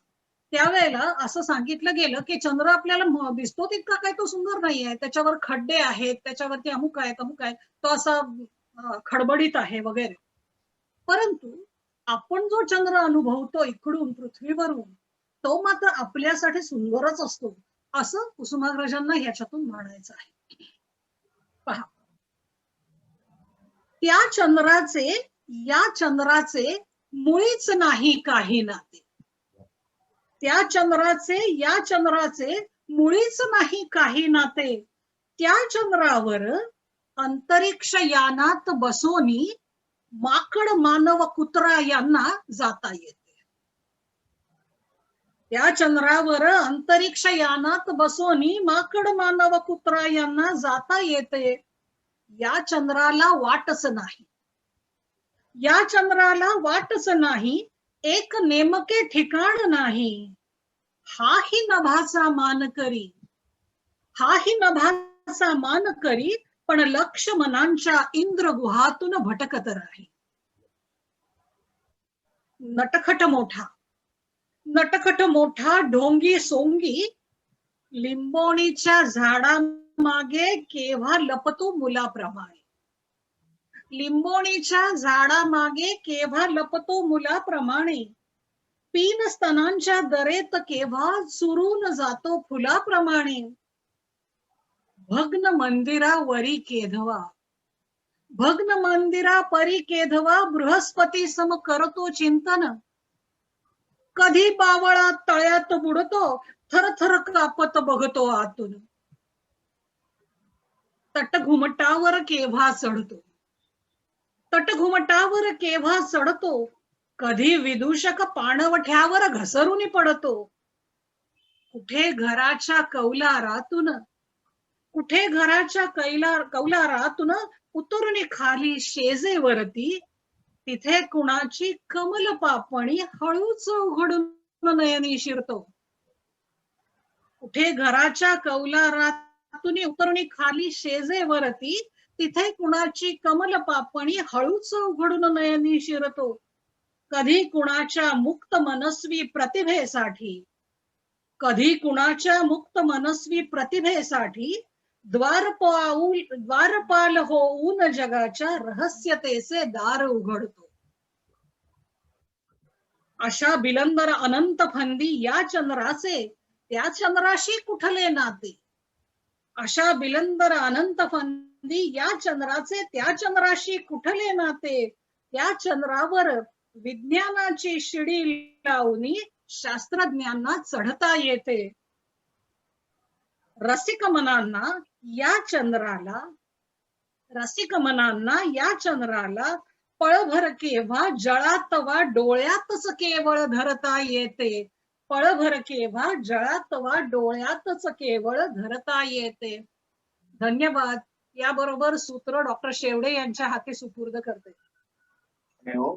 त्यावेळेला असं सांगितलं गेलं की चंद्र आपल्याला दिसतो तितका काय तो सुंदर नाहीये, त्याच्यावर खड्डे आहेत, त्याच्यावरती अमुक आहे तमुक आहे, तो असा खडबडीत आहे वगैरे. परंतु आपण जो चंद्र अनुभवतो इकडून पृथ्वीवरून तो मात्र आपल्यासाठी सुंदरच असतो असं कुसुमाग्रजांना ह्याच्यातून म्हणायचं आहे. पहा, या चंद्राचे मुळीच नाही काही नाते, त्या चंद्राचे या चंद्राचे मुळीच नाही काही नाते, त्या चंद्रावर अंतरिक्ष यानात बसोनी माकड मानव कुत्रा यांना जाता येते. त्या चंद्रावर अंतरिक्ष यानात बसोनी माकड मानव कुत्रा यांना जाता येते. या चंद्राला वाटच नाही, या चंद्राला वाटच नाही, एक नेमके ठिकाण नाही. हाही नभाचा मान करी, हाही नभाचा मान करी, पण लक्ष मनांच्या इंद्र गुहातून भटकत राही. नटखट मोठा, नटखट मोठा ढोंगी सोंगी, लिंबोणीच्या झाडामागे केव्हा लपतो मुलाप्रमाणे. लिंबोणीच्या झाडामागे केव्हा लपतो मुलाप्रमाणे, पीन स्तनांच्या दरेत केव्हा चुरून जातो फुलाप्रमाणे. भग्न मंदिरावरी केधवा, भग्न मंदिरा परी केधवा, बृहस्पती सम करतो चिंतन. कधी बावळा तळ्यात बुडतो, थरथर कापत बघतो आतून. तटघुमटावर केव्हा चढतो, तटघुमटावर केव्हा चढतो, कधी विदूषक पाणवठ्यावर घसरून पडतो. कुठे घराच्या कौलारातून, कुठे घराच्या कौलारातून उतरून खाली शेजेवरती, तिथे कुणाची कमल पापणी हळूच उघडून नयनी शिरतो. कुठे घराच्या कौलारातून उतरून खाली शेजेवरती, तिथे कुणाची कमल पापणी हळूच उघडून नयनी शिरतो. कधी कुणाच्या मुक्त मनस्वी प्रतिभेसाठी, कधी कुणाच्या मुक्त मनस्वी प्रतिभेसाठी द्वारपाल होऊन जगाच्या रहस्यतेचे दार उघडतो. अशा बिलंदर अनंत फंदी या चंद्राचे त्या चंद्राशी कुठले नाते. अशा बिलंदर अनंत फंदी या चंद्राचे त्या चंद्राशी कुठले नाते. त्या चंद्रावर विज्ञानाची शिडी लावून शास्त्रज्ञांना चढता येते. रसिक मनांना या चंद्राला, रसिक मनांना या चंद्राला पळभर केव्हा जळात वा डोळ्यातच केवळ धरता येते. पळभर केव्हा जळात वा डोळ्यातच केवळ धरता येते. धन्यवाद. याबरोबर सूत्र डॉक्टर शेवडे यांच्या हाती सुपूर्द करते.